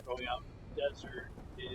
going out in the desert is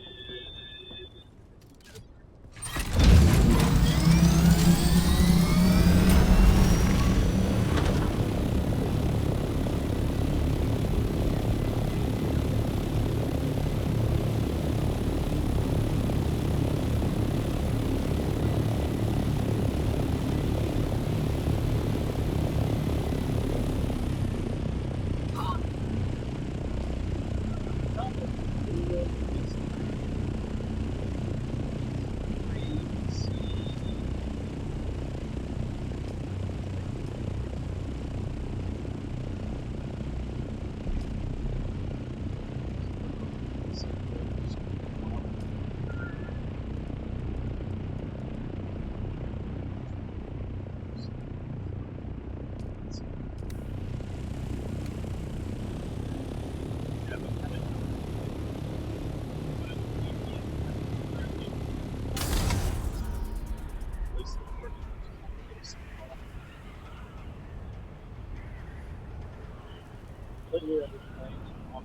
lately I've been playing on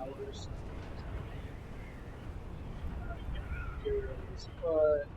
hours. But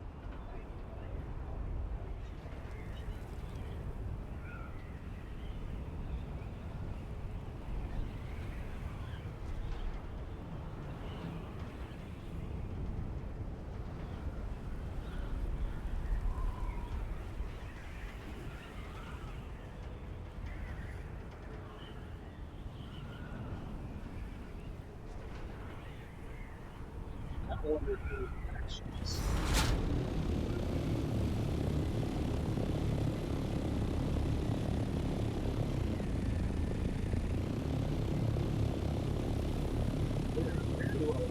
I wonder who actually is. Very well.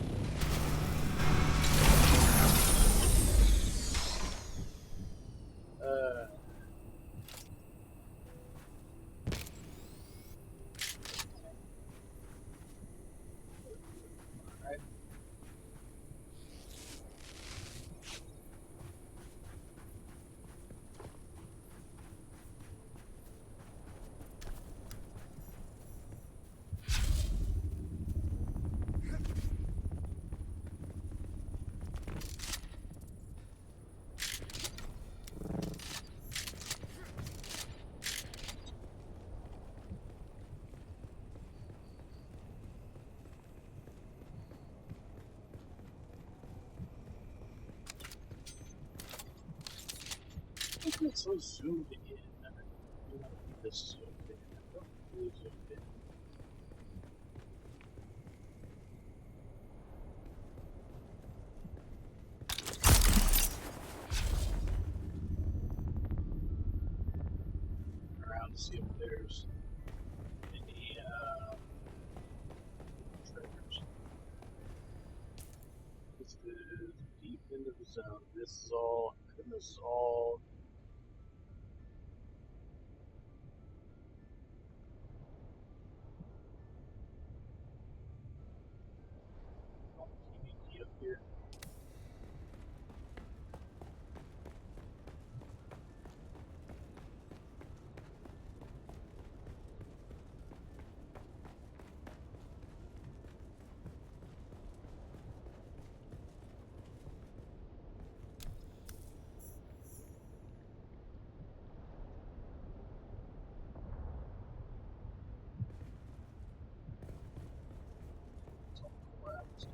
Alright. I think it's so zoomed in. I don't want to be this zoomed in. I don't really zoomed in. Around to see if there's any treasures. This is deep into the zone. This is all. This is all. TBT up here. It's all collapsed.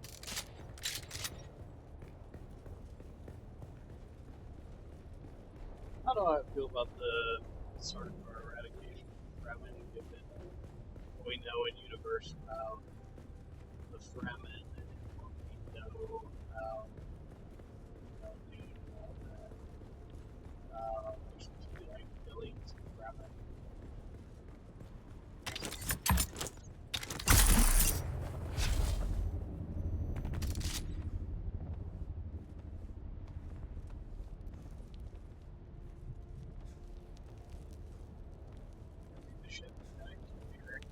How do I feel about the sort of eradication of Fremen, given what we know in universe about the Fremen and what we know about Dune and all that? There's supposed to be like billions of Fremen. The ship is back to Derek.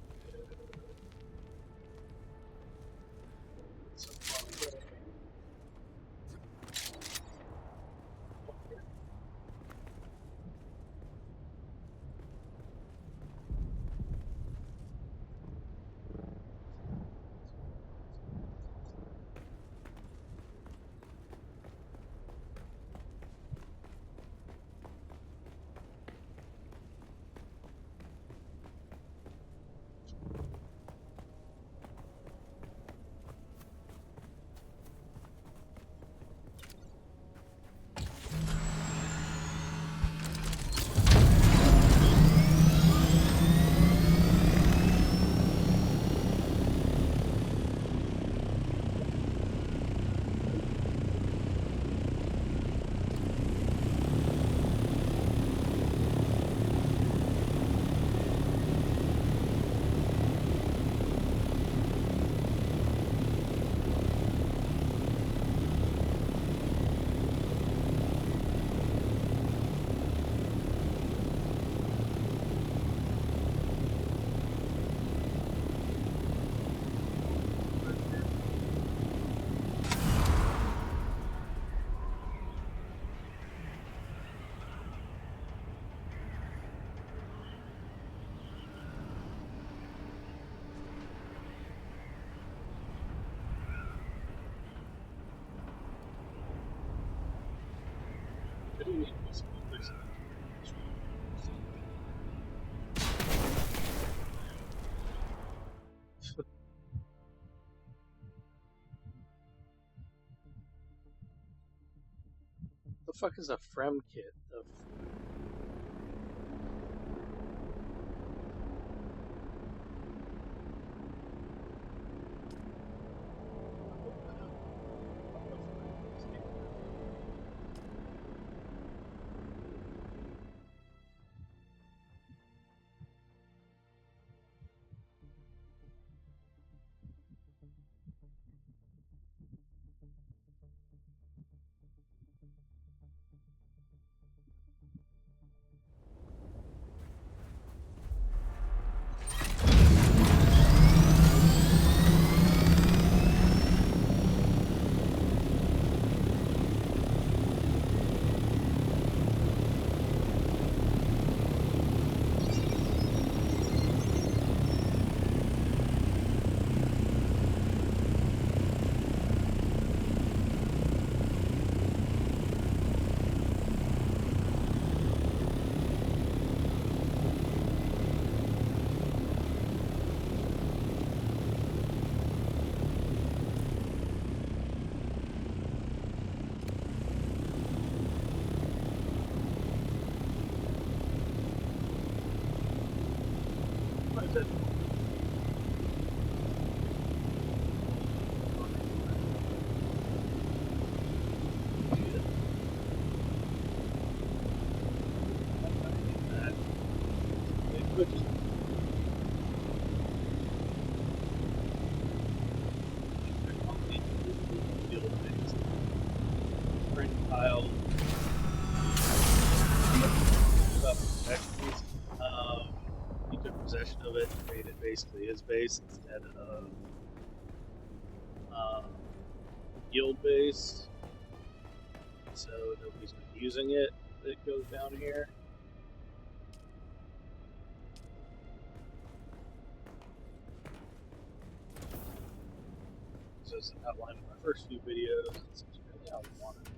fuck is a Frem kit? What is it? Could just print pile about protections. He took possession of it and made it basically his base instead of guild base. So nobody's been using it. It goes down here. So it's an outline of my first few videos. It's really how I wanted it.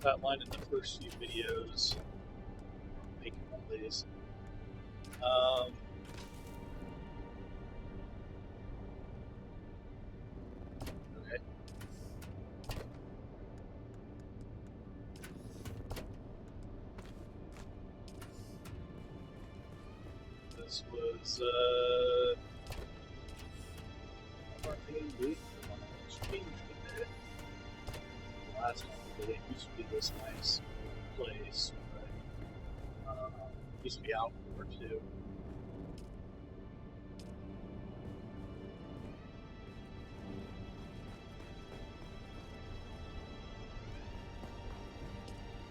Outline in the first few videos. Making all these. Okay. This was changed a bit. The last time we did it used to be this nice place, but used to be outdoor too.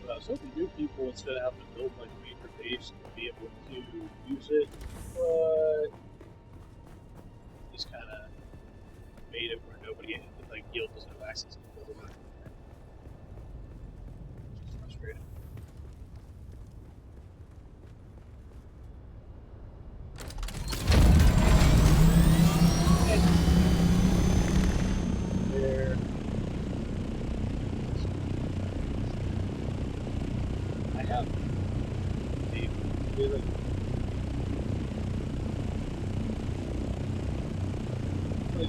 But I was hoping new people, instead of having to build like a major base, would be able to use it, but he's kind of made it where nobody, like guild doesn't have access to build it. Which is frustrating. There. I have a really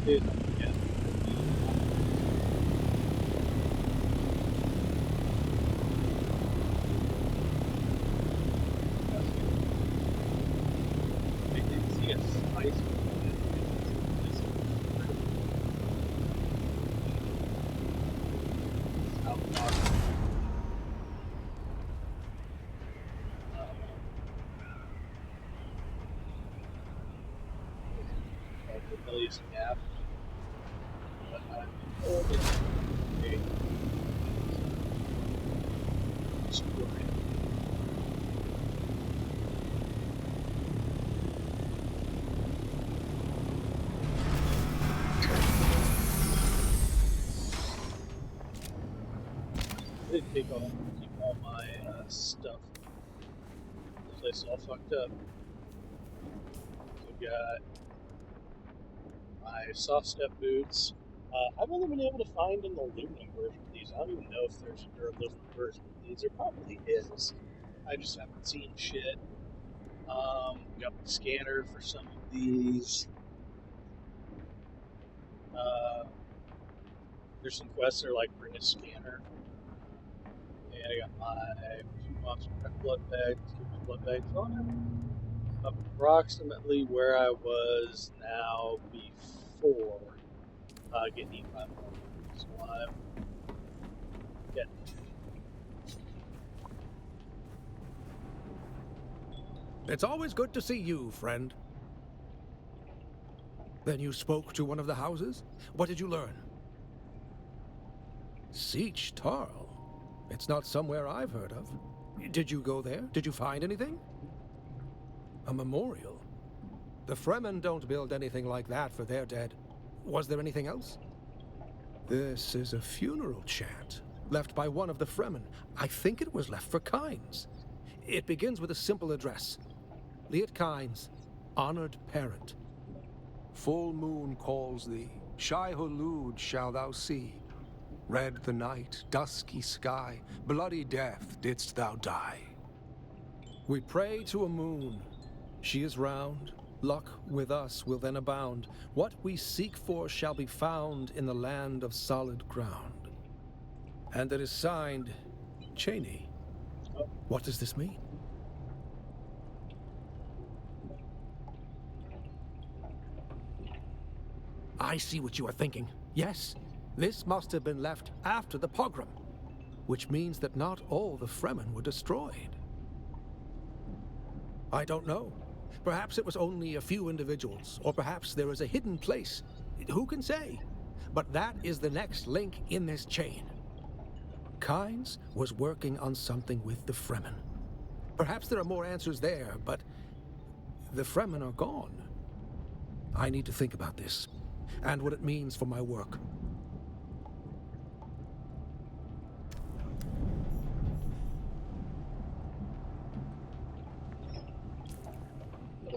days I forget. I did see a spice rebellious gap, but I'm told it's a story. I did keep all my stuff. The place is all fucked up. We've got my soft step boots. I've only been able to find an aluminum version of these. I don't even know if there's an aluminum version of these. There probably is. I just haven't seen shit. Got the scanner for some of these. There's some quests that are like bring a scanner. And I got my 2 months red blood bags, keep my blood bags on it. Approximately where I was now before getting eaten by more. So I'm getting It's always good to see you, friend. Then you spoke to one of the houses? What did you learn? Siege Tarl? It's not somewhere I've heard of. Did you go there? Did you find anything? A memorial? The Fremen don't build anything like that for their dead. Was there anything else? This is a funeral chant, left by one of the Fremen. I think it was left for Kynes. It begins with a simple address. Liet Kynes, honored parent. Full moon calls thee, Shai-Hulud shall thou see. Red the night, dusky sky, bloody death didst thou die. We pray to a moon. She is round, luck with us will then abound. What we seek for shall be found in the land of solid ground. And it is signed, Cheney. What does this mean? I see what you are thinking. Yes, this must have been left after the pogrom, which means that not all the Fremen were destroyed. I don't know. Perhaps it was only a few individuals, or perhaps there is a hidden place. Who can say? But that is the next link in this chain. Kynes was working on something with the Fremen. Perhaps there are more answers there, but the Fremen are gone. I need to think about this, and what it means for my work.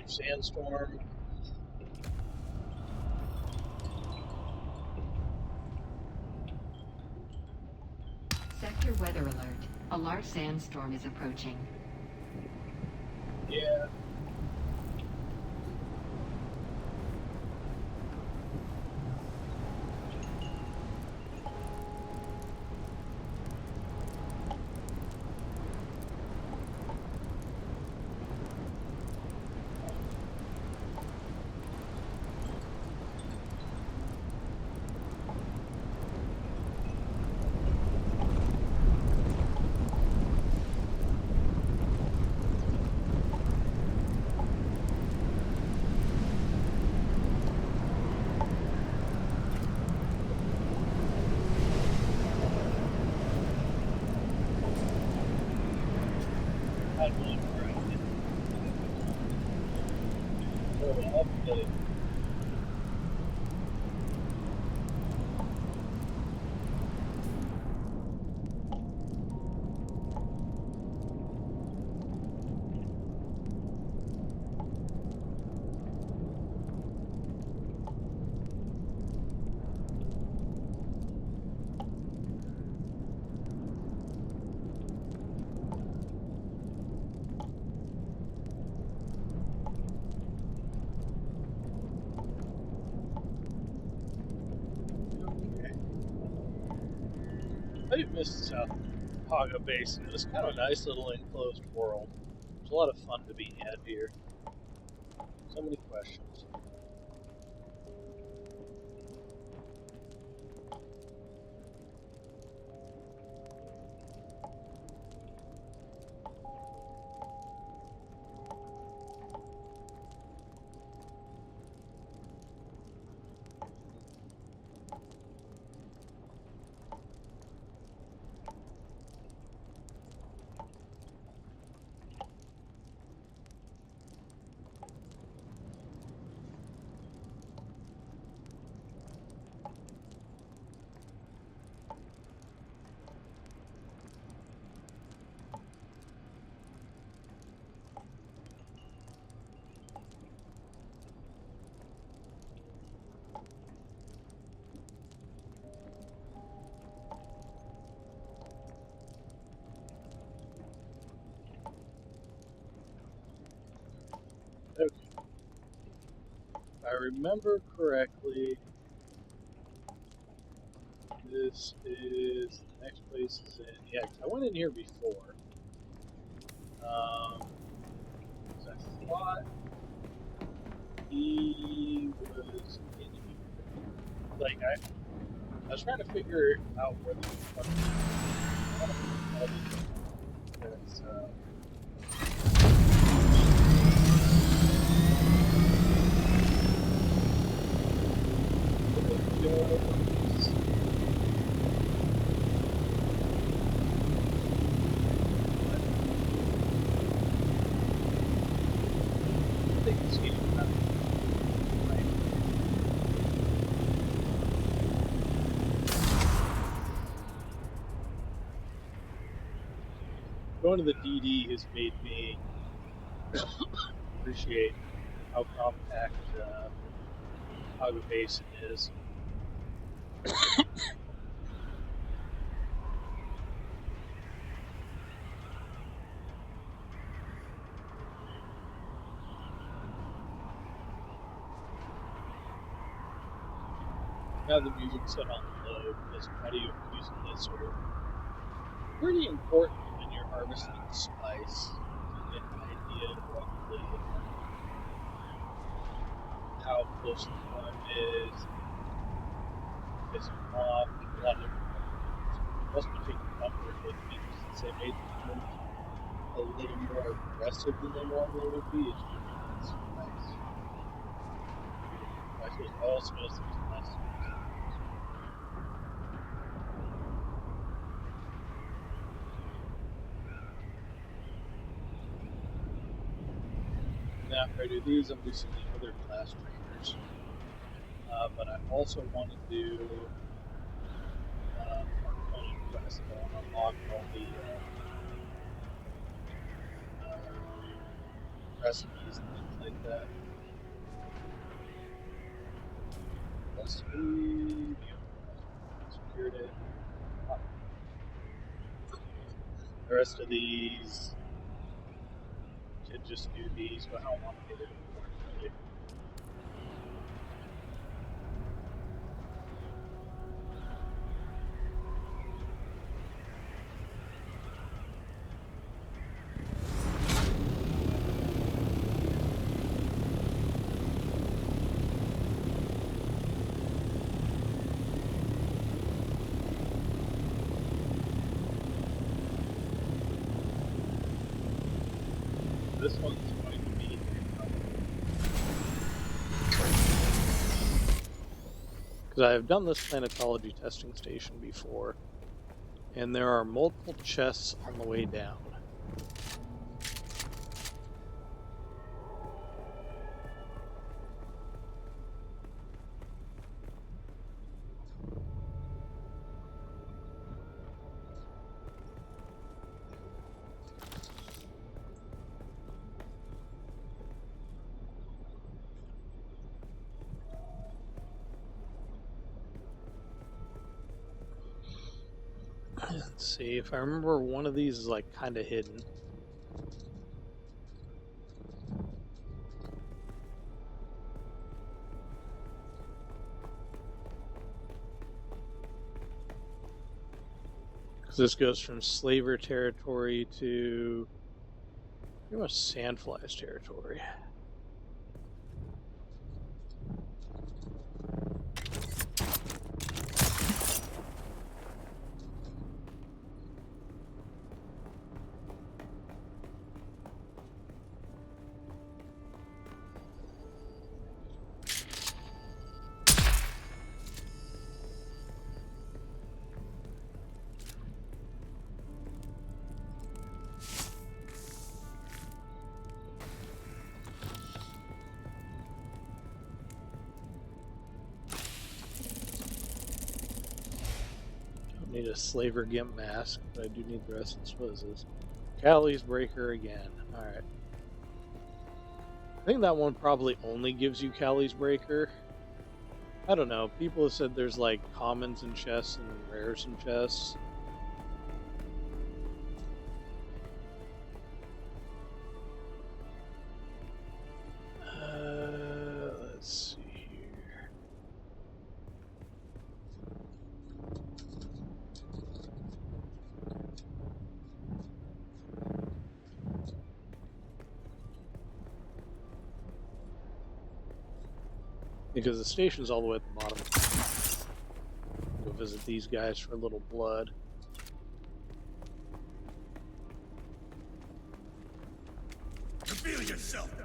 another sandstorm. Sector weather alert. A large sandstorm is approaching. Yeah. I believe where I did. Oh, up, get it. Okay. I didn't miss the South Paga Basin. It was kind of a nice little enclosed world. It was a lot of fun to be had here. So many questions. Okay. If I remember correctly, This is the next place is in. Yeah, 'cause I went in here before. 'Cause I thought he was in here. Like I was trying to figure out where the fuck because going to the DD has made me appreciate how compact Haga Basin is. Now the music's set on low because audio cues in this are pretty important when you're harvesting spice to get an idea of roughly how close the farm is. Is it off? A lot of different factors. Must be taking comfort with me since they made the fruit a little more aggressive than they normally would be. It's really nice. I suppose all smells like plastic. Now, if I do these, I'm losing the other class trainers. But I also want to do Arcana quest. I want to unlock all the recipes and things like that. Recipe, secured it. The rest of these could just do these, but I don't want to get it really. This one's going to be because I have done this Planetology testing station before, and there are multiple chests on the way down. Let's see, if I remember, one of these is like kind of hidden. Because this goes from slaver territory to pretty much sandflies territory. Need a slaver gimp mask, but I do need the rest of the supposes. Callie's breaker again. Alright. I think that one probably only gives you Callie's breaker. I don't know. People have said there's like commons in chests and rares in chests. Let's see here. Because the station's all the way at the bottom. Go visit these guys for a little blood. Reveal yourself, though.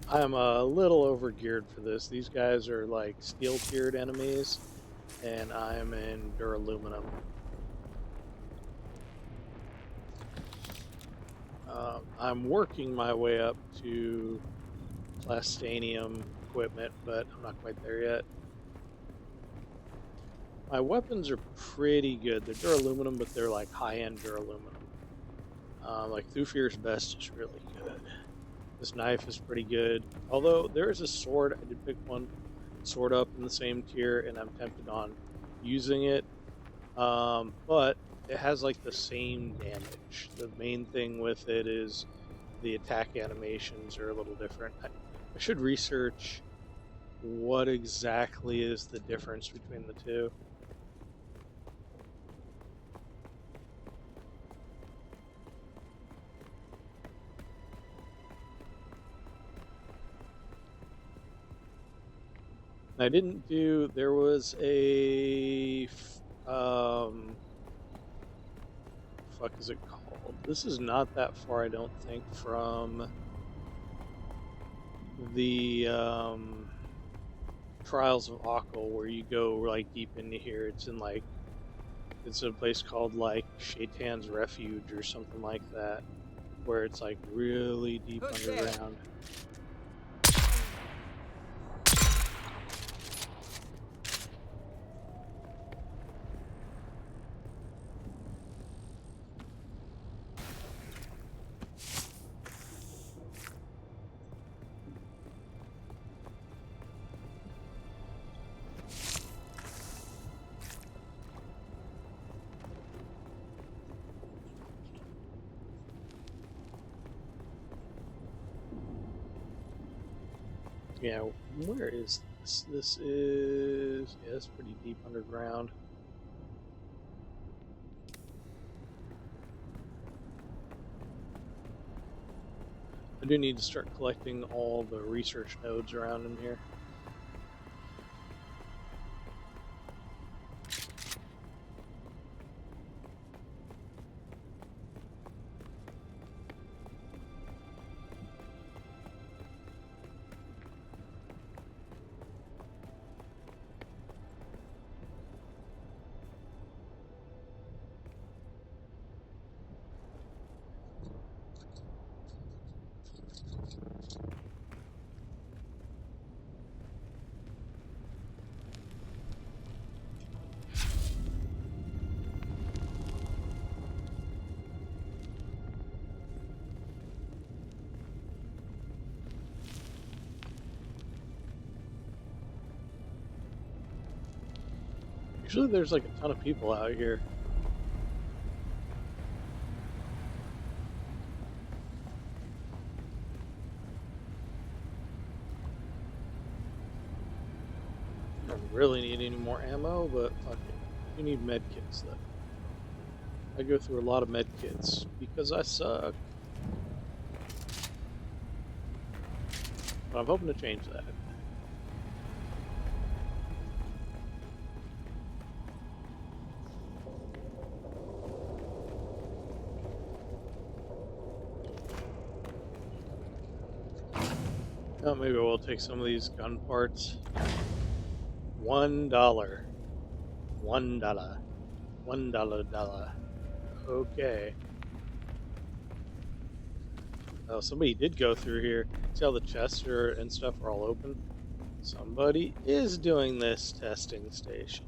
I'm a little overgeared for this. These guys are like steel-tiered enemies, and I'm in duraluminum. I'm working my way up to plastanium equipment, but I'm not quite there yet. My weapons are pretty good. They're duraluminum, but they're like high-end duraluminum. Like Thufir's Best is really good. This knife is pretty good. Although there is a sword, I did pick one sword up in the same tier, and I'm tempted on using it. But it has like the same damage. The main thing with it is the attack animations are a little different. I should research what exactly is the difference between the two. I didn't do, there was a, fuck is it called? This is not that far, I don't think, from the, Trials of Akal, where you go, like, deep into here. It's in, like, it's a place called, like, Shaitan's Refuge or something like that, where it's, like, really deep underground. Yeah, where is this? This is, yeah, it's pretty deep underground. I do need to start collecting all the research nodes around in here. Usually there's like a ton of people out here. I don't really need any more ammo, but fuck it. You need med kits though. I go through a lot of med kits because I suck. But I'm hoping to change that. Oh, maybe we'll take some of these gun parts. $1. $1. $1. Okay. Oh, somebody did go through here. See how the chests are and stuff are all open? Somebody is doing this testing station.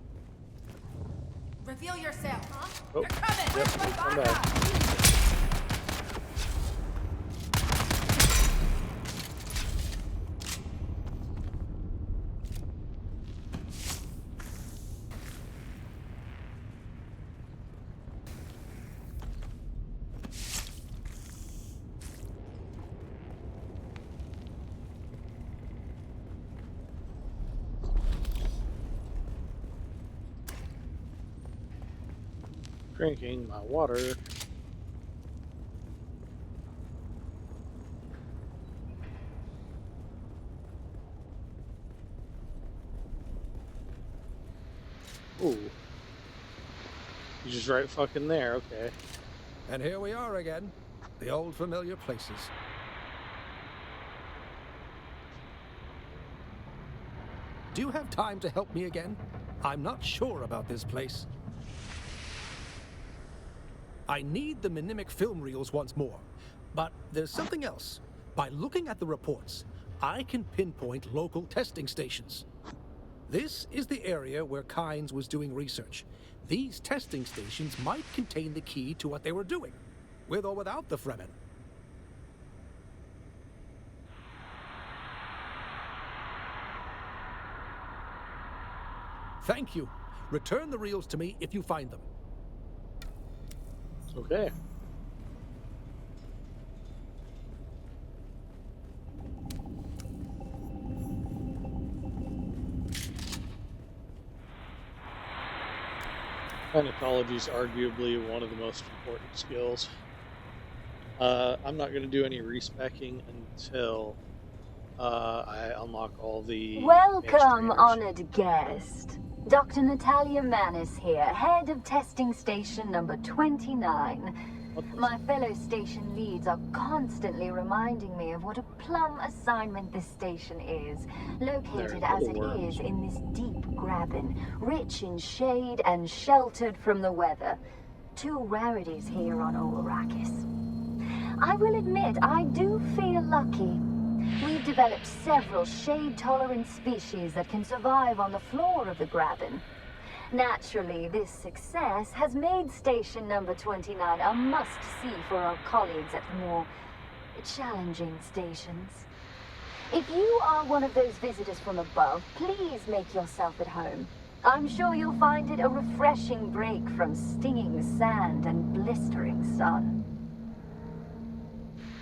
Reveal yourself, huh? Oh, They're coming! yep, Where's my come backup? back. Drinking my water. Ooh. He's just right fucking there, okay. And here we are again. The old familiar places. Do you have time to help me again? I'm not sure about this place. I need the mnemonic film reels once more. But there's something else. By looking at the reports, I can pinpoint local testing stations. This is the area where Kynes was doing research. These testing stations might contain the key to what they were doing, with or without the Fremen. Thank you. Return the reels to me if you find them. Okay. Planetology is arguably one of the most important skills. I'm not going to do any respecking until I unlock all the Welcome, administrators. honored guest. Dr. Natalia Manis here, head of testing station number 29. My fellow station leads are constantly reminding me of what a plum assignment this station is, located as it is in this deep graben, rich in shade and sheltered from the weather. Two rarities here on Old Arrakis. I will admit, I do feel lucky. We've developed several shade-tolerant species that can survive on the floor of the graben. Naturally, this success has made station number 29 a must-see for our colleagues at the more challenging stations. If you are one of those visitors from above, please make yourself at home. I'm sure you'll find it a refreshing break from stinging sand and blistering sun.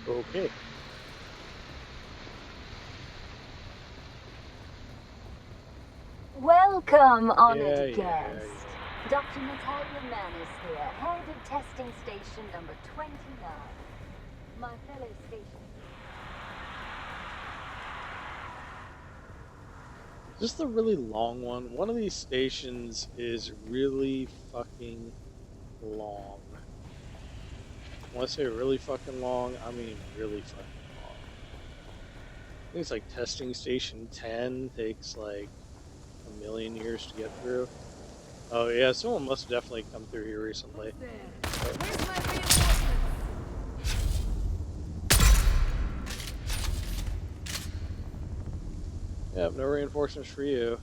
Okay. Welcome, honored Yeah. guest. Dr. Natalia Manis here, head of testing station number 29. My fellow station... Is this the really long one? One of these stations is really fucking long. When I say really fucking long, I mean really fucking long. I think it's like testing station 10 takes like a million years to get through. Oh yeah, someone must have definitely come through here recently. Where's my reinforcements? Yep, no reinforcements for you.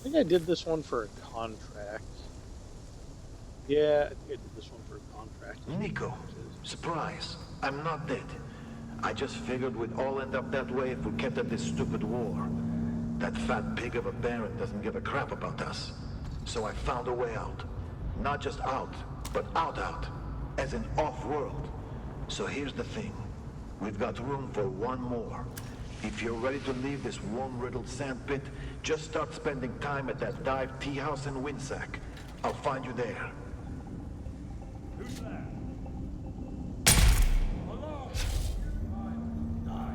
I think I did this one for a contract. Yeah, I think I did this one for a contract. Nico, surprise. I'm not dead. I just figured we'd all end up that way if we kept at this stupid war. That fat pig of a Baron doesn't give a crap about us. So I found a way out. Not just out, but out. As in off-world. So here's the thing. We've got room for one more. If you're ready to leave this worm-riddled sandpit, just start spending time at that dive tea house in Windsack. I'll find you there. Who's there? Hello? Die.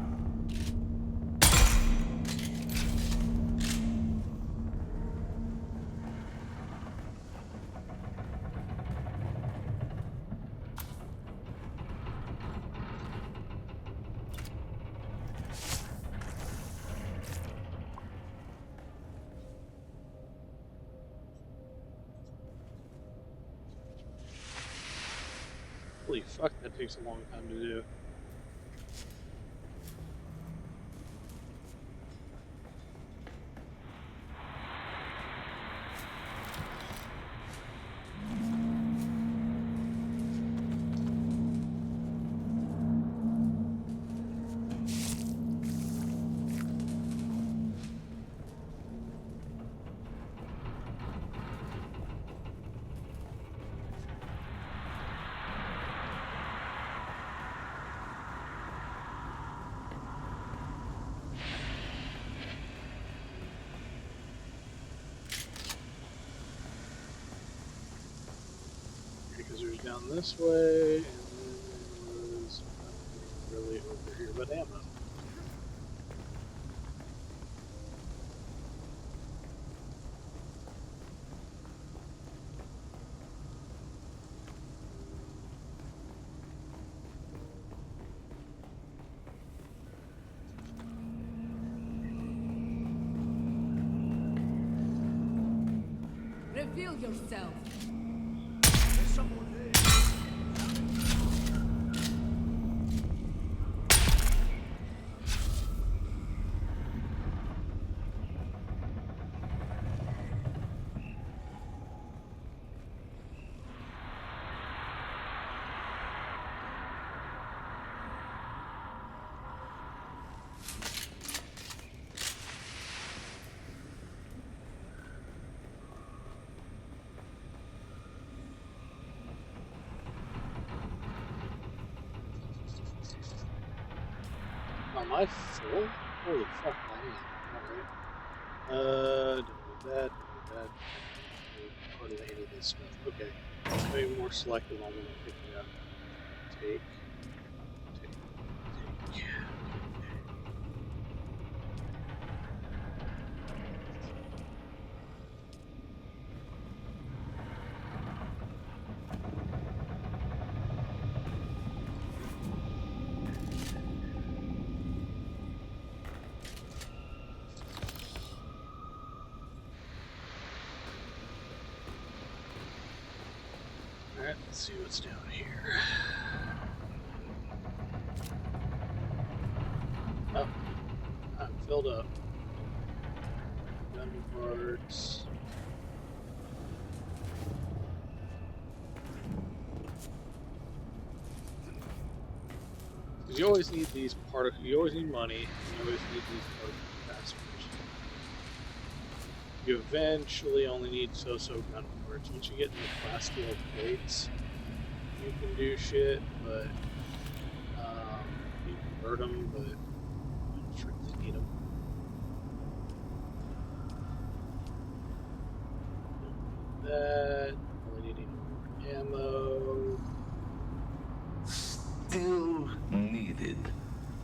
Holy fuck, that takes a long time to do. there's down this way, and then there was nothing really over here but ammo. Reveal yourself. There's someone there. Am I full? Holy fuck, I am. Alright. Don't need that, don't need that. Hardly any of this stuff. Okay. Way more selective on what I'm picking up. Take. Alright, let's see what's down here. Oh, I'm filled up. Gun parts. Because you always need these particles, you always need money, and you always need these particle capacitors. You eventually only need so-so gun parts. Once you get into class 12 plates, you can do shit, but you convert them, but you don't strictly need them. That, only needing more ammo. Still needed.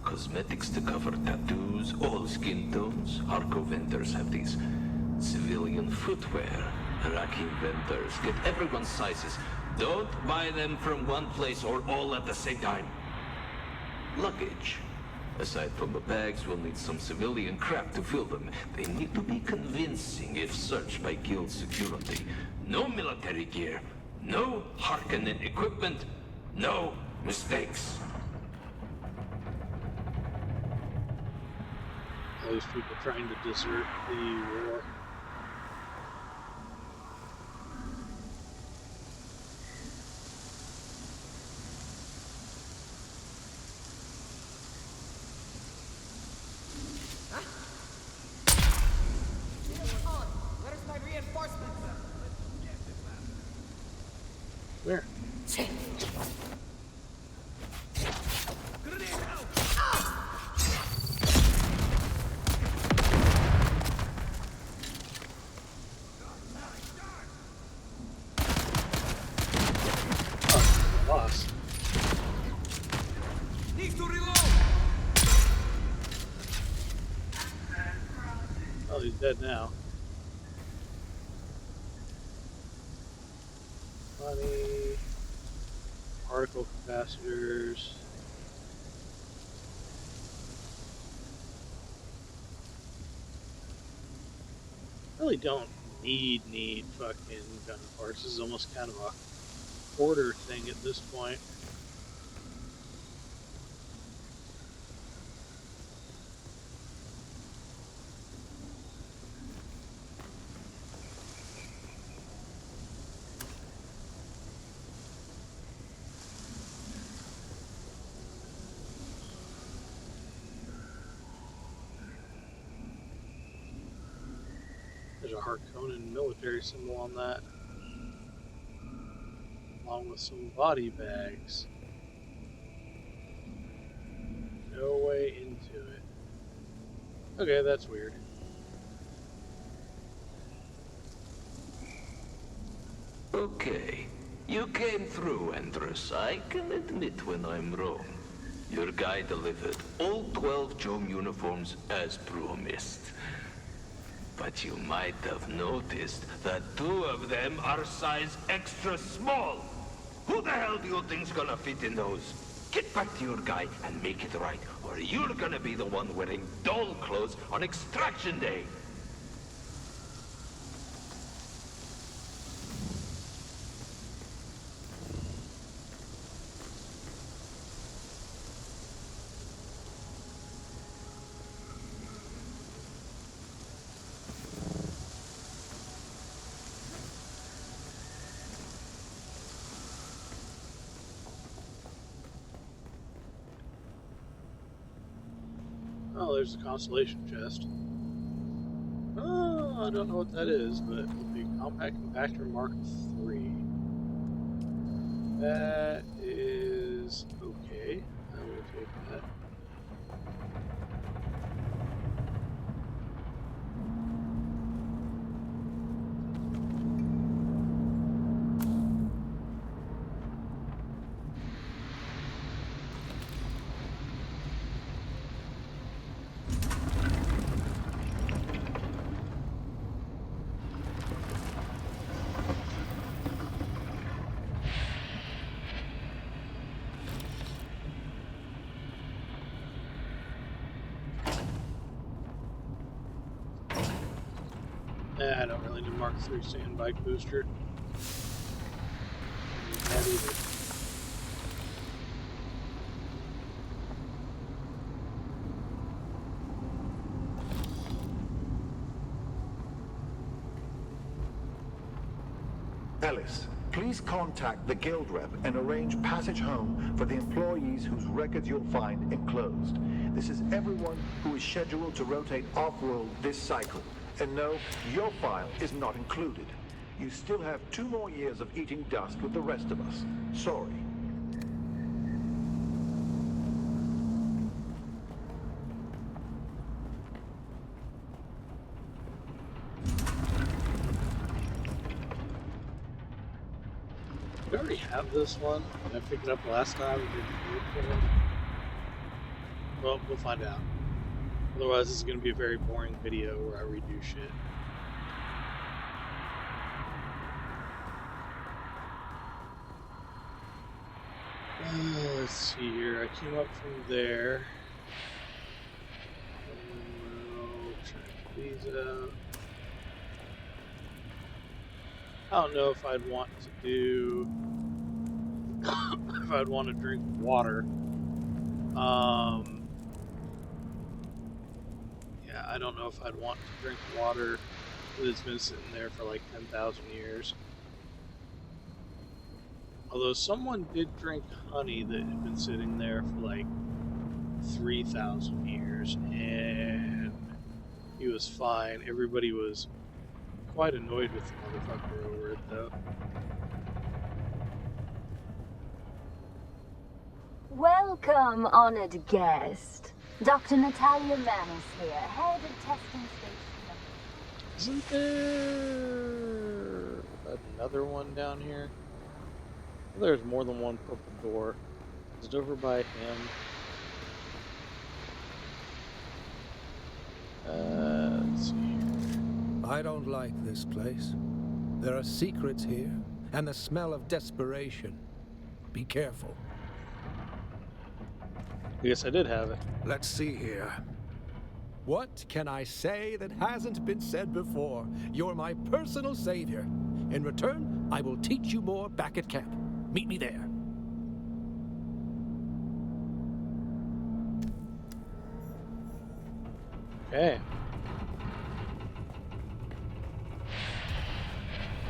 Cosmetics to cover tattoos, all skin tones. Hardcore vendors have these civilian footwear. Iraqi vendors get everyone's sizes. Don't buy them from one place or all at the same time. Luggage. Aside from the bags, we'll need some civilian crap to fill them. They need to be convincing if searched by guild security. No military gear. No Harkonnen equipment. No mistakes. All these people trying to desert the war. Where's my reinforcements? Where? Oh, lost. Need to reload. Oh, he's dead now. Money, particle capacitors. Really don't need fucking gun parts. This is almost kind of a hoarder thing at this point. There's a Harkonnen military symbol on that, along with some body bags. No way into it. Okay, that's weird. Okay. You came through, Andrus. I can admit when I'm wrong. Your guy delivered all 12 Jom uniforms as promised. But you might have noticed that 2 of them are size extra small. Who the hell do you think's gonna fit in those? Get back to your guy and make it right, or you're gonna be the one wearing doll clothes on Extraction Day. Oh, there's the constellation chest. Oh, I don't know what that is, but the compact compactor Mark III. That is okay. I will take that. I don't really need Mark III sandbike booster. Not either. Ellis, please contact the guild rep and arrange passage home for the employees whose records you'll find enclosed. This is everyone who is scheduled to rotate off-world this cycle. And no, your file is not included. You still have 2 more years of eating dust with the rest of us. Sorry. Did I already have this one? Did I pick it up last time? Well, we'll find out. Otherwise, this is going to be a very boring video where I redo shit. Let's see here. I came up from there. Check these out. I don't know if I'd want to do. If I'd want to drink water. Yeah, I don't know if I'd want to drink water that's been sitting there for like 10,000 years. Although someone did drink honey that had been sitting there for like 3,000 years, and he was fine. Everybody was quite annoyed with the motherfucker over it, though. Welcome, honored guest. Dr. Natalia Manis here, head of testing station. Isn't there another one down here? There's more than one purple door. Is it over by him? Let's see here. I don't like this place. There are secrets here, and the smell of desperation. Be careful. I guess I did have it. Let's see here. What can I say that hasn't been said before? You're my personal savior. In return, I will teach you more back at camp. Meet me there. Okay.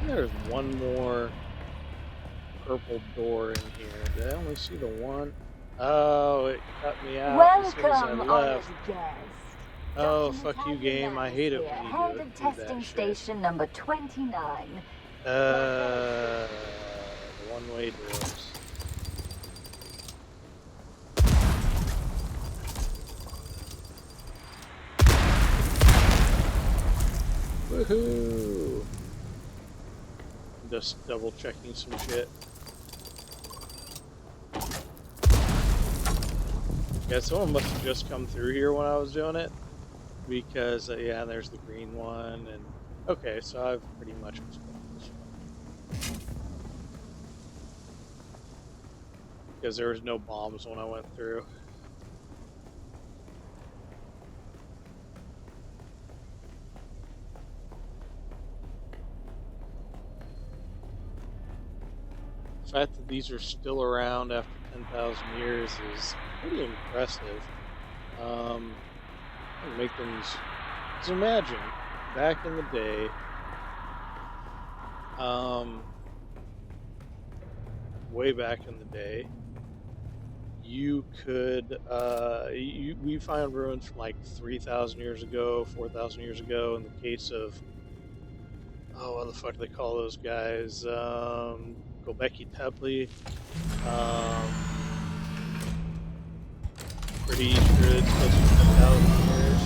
There's one more purple door in here. Did I only see the one? Oh, it cut me out as soon as I Welcome, honored left. guest. Oh, Dr. fuck you, Natalia game. I Manis hate it here, when you head do of that testing shit. station number 29. The one-way doors. Woohoo! Just double checking some shit. Yeah, someone must have just come through here when I was doing it. Because, yeah, there's the green one. And okay, so I've pretty much explored this one. Because there was no bombs when I went through. The fact that these are still around after 10,000 years is pretty impressive. Make things. Just imagine back in the day, way back in the day, you could we find ruins from like 3,000 years ago, 4,000 years ago. In the case of what the fuck do they call those guys? Gobekli Tepe. Pretty sure it's close to 10,000 years.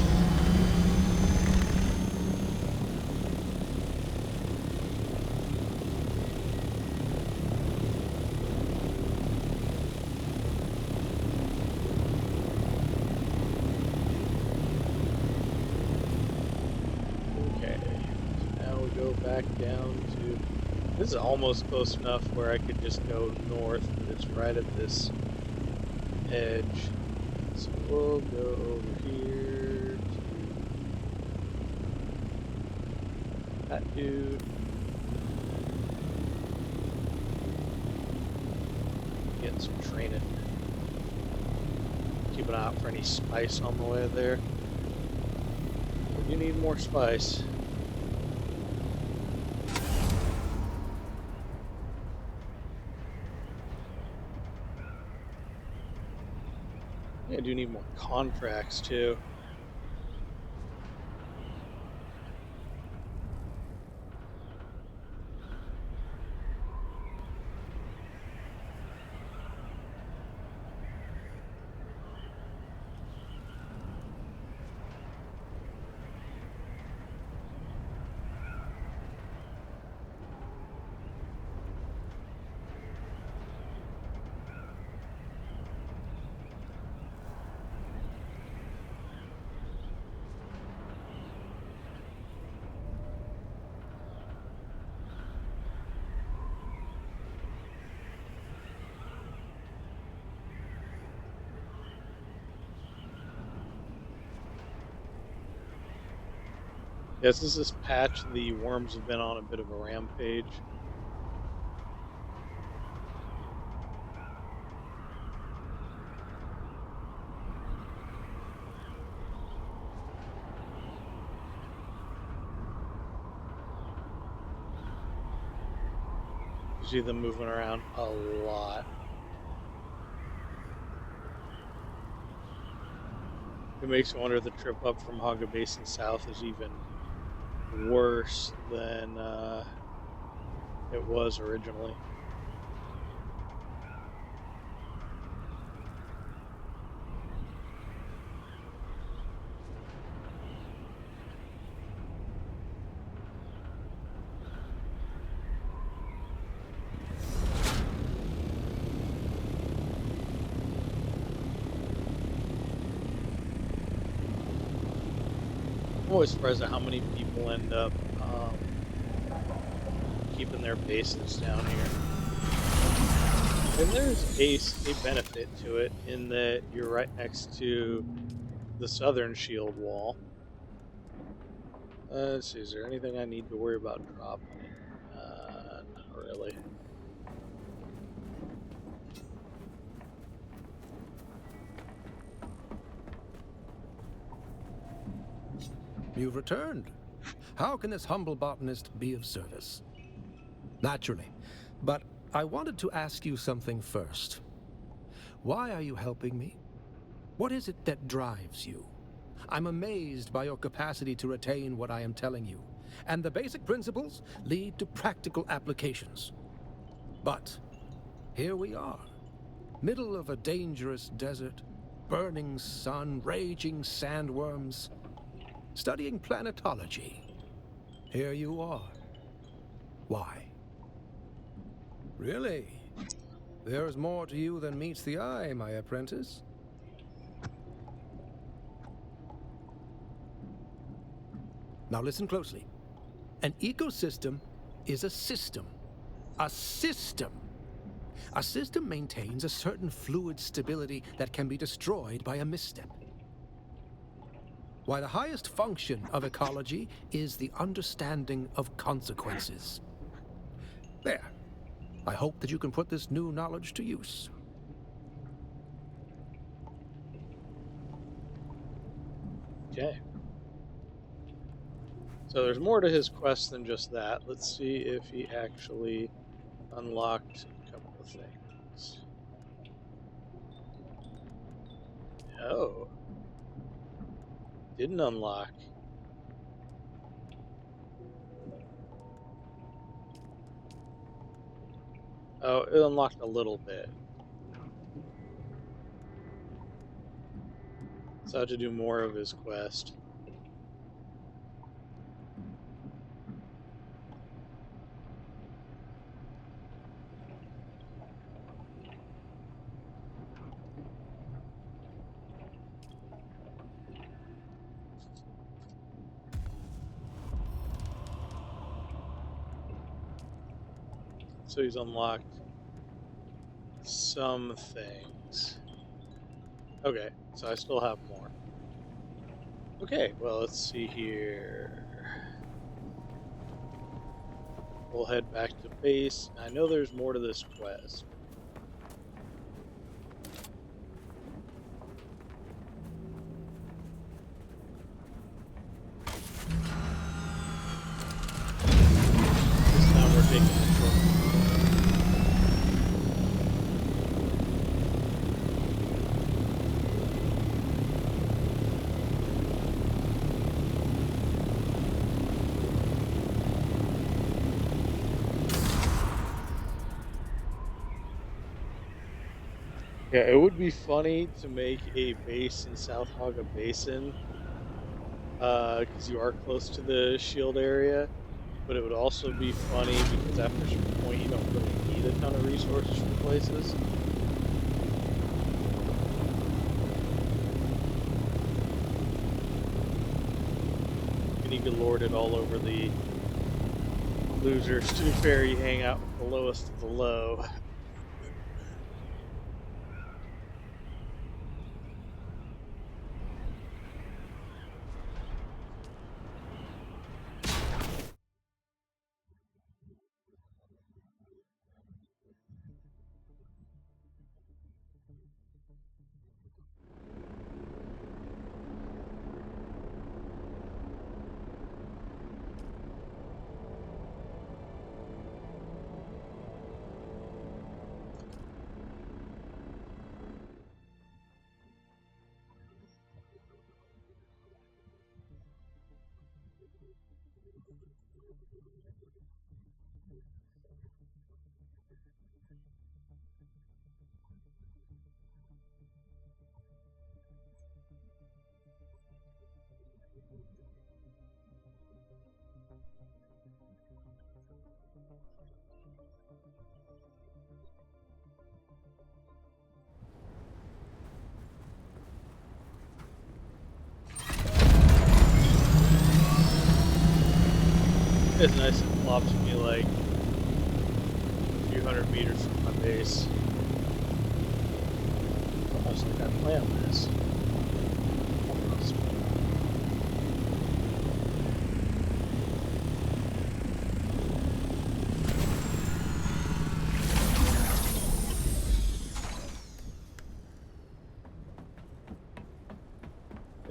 Okay, so now we go back down to. This is almost close enough where I could just go north, but it's right at this edge. So we'll go over here to that dude. Getting some training. Keep an eye out for any spice on the way there. We do need more spice. I do need more contracts too. Yes, this is this patch. The worms have been on a bit of a rampage. You see them moving around a lot. It makes me wonder if the trip up from Haga Basin south is even worse than it was originally. I'm always surprised at how many people end up keeping their bases down here. And there's a benefit to it in that you're right next to the southern shield wall. Let's see, is there anything I need to worry about dropping? Not really. You've returned. How can this humble botanist be of service? Naturally. But I wanted to ask you something first. Why are you helping me? What is it that drives you? I'm amazed by your capacity to retain what I am telling you, and the basic principles lead to practical applications. But here we are, middle of a dangerous desert, burning sun, raging sandworms, studying planetology. Here you are. Why? Really? There's more to you than meets the eye, my apprentice. Now listen closely. An ecosystem is a system. A system! A system maintains a certain fluid stability that can be destroyed by a misstep. Why the highest function of ecology is the understanding of consequences. There. I hope that you can put this new knowledge to use. Okay. So there's more to his quest than just that. Let's see if he actually unlocked a couple of things. Oh. Didn't unlock. Oh, it unlocked a little bit. So I have to do more of his quest. So he's unlocked some things. Okay, so I still have more. Okay, well, let's see here. We'll head back to base. I know there's more to this quest. This time we're taking the short. Yeah, it would be funny to make a base in South Haga Basin, because you are close to the shield area, but it would also be funny because after a certain point you don't really need a ton of resources from places. And you could lord it all over the losers. To be fair, you hang out with the lowest of the low. It's nice, it flops me like a few hundred meters from my base. Almost like I planned this. Almost.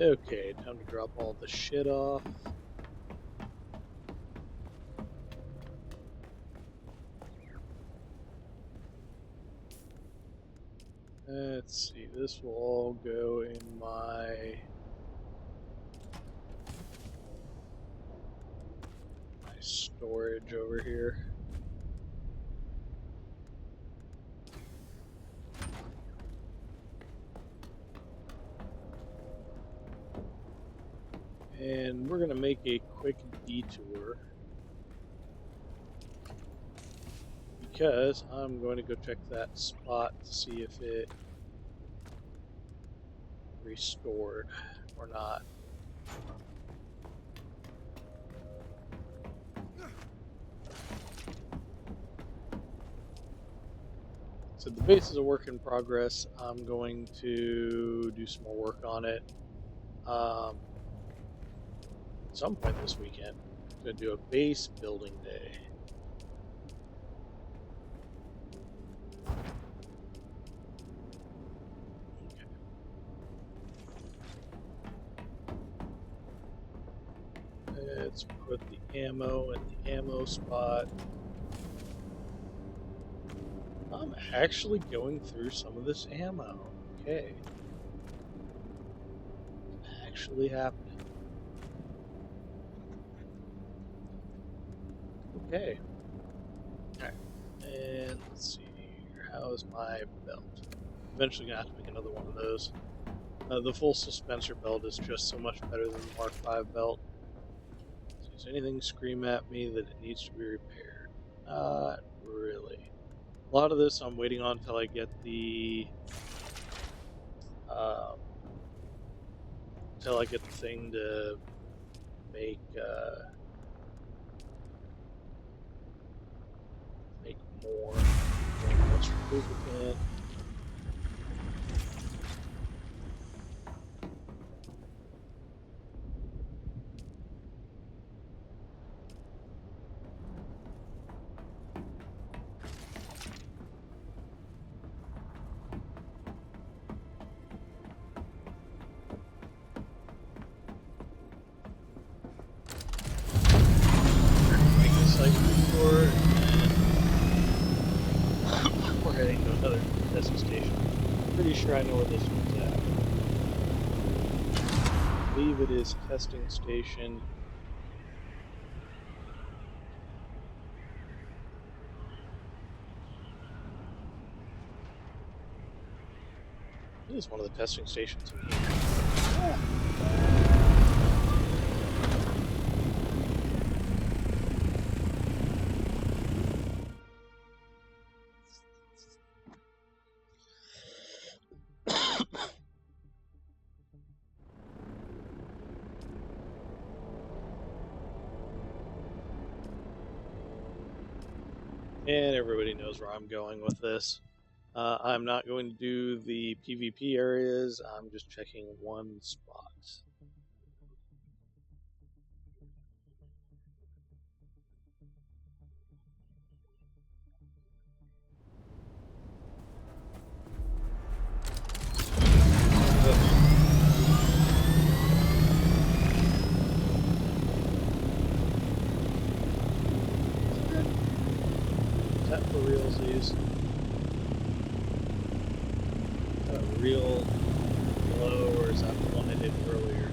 Okay, time to drop all the shit off. Let's see, this will all go in my storage over here. And we're gonna make a quick detour because I'm going to go check that spot to see if it restored or not. So the base is a work in progress. I'm going to do some more work on it. At some point this weekend, I'm going to do a base building day. Let's put the ammo in the ammo spot. I'm actually going through some of this ammo. Okay. Actually happening. Okay. Alright. And let's see here. How's my belt? Eventually gonna have to make another one of those. The full suspensor belt is just so much better than the Mark V belt. So does anything scream at me that it needs to be repaired? Not really. A lot of this I'm waiting on until I get the thing to make more. Let's remove it. We're heading to another testing station. Pretty sure I know where this one's at. I believe it is testing station. It is one of the testing stations in here. Yeah. And everybody knows where I'm going with this. I'm not going to do the PvP areas. I'm just checking one spot. Is that for realsies? Real low, or is that the one I did earlier?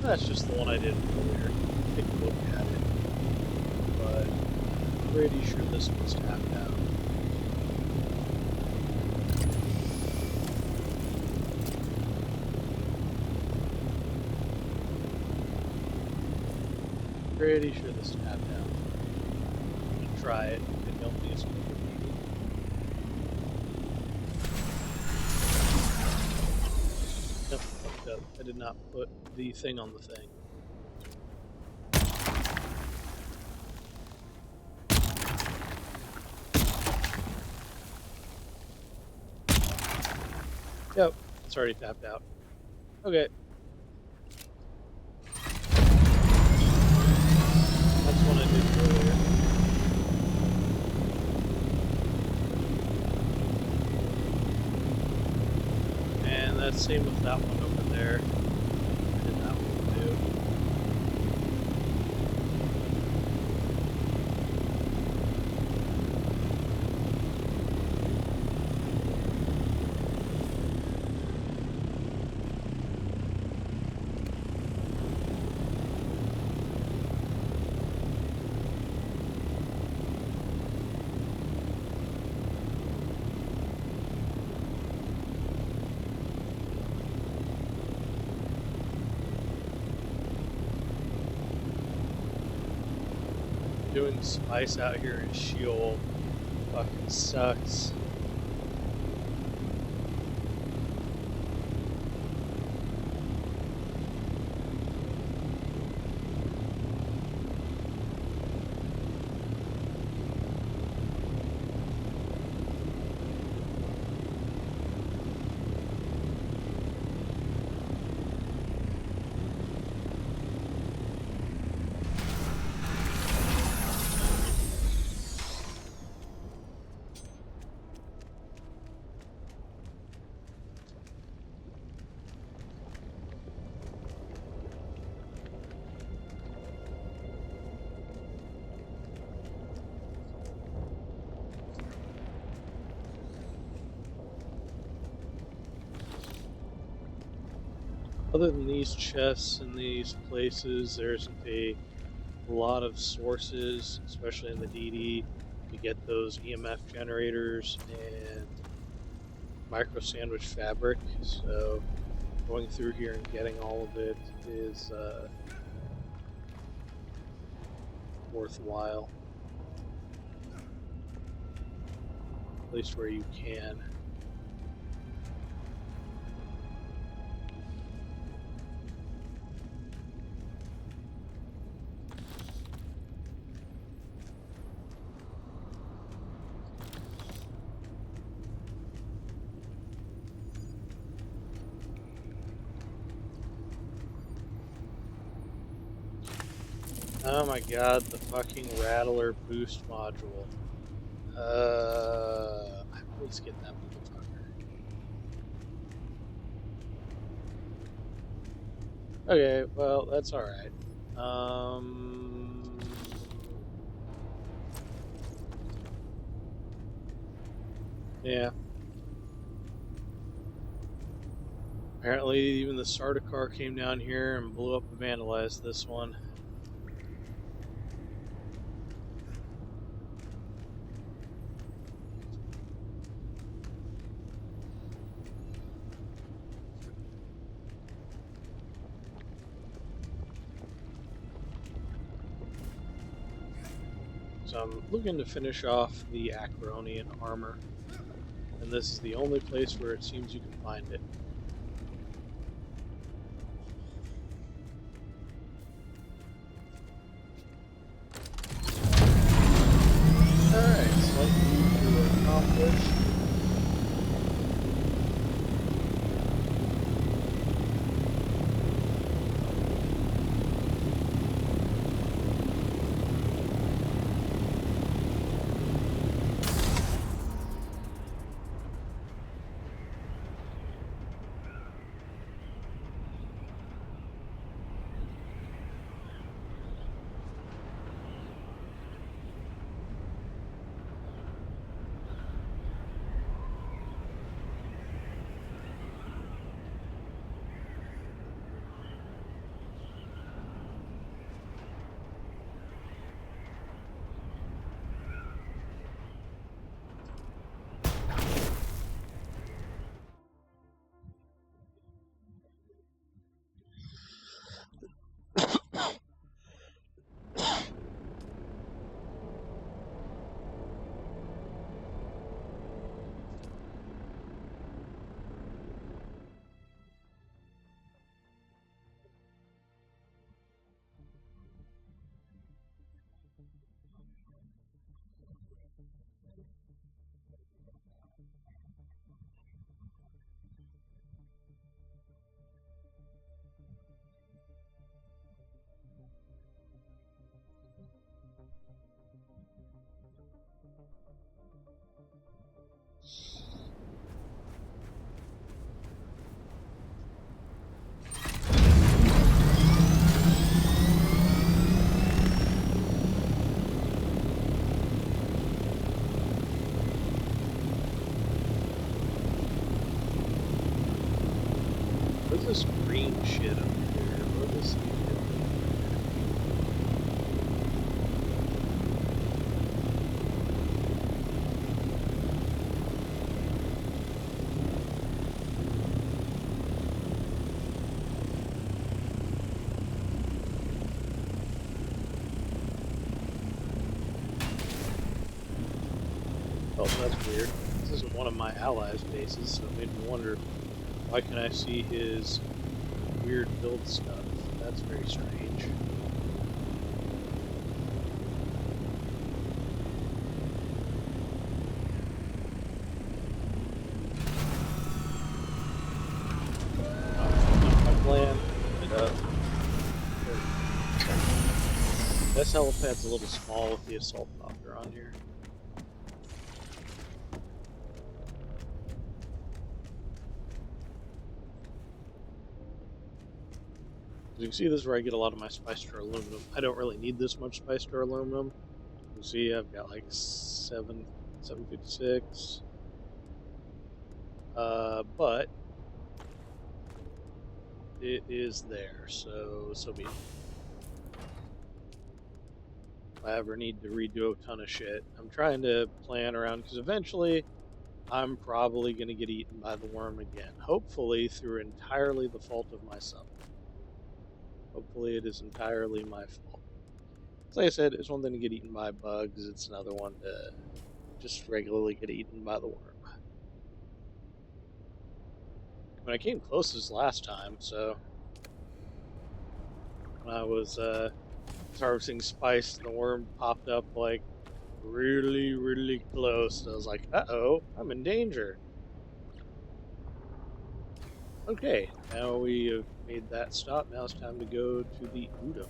That's just the one I did earlier. Take a look at it. But I'm pretty sure this one's tapped out. Pretty sure this is tapped out. I'm gonna try it. I don't think it's gonna be. Nope, fucked up. I did not put the thing on the thing. Yep, it's already tapped out. Okay. That's one I did earlier. And that's same with that one over there. I did that one too. Doing spice out here in Sheol. fucking sucks. Other than these chests and these places, there isn't a lot of sources, especially in the DD, to get those EMF generators and micro sandwich fabric. So going through here and getting all of it is worthwhile, at least where you can. Oh my god, the fucking Rattler boost module. I always get that motherfucker. Okay, well, that's alright. Yeah. Apparently, even the Sardaukar came down here and blew up and vandalized this one. So I'm looking to finish off the Acronian armor, and this is the only place where it seems you can find it. Alright, slight move to accomplish. What's this green shit up here? What is this? Oh, that's weird. This isn't one of my allies' bases, so it made me wonder, why can I see his weird build stuff? That's very strange. My plan, this helipad's a little small with the assault copter on here. As you can see, this is where I get a lot of my spiced aluminum. I don't really need this much spiced aluminum. You can see I've got like 756. But it is there, so be it. If I ever need to redo a ton of shit, I'm trying to plan around, because eventually I'm probably going to get eaten by the worm again. Hopefully through entirely the fault of myself. Hopefully it is entirely my fault. As I said, it's one thing to get eaten by bugs, it's another one to just regularly get eaten by the worm. When I came closest last time, so when I was harvesting spice, the worm popped up like really, really close. I was like, uh-oh, I'm in danger. Okay, now we have made that stop. Now it's time to go to the Udon.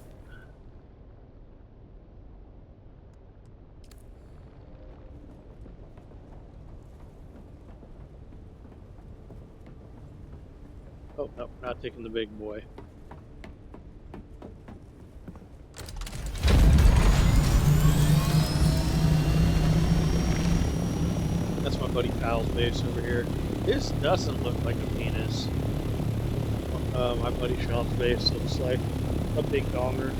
Oh, no, we're not taking the big boy. That's my buddy Kyle's base over here. This doesn't look like a penis. My buddy Sean's base looks like a big donger.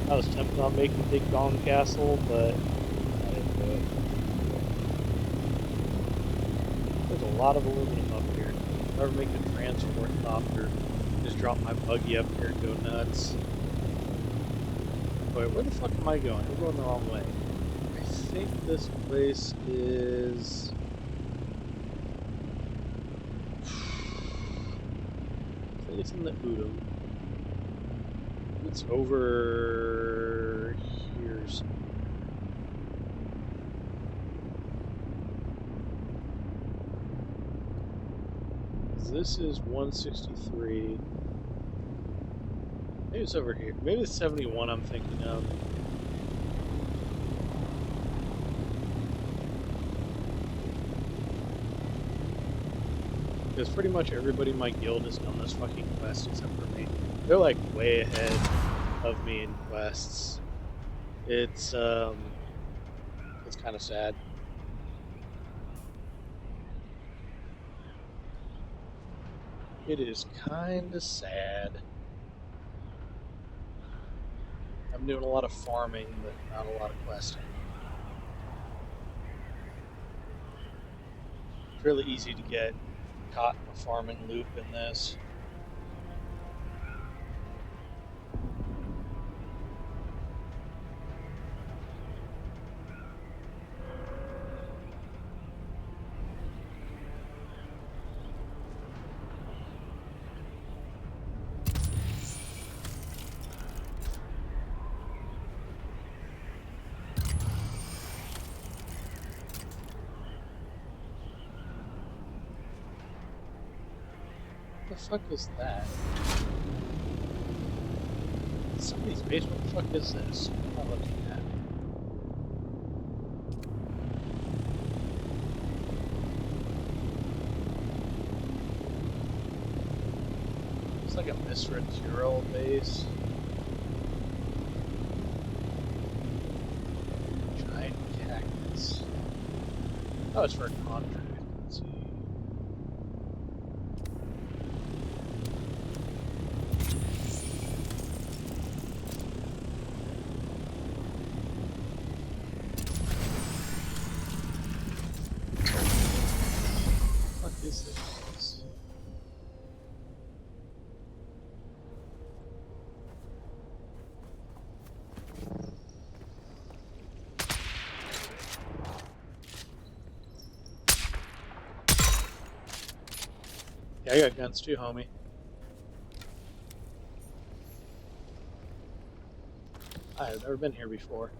I was tempted on making a big dong castle, but I didn't do it. There's a lot of aluminum up here. If I ever make a transport copter, just drop my buggy up here and go nuts. Wait, where the fuck am I going? I'm going the wrong way. I think this place is... I think it's in the Udon. It's over here somewhere. This is 163. Maybe it's over here. Maybe it's 71 I'm thinking of. Because pretty much everybody in my guild has done this fucking quest except for me. They're like way ahead of me in quests. It's kind of sad. It is kind of sad. I'm doing a lot of farming, but not a lot of questing. It's really easy to get caught in a farming loop in this. What the fuck is that? Somebody's base, what the fuck is this? I'm not looking at. It's like a misread Tyrell base. Giant cactus. Oh, it's for a contract. Let's see. What is this? Yeah, I got guns too, homie. I've never been here before.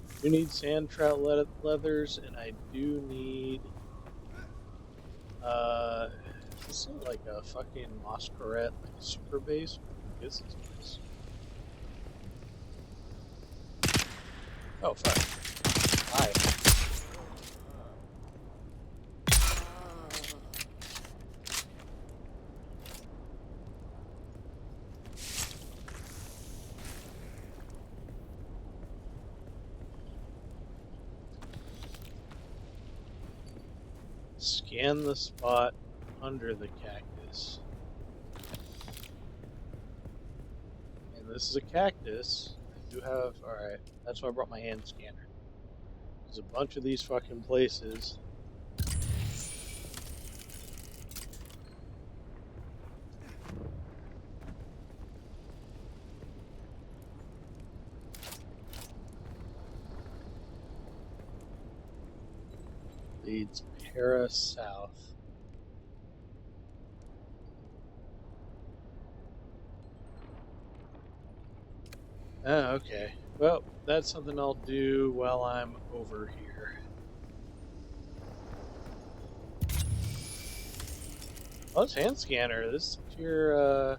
I do need sand trout leathers, and I do need is this like a fucking Moscaret, like a super base? This is nice. Oh fuck. Hi. Scan the spot under the cactus. And this is a cactus. I do have... Alright, that's why I brought my hand scanner. There's a bunch of these fucking places. Leads Para south. Oh, okay. Well, that's something I'll do while I'm over here. Oh, this hand scanner. This tier,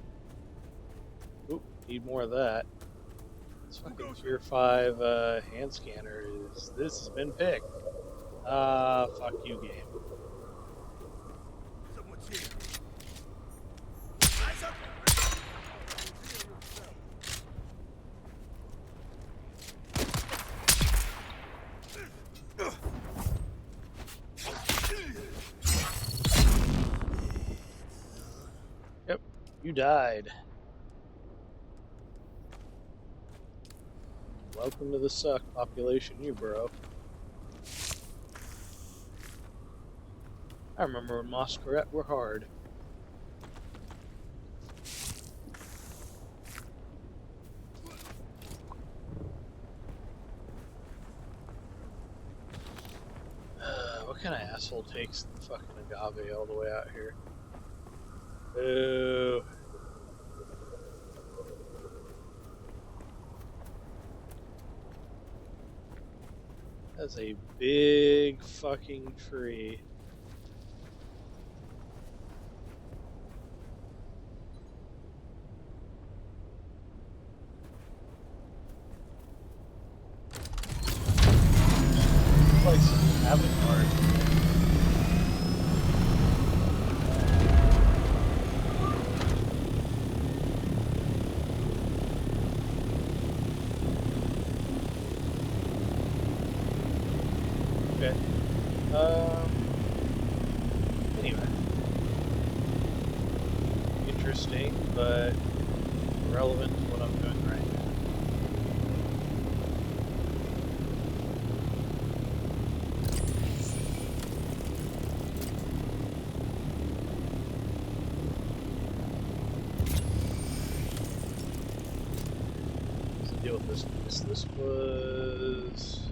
oop, need more of that. This fucking tier 5 hand scanner is... This has been picked. Fuck you, game. Someone's here. Eyes up. Yep, you died. Welcome to the suck population, you bro. I remember when Moscaret were hard. What kind of asshole takes the fucking agave all the way out here? Boo. That's a big fucking tree. Like some avatar. Okay. Anyway. Interesting, but irrelevant to what I'm doing right now. What's the deal with this place? This was...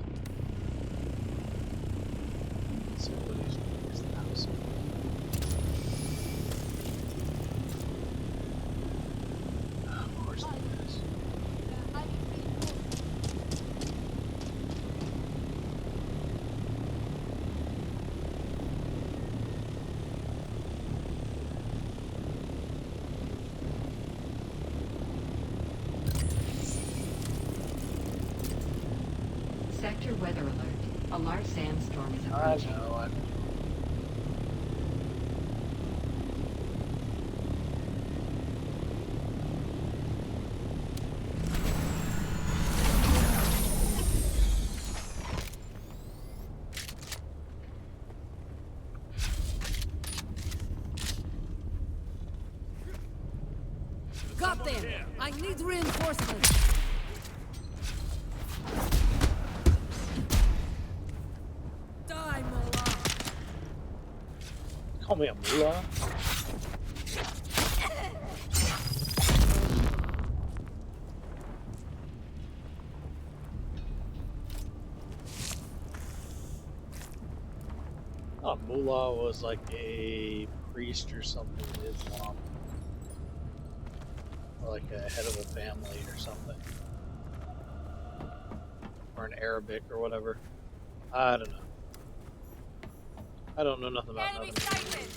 Sector weather alert. A large sandstorm is I approaching. know. Got them! I need reinforcements! Call me a mullah? I thought mullah was like a priest or something in Islam. Or like a head of a family or something. Or in Arabic or whatever. I don't know. I don't know nothing about Enemy nothing. sighted!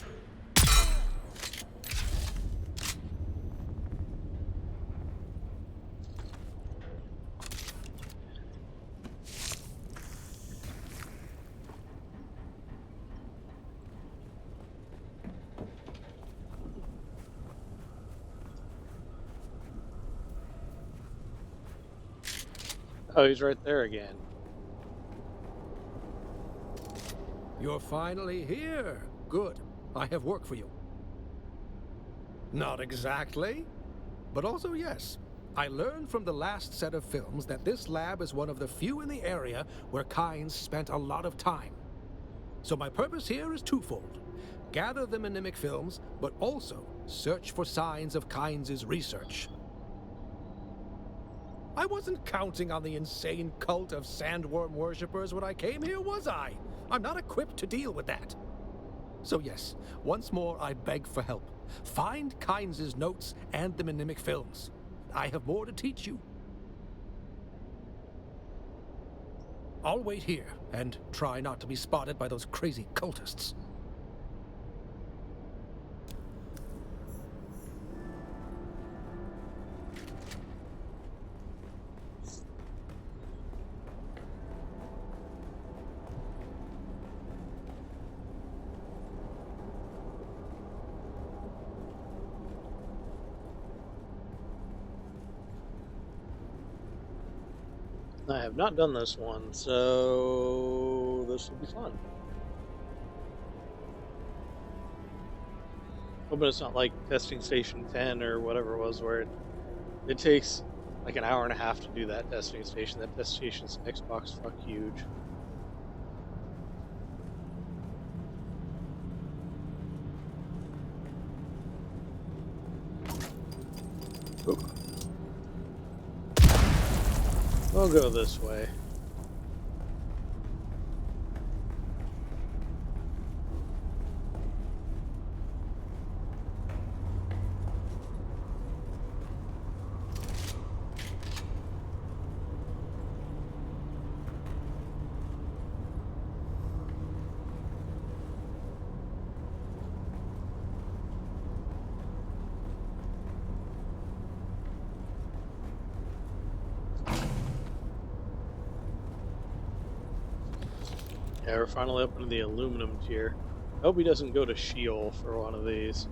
Oh, he's right there again. You're finally here. Good. I have work for you. Not exactly, but also yes. I learned from the last set of films that this lab is one of the few in the area where Kynes spent a lot of time. So my purpose here is twofold. Gather the mnemic films, but also search for signs of Kynes' research. I wasn't counting on the insane cult of sandworm worshippers when I came here, was I? I'm not equipped to deal with that. So yes, once more I beg for help. Find Kynes' notes and the mnemic films. I have more to teach you. I'll wait here and try not to be spotted by those crazy cultists. I have not done this one, so this will be fun. Hope it's not like testing station 10 or whatever it was, where it takes like an hour and a half to do that testing station. That test station's Xbox fuck huge. Oop. We'll go this way. Yeah, we're finally up into the aluminum tier. I hope he doesn't go to Sheol for one of these.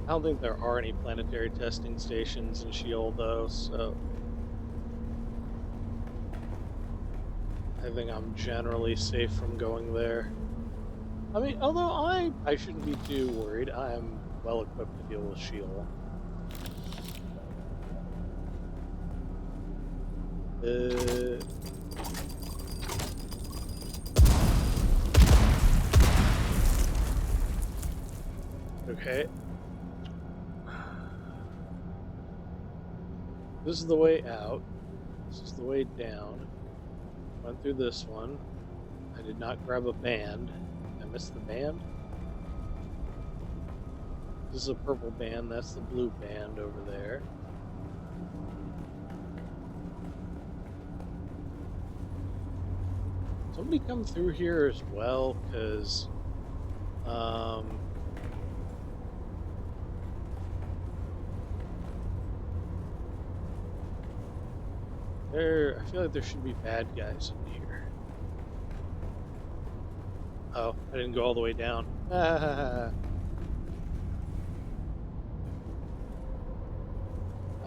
I don't think there are any planetary testing stations in Sheol, though, so I think I'm generally safe from going there. I mean, although I shouldn't be too worried. I am well equipped to deal with Sheol. Okay. This is the way out. This is the way down. Went through this one. I did not grab a band. I missed the band. This is a purple band. That's the blue band over there. Somebody come through here as well, because I feel like there should be bad guys in here. Oh, I didn't go all the way down. I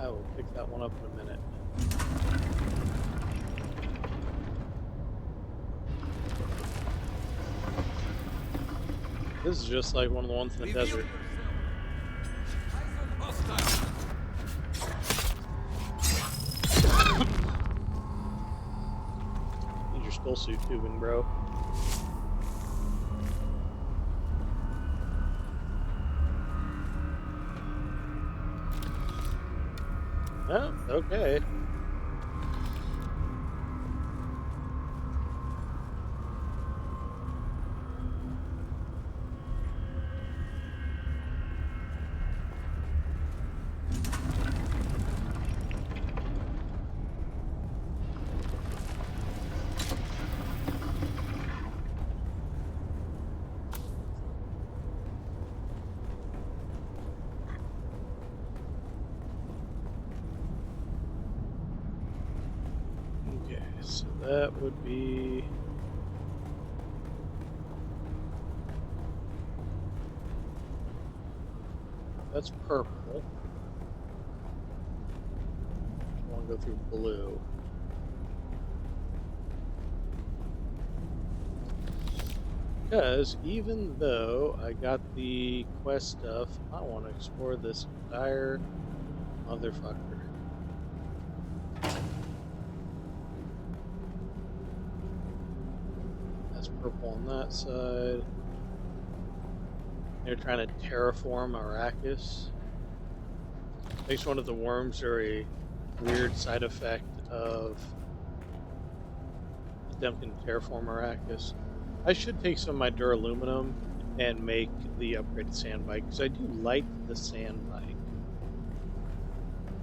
will pick that one up in a minute. This is just like one of the ones in the desert. Need your skull suit tubing, bro. Oh, okay. Okay, so that would be... That's purple. I want to go through blue. Because even though I got the quest stuff, I want to explore this entire motherfucker. That's purple on that side. They're trying to terraform Arrakis. Makes one of the worms are a weird side effect of attempting to terraform Arrakis. I should take some of my duraluminum and make the upgraded sand bike, because I do like the sand bike.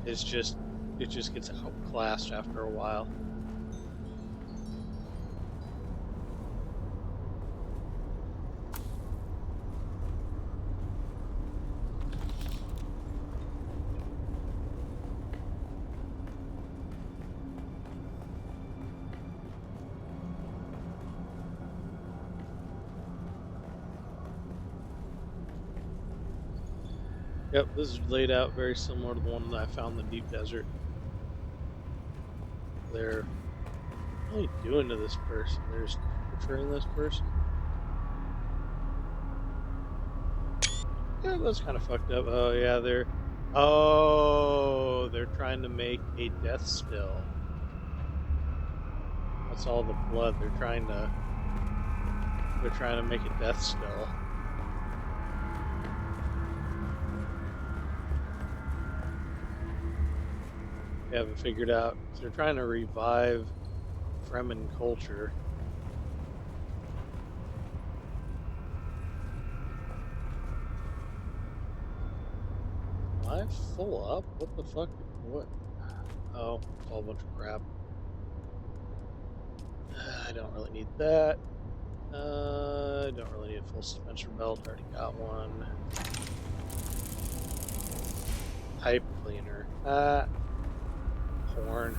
It just gets outclassed after a while. Yep, this is laid out very similar to the one that I found in the deep desert. They're what are they doing to this person? They're just torturing this person? Yeah, that's kind of fucked up. Oh yeah, they're trying to make a death still. That's all the blood. They're trying to make a death still. They haven't figured out. They're trying to revive Fremen culture. Am I full up? What the fuck? What? Oh, it's all a bunch of crap. I don't really need that. I don't really need a full suspension belt. I already got one. Pipe cleaner. Horn.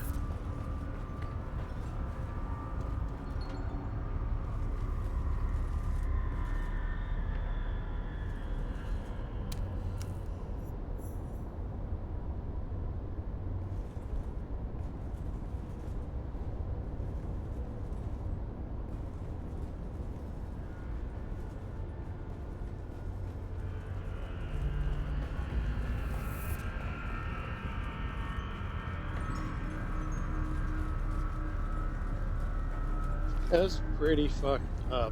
That's pretty fucked up.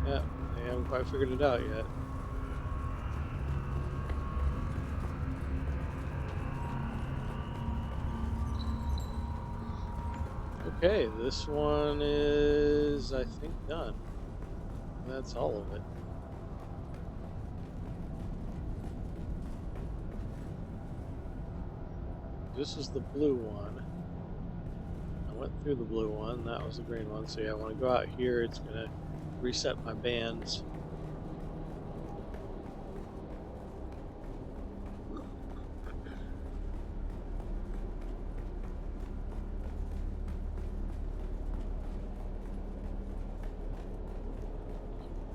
Yeah, I haven't quite figured it out yet. Okay, this one is, I think, done. That's all of it. This is the blue one. I went through the blue one, that was the green one, so yeah, when I go out here, it's gonna reset my bands.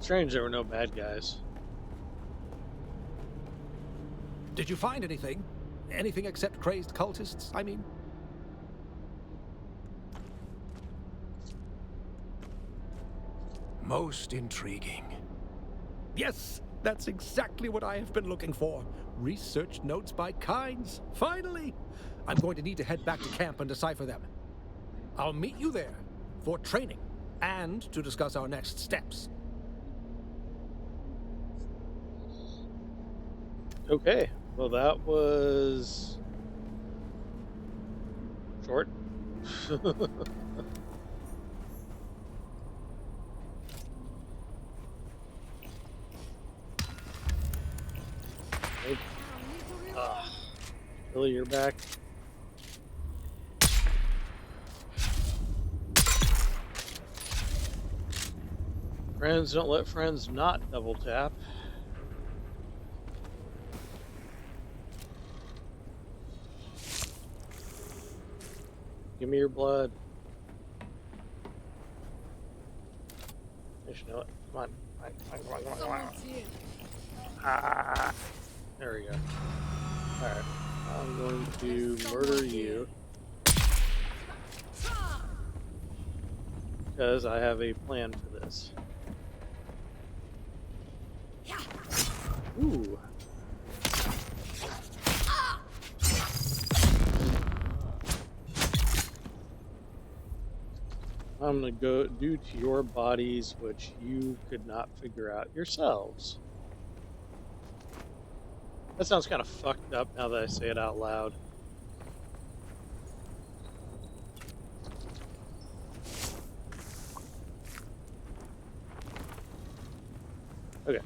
Strange there were no bad guys. Did you find anything? Anything except crazed cultists, I mean? Most intriguing. Yes, that's exactly what I have been looking for. Research notes by Kynes. Finally! I'm going to need to head back to camp and decipher them. I'll meet you there for training and to discuss our next steps. Okay, Well, that was short. Nope. Billy, you're back. Friends don't let friends not double tap. Give me your blood. You know what? Come on. Come on. Ah, there we go. Alright. I'm going to murder you. Because I have a plan for this. Ooh. I'm gonna go do to your bodies which you could not figure out yourselves. That sounds kind of fucked up now that I say it out loud. Okay.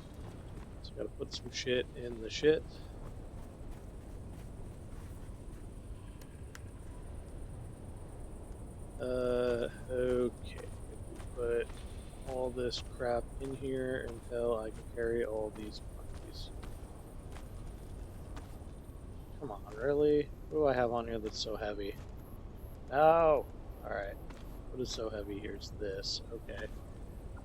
So I gotta put some shit in the shit. Okay. Put all this crap in here until I can carry all these bodies. Come on, really? What do I have on here that's so heavy? No! Alright. What is so heavy? Here's this. Okay.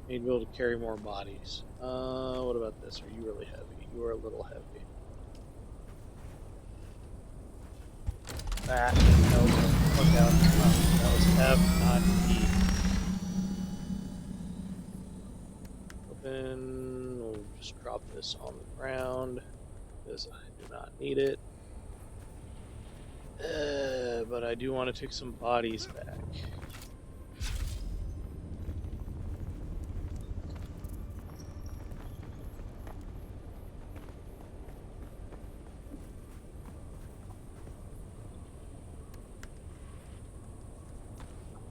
Need to be able to carry more bodies. What about this? Are you really heavy? You are a little heavy. Ah, no, fuck out. That was F, not E. Open. We'll just drop this on the ground because I do not need it. But I do want to take some bodies back.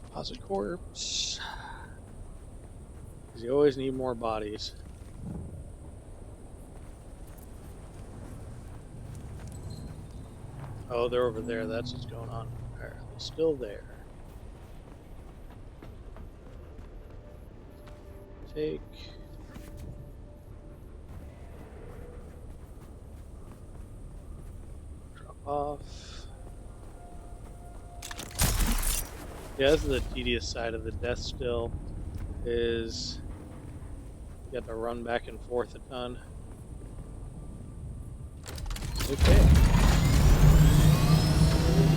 Deposit corpse. Because you always need more bodies. Oh, they're over there. That's what's going on. They're still there. Take. Drop off. Yeah, this is the tedious side of the death still. Is you got to run back and forth a ton. Okay.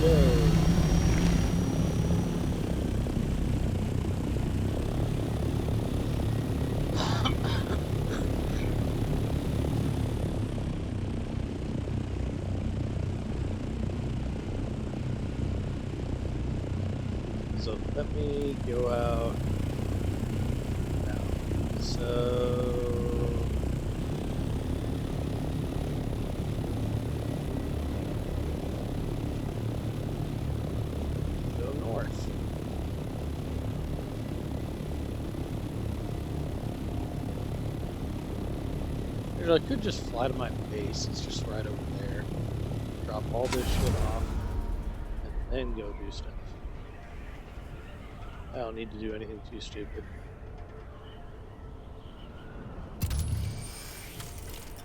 There we go. So let me go out now. So go north. I could just fly to my base. It's just right over there. Drop all this shit off and then go do stuff. I don't need to do anything too stupid.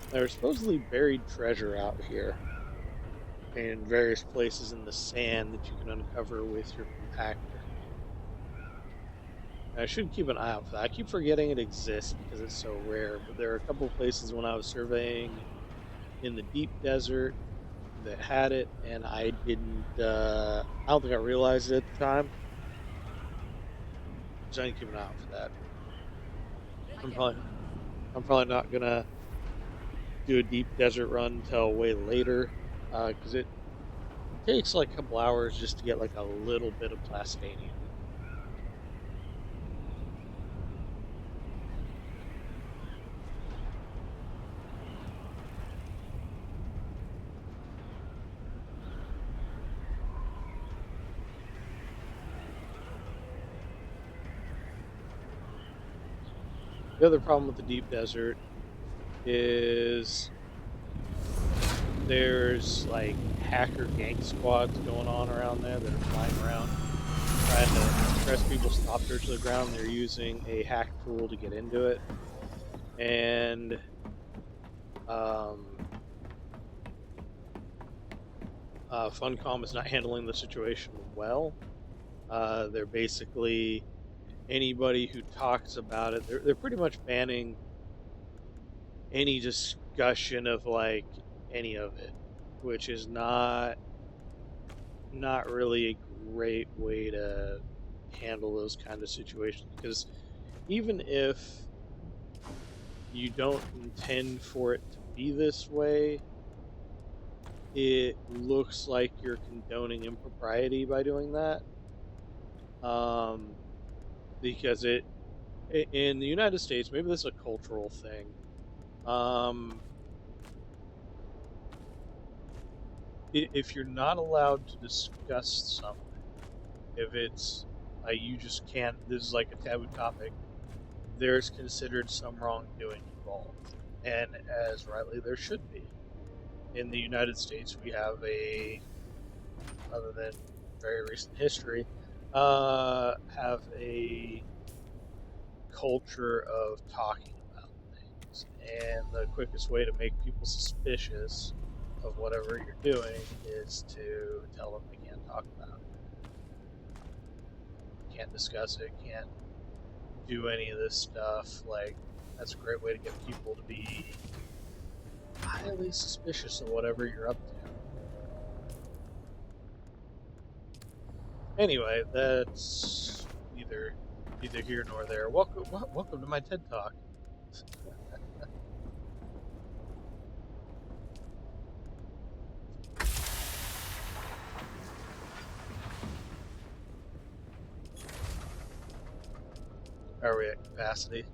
There's supposedly buried treasure out here in various places in the sand that you can uncover with your compactor. I should keep an eye out for that. I keep forgetting it exists because it's so rare, but there are a couple of places when I was surveying in the deep desert that had it, and I didn't, I don't think I realized it at the time. So I need to keep an eye out for that. I'm probably not gonna do a deep desert run until way later, because it takes like a couple hours just to get like a little bit of plastanium. The other problem with the deep desert is there's like hacker gang squads going on around there that are flying around trying to press people's top dirt to the ground. They're using a hack tool to get into it, and Funcom is not handling the situation well. They're basically anybody who talks about it. They're pretty much banning any discussion of like any of it, which is not really a great way to handle those kind of situations, because even if you don't intend for it to be this way, it looks like you're condoning impropriety by doing that. Because in the United States, maybe this is a cultural thing. If you're not allowed to discuss something, if it's like you just can't, this is like a taboo topic, there's considered some wrongdoing involved, and as rightly there should be. In the United States, we have other than very recent history, have a culture of talking about things, and the quickest way to make people suspicious of whatever you're doing is to tell them they can't talk about it, can't discuss it, can't do any of this stuff. Like, that's a great way to get people to be highly suspicious of whatever you're up to. Anyway, that's neither here nor there. Welcome to my TED Talk. Are we at capacity?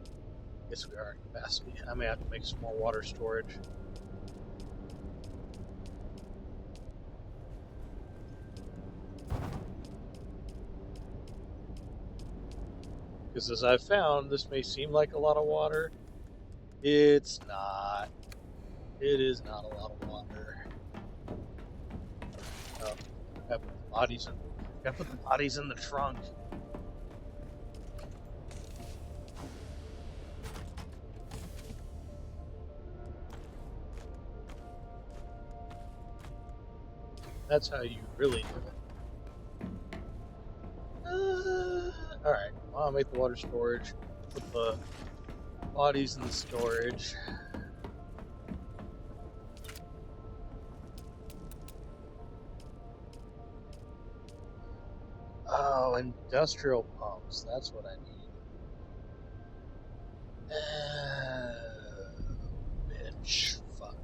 Yes, we are at capacity. I may have to make some more water storage. Because as I've found, this may seem like a lot of water. It's not. It is not a lot of water. Gotta put the bodies in the trunk. That's how you really do it. Alright, I'll make the water storage. Put the bodies in the storage. Oh, industrial pumps. That's what I need. Bitch. Fuck.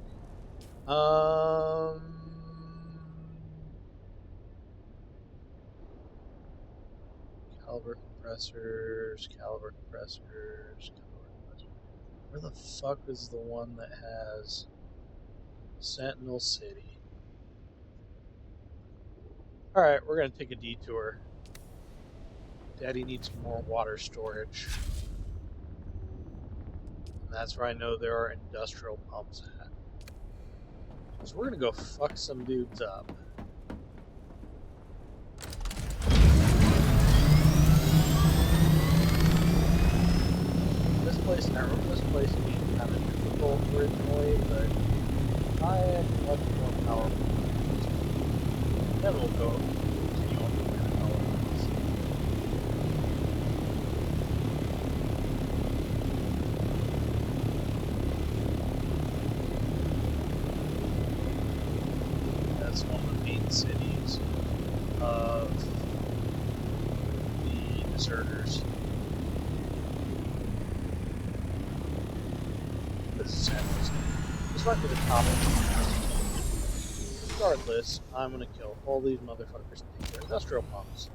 Caliber compressors. Where the fuck is the one that has Sentinel City? Alright, we're gonna take a detour. Daddy needs more water storage. And that's where I know there are industrial pumps at. So we're gonna go fuck some dudes up. I remember this place being kind of difficult originally, but I am much more powerful. Then we'll go continue on with the power. That's one of the main cities of the deserters. This might be the topic. Regardless, I'm gonna kill all these motherfuckers and take their industrial pumps.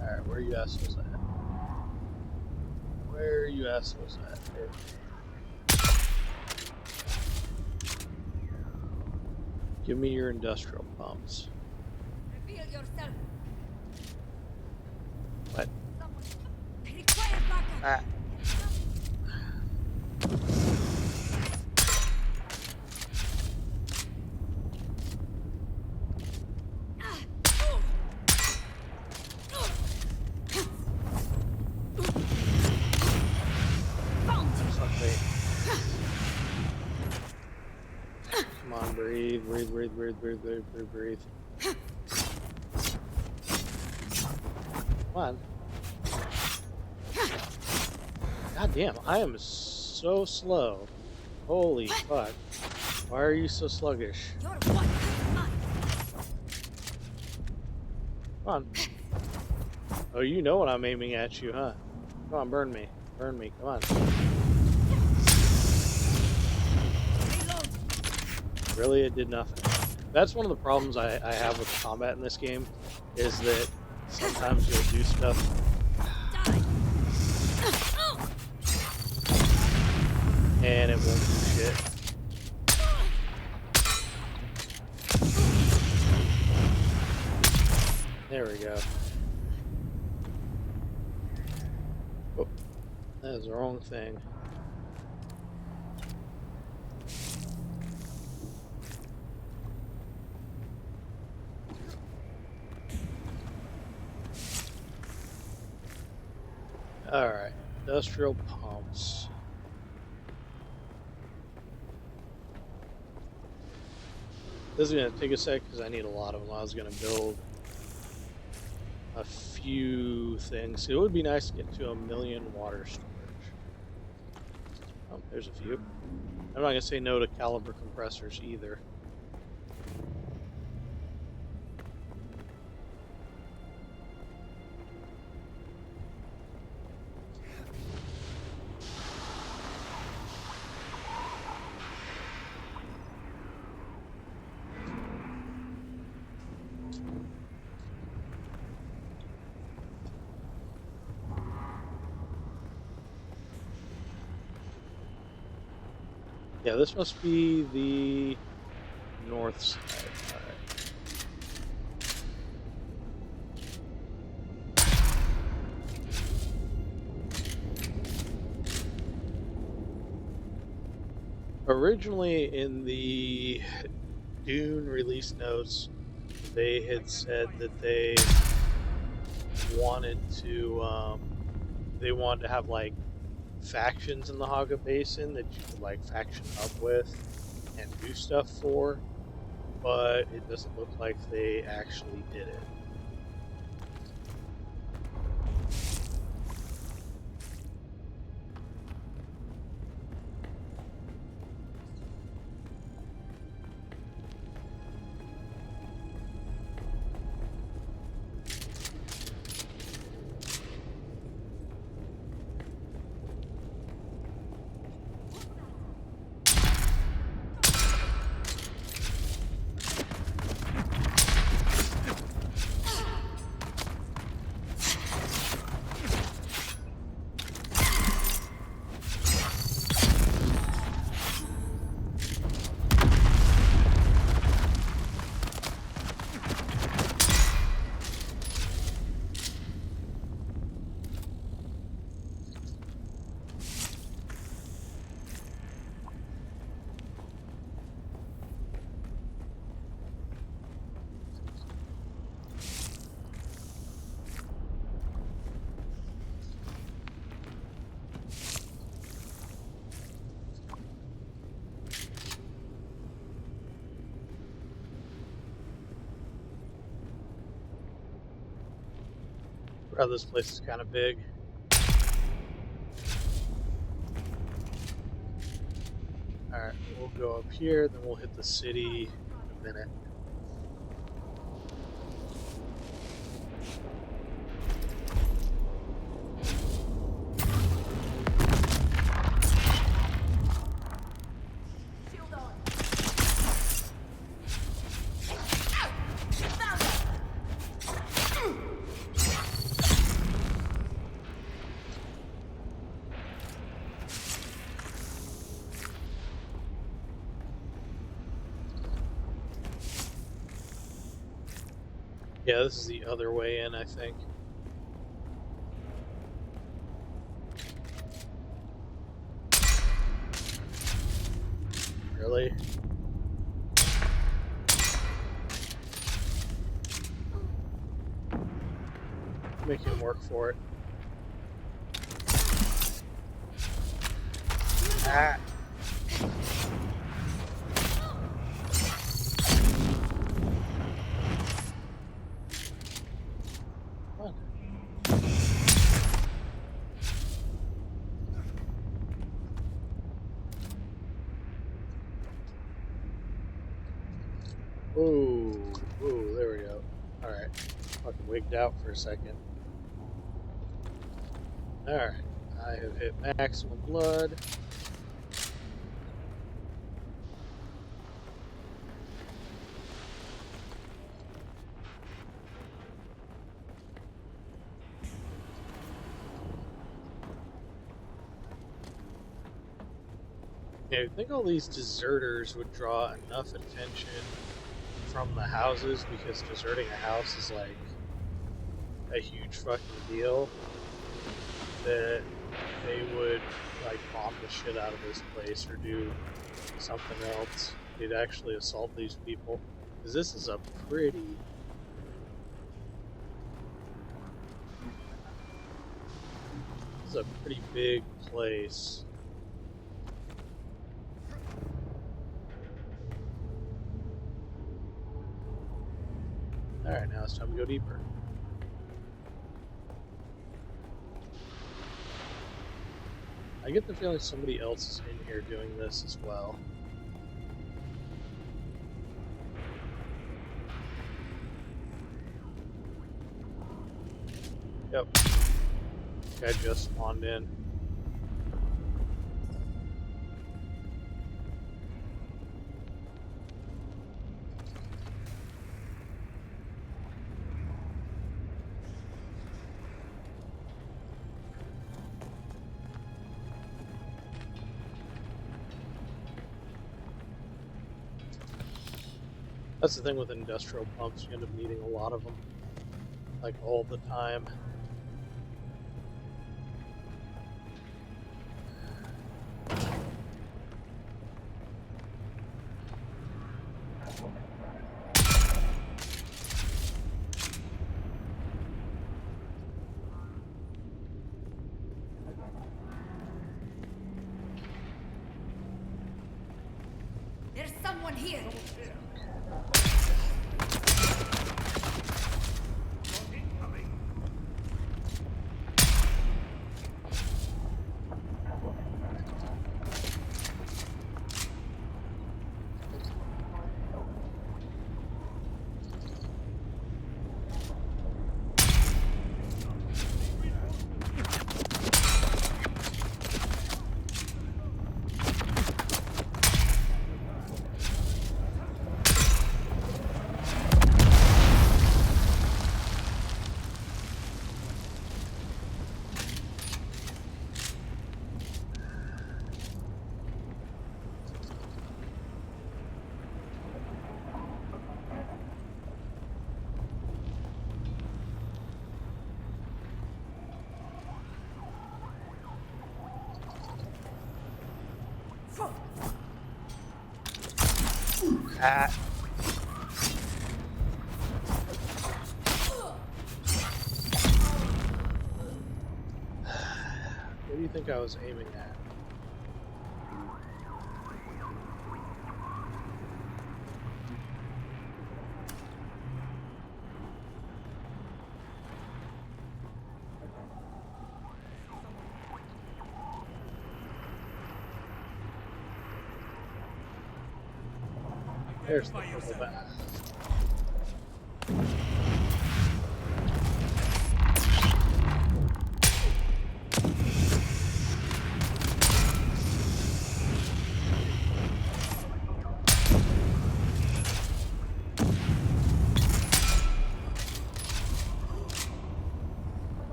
Alright, where are you assholes at? Where are you assholes at? There. Give me your industrial pumps. Reveal yourself. What? Ah. Come on, breathe. Come on. God damn, I am so slow. Holy fuck. Why are you so sluggish? Come on. Oh, you know what I'm aiming at you, huh? Come on, burn me. Burn me, come on. Really, it did nothing. That's one of the problems I have with combat in this game, is that sometimes you'll do stuff. And it won't do shit. There we go. Oh, that is the wrong thing. Alright, industrial pumps. This is going to take a sec because I need a lot of them. I was going to build a few things. It would be nice to get to 1 million water storage. Oh, there's a few. I'm not going to say no to caliber compressors either. Yeah, this must be the north side. Alright. Originally in the Dune release notes, they had said that they wanted to have like factions in the Haga Basin that you could like faction up with and do stuff for, but it doesn't look like they actually did it. Wow, this place is kind of big. Alright, we'll go up here, then we'll hit the city in a minute. Yeah, this is the other way in, I think. Really? Make him work for it. Ah. What? Ooh, there we go. Alright. Fucking wigged out for a second. Alright. I have hit maximum blood. Yeah, I think all these deserters would draw enough attention from the houses, because deserting a house is like a huge fucking deal, that they would like bomb the shit out of this place or do something else. They'd actually assault these people, because this is a pretty big place. Alright, now it's time to go deeper. I get the feeling somebody else is in here doing this as well. Yep. Guy just spawned in. That's the thing with industrial pumps, you end up needing a lot of them, like all the time. There's someone here. Ah. What do you think I was aiming at? There's the purple bat.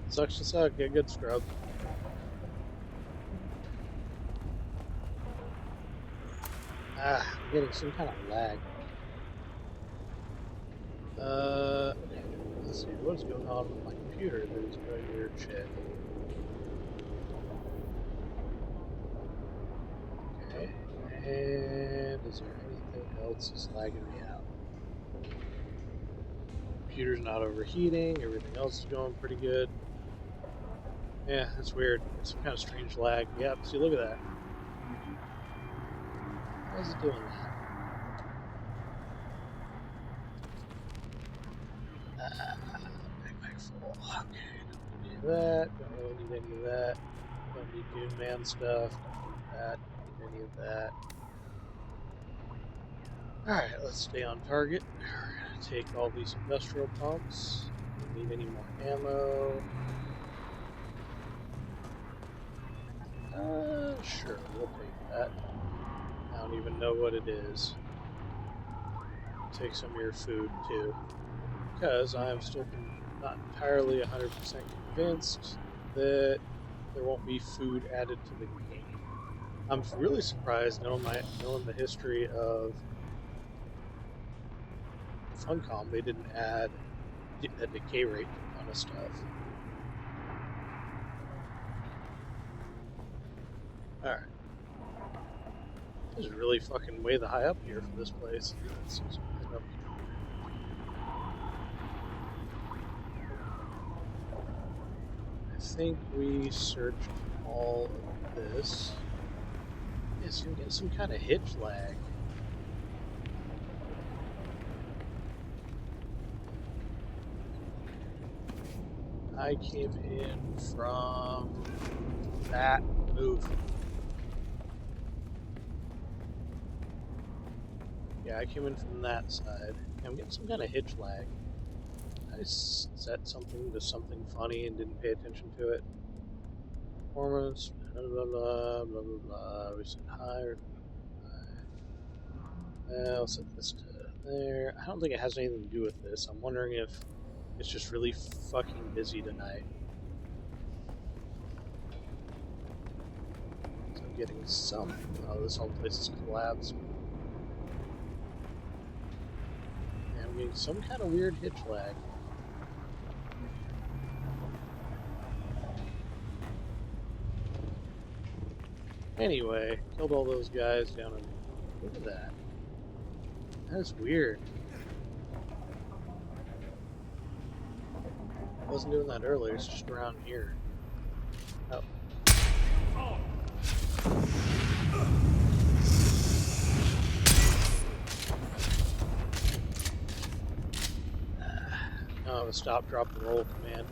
Sucks to suck, get good scrub. I'm getting some kind of lag. Let's see, what's going on with my computer that is doing weird shit? Okay. And is there anything else that's lagging me out? Computer's not overheating. Everything else is going pretty good. Yeah, that's weird. It's some kind of strange lag. Yep, see, look at that. Why is it doing that? Backpack full. Okay, don't need any of that. Don't really need any of that. Don't need Dune Man stuff. Don't need that. Don't need any of that. Alright, let's stay on target. We're going to take all these industrial pumps. Don't need any more ammo. Sure, we'll take that. I don't even know what it is. Take some of your food, too. Because I am still not entirely 100% convinced that there won't be food added to the game. I'm really surprised, knowing the history of Funcom, they didn't add a decay rate to a ton of stuff. Alright. This is really fucking way the high up here for this place. Let's see something up here. I think we searched all of this. Yes, you're getting some kind of hitch lag. I came in from that move. Yeah, I came in from that side. I'm getting some kind of hitch lag. I set something to something funny and didn't pay attention to it. Performance, blah blah blah blah blah blah. We said higher. I'll set this to there. I don't think it has anything to do with this. I'm wondering if it's just really fucking busy tonight. So I'm getting some. Oh, this whole place is collapsed. Yeah, I'm getting some kind of weird hitch lag. Anyway, killed all those guys down in. Look at that. That's weird. I wasn't doing that earlier, it's just around here. Oh. Now I have a stop, drop, and roll command.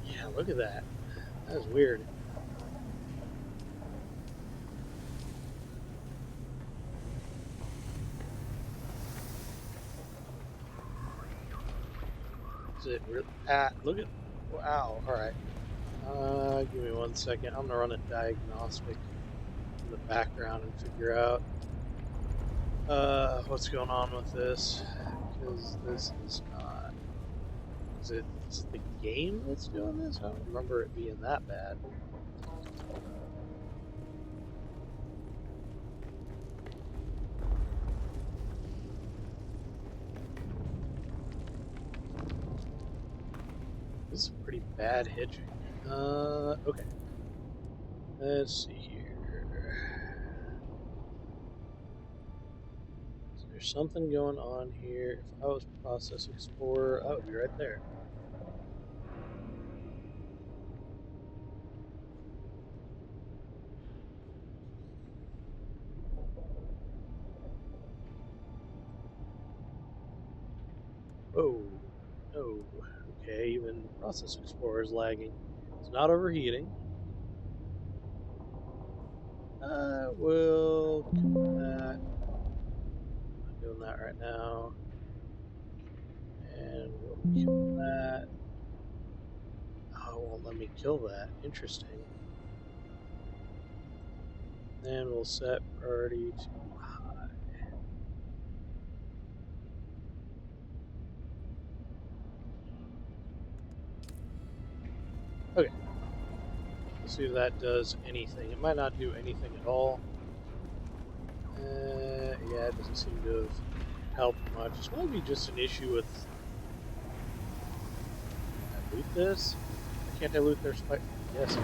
Yeah, look at that. That is weird. Is it really? Look at. Wow, alright. Give me 1 second. I'm gonna run a diagnostic in the background and figure out what's going on with this. Because this is not. Is it the game that's doing this? I don't remember it being that bad. This is pretty bad hitching. Okay. Let's see here. Is there something going on here? If I was Process Explorer, I would be right there. Oh, no. Okay, even Process Explorer is lagging. It's not overheating. We'll kill that. I'm not doing that right now. And we'll kill that. Oh, it won't let me kill that. Interesting. Then we'll set priority to high. Okay. Let's see if that does anything. It might not do anything at all. Yeah, it doesn't seem to have helped much. This might be just an issue with. Can I boot this? I can't I loot their spice? Yes, I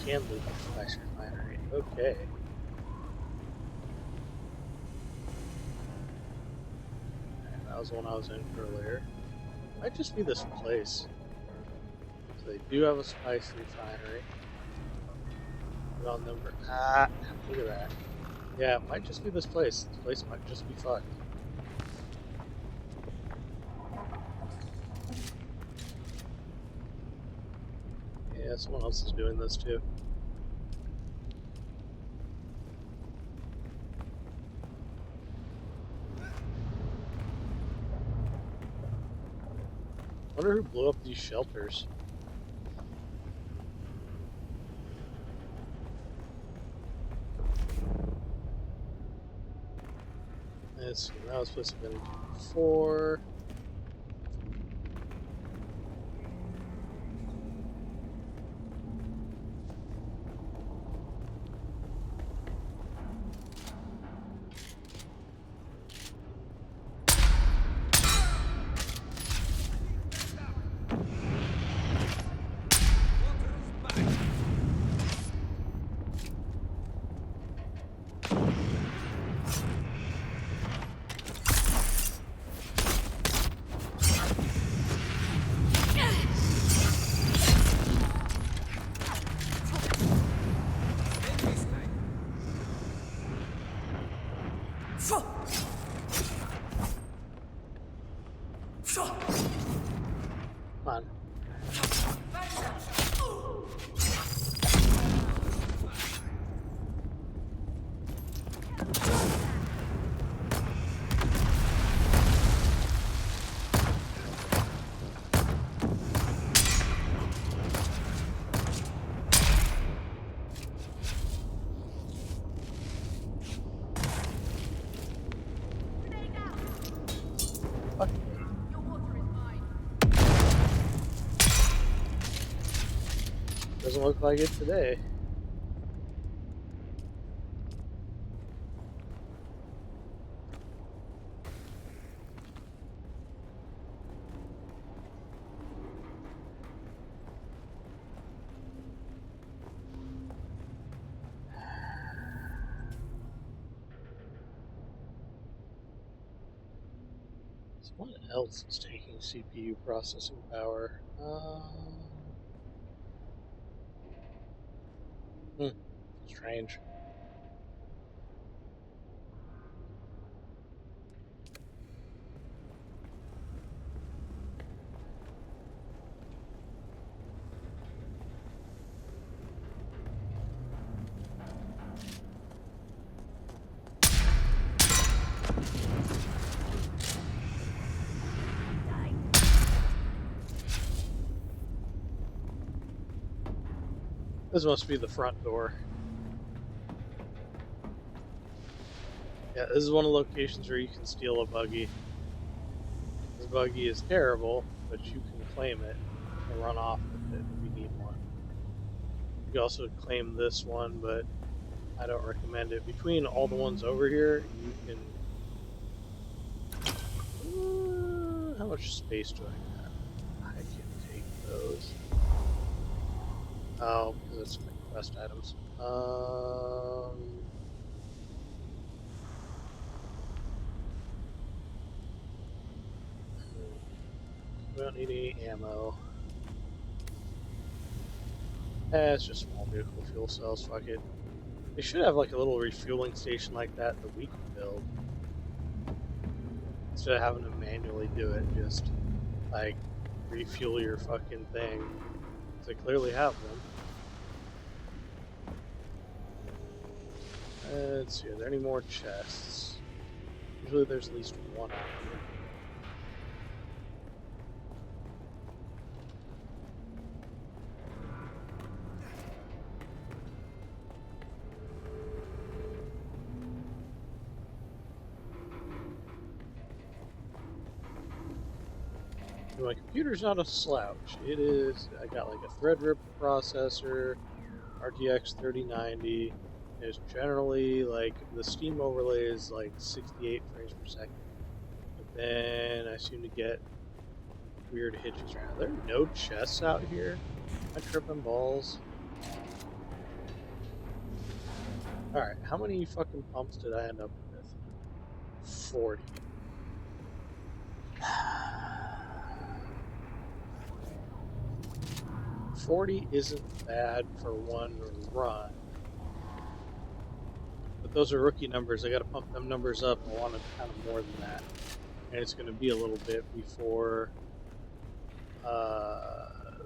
can loot the spice refinery. Okay. Alright, that was the one I was in earlier. Might just be this place. So they do have a spice refinery. Put on number. Ah, look at that. Yeah, it might just be this place. This place might just be fucked. Yeah, someone else is doing this too. Wonder who blew up these shelters. Let's see, that was supposed to have been 4. Come on. Fuck. Doesn't look like it today. What else is taking CPU processing power? Strange. This must be the front door. Yeah, this is one of the locations where you can steal a buggy. This buggy is terrible, but you can claim it and run off with it if you need one. You can also claim this one, but I don't recommend it. Between all the ones over here, you can... how much space do I have? I can take those. Oh, because it's my quest items. We don't need any ammo. It's just small vehicle fuel cells, fuck it. They should have like a little refueling station like that we can build. Instead of having to manually do it, just like refuel your fucking thing. Because they clearly have them. Let's see, are there any more chests? Usually there's at least one out here. My computer's not a slouch. It is, I got like a Threadripper processor, RTX 3090. It's generally like the Steam overlay is like 68 frames per second. But then I seem to get weird hitches around. Are there no chests out here? Am I tripping balls? Alright, how many fucking pumps did I end up with? 40. 40 isn't bad for one run. But those are rookie numbers. I gotta pump them numbers up. I want kind of more than that. And it's gonna be a little bit before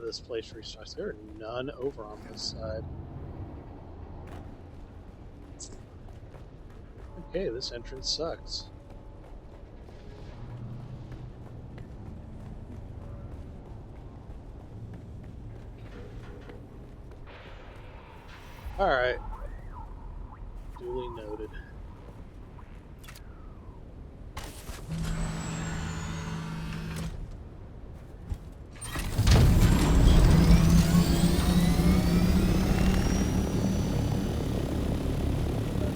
this place restarts. There are none over on this side. Okay, this entrance sucks. Alright. Duly noted.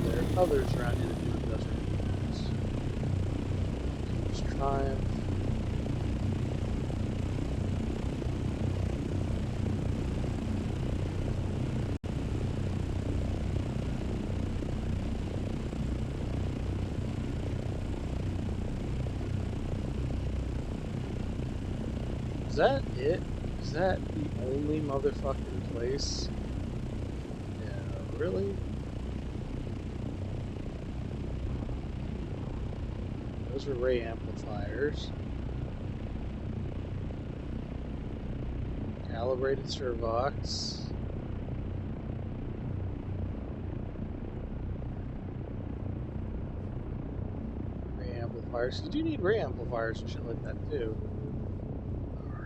There are others around here that do industrial things. Just trying. Is that it? Is that the only motherfucking place? Yeah, really? Those are ray amplifiers. Calibrated servox. Ray amplifiers. You do need ray amplifiers and shit like that too.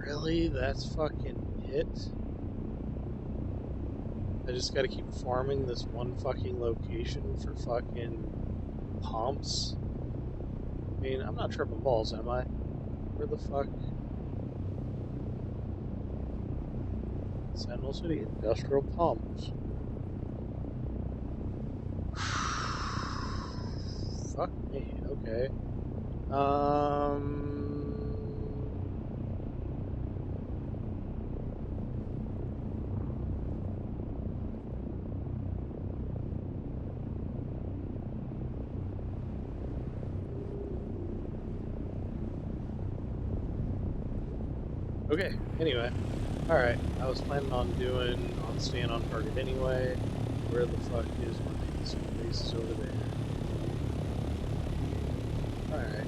Really? That's fucking it? I just gotta keep farming this one fucking location for fucking pumps? I mean, I'm not tripping balls, am I? Where the fuck? Sentinel City Industrial Pumps. Fuck me, okay. Okay, anyway. Alright, I was planning on staying on target anyway. Where the fuck is my base is over there? Alright,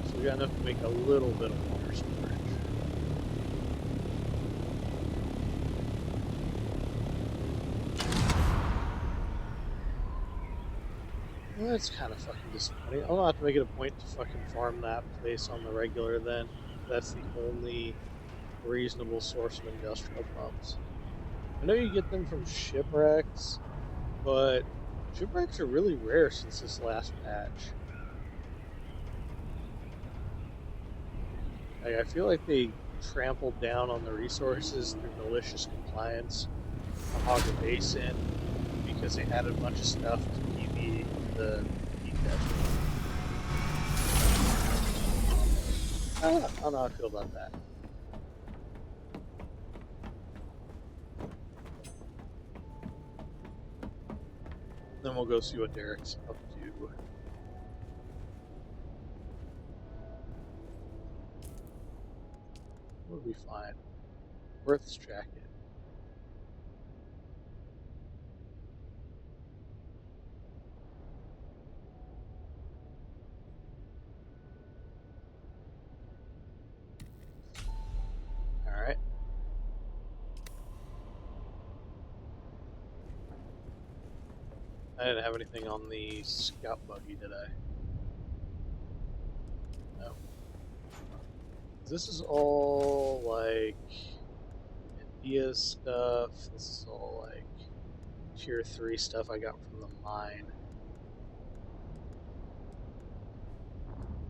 so we got enough to make a little bit of water storage. Well, that's kind of fucking disappointing. I'll have to make it a point to fucking farm that place on the regular then. That's the only reasonable source of industrial pumps. I know you get them from shipwrecks, but shipwrecks are really rare since this last patch. Like, I feel like they trampled down on the resources through malicious compliance to hog a base in because they added a bunch of stuff to PB the heat desert. I don't know how I feel about that. Then we'll go see what Derek's up to. We'll be fine. Worth's jacket. Alright. I didn't have anything on the scout buggy, did I? No. This is all like India stuff. This is all like tier 3 stuff I got from the mine.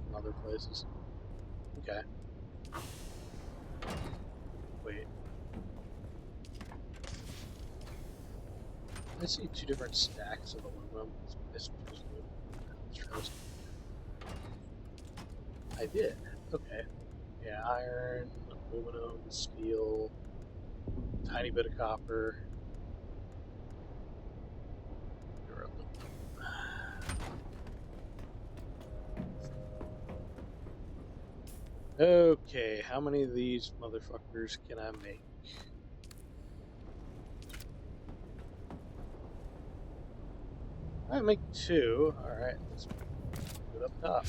From other places. Okay. Wait. I see 2 different stacks of aluminum. Let's try this. I did. Okay. Yeah, iron, aluminum, steel, tiny bit of copper. Okay, how many of these motherfuckers can I make? I make 2. Alright, let's put it up top.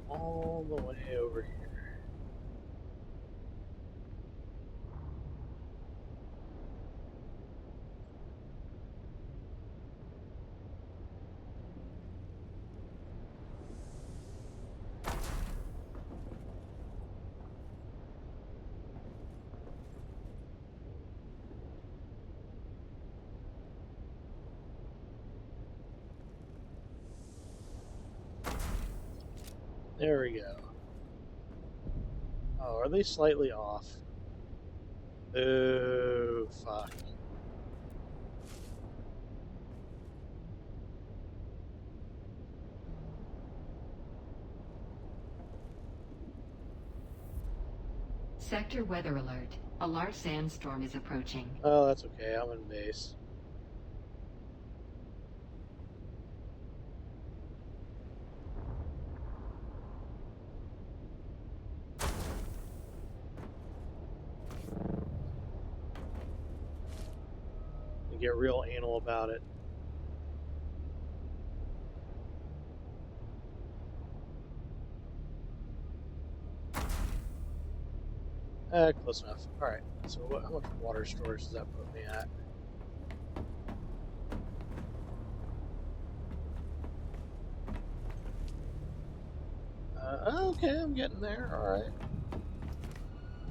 Go all the way over here. There we go. Oh, are they slightly off? Oh, fuck. Sector weather alert. A large sandstorm is approaching. Oh, that's okay. I'm in base. And get real anal about it. Close enough. Alright, so how much water storage does that put me at? Okay, I'm getting there. Alright.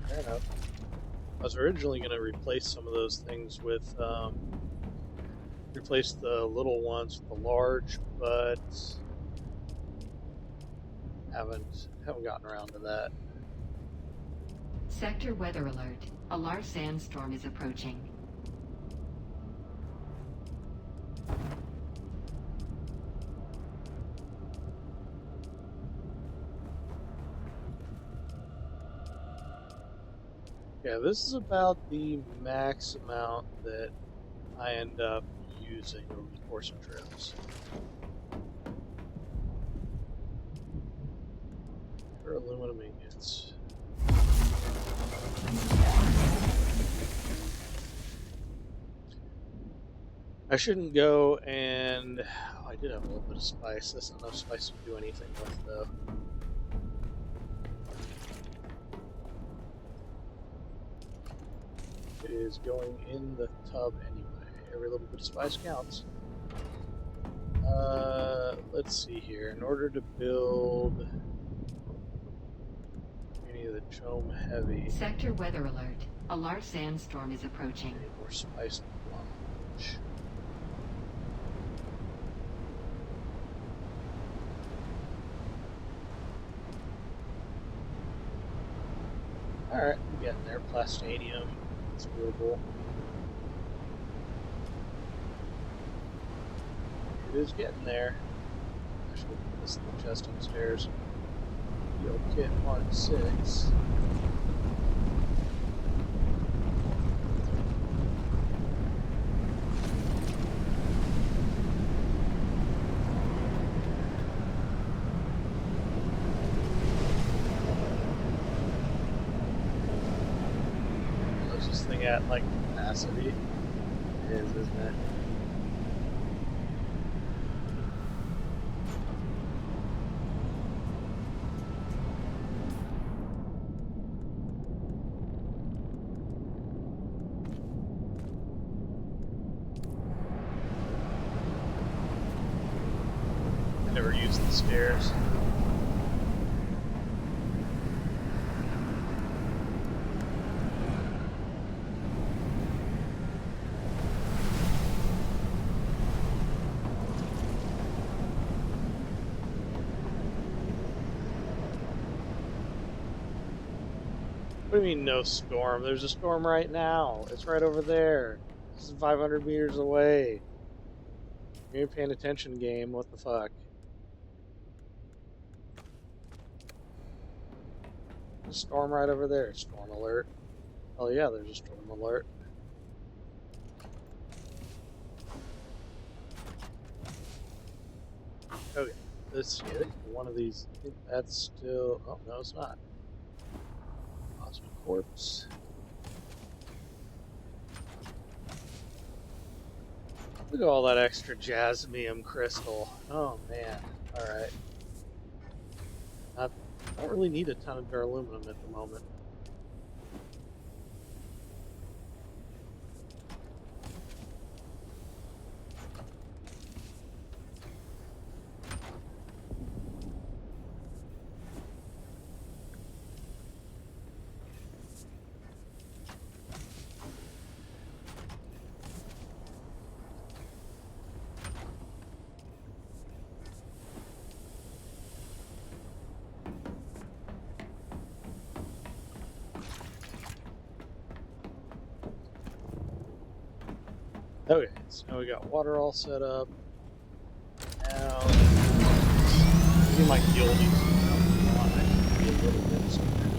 Fair enough. I was originally going to replace some of those things with, replace the little ones with the large, but haven't gotten around to that. Sector weather alert. A large sandstorm is approaching. Yeah, this is about the max amount that I end up using over the course of trips. For aluminum ingots. I shouldn't go and... Oh, I did have a little bit of spice. That's not enough spice to do anything with, though. It is going in the tub anyway. Every little bit of spice counts. Let's see here. In order to build any of the Chome Heavy... Sector weather alert. A large sandstorm is approaching. Any more spice plunge. Alright, I'm getting there. Plastanium. It's doable. It is getting there. I should put this in the chest upstairs. Yo, kit Mark 6. What's this thing at, like, capacity? It is, isn't it? Never used the stairs. What do you mean no storm? There's a storm right now. It's right over there. This is 500 meters away. You ain't paying attention, game. What the fuck? a storm right over there. Storm alert. Oh yeah, there's a storm alert. Okay, let's see. I think one of these. I think that's still. Oh no, it's not. Cosmic corpse. Look at all that extra jasmium crystal. Oh man. Alright. I don't really need a ton of aluminum at the moment. Okay, so now we got water all set up. Now, see my guild needs to come on. I should be a little bit sooner.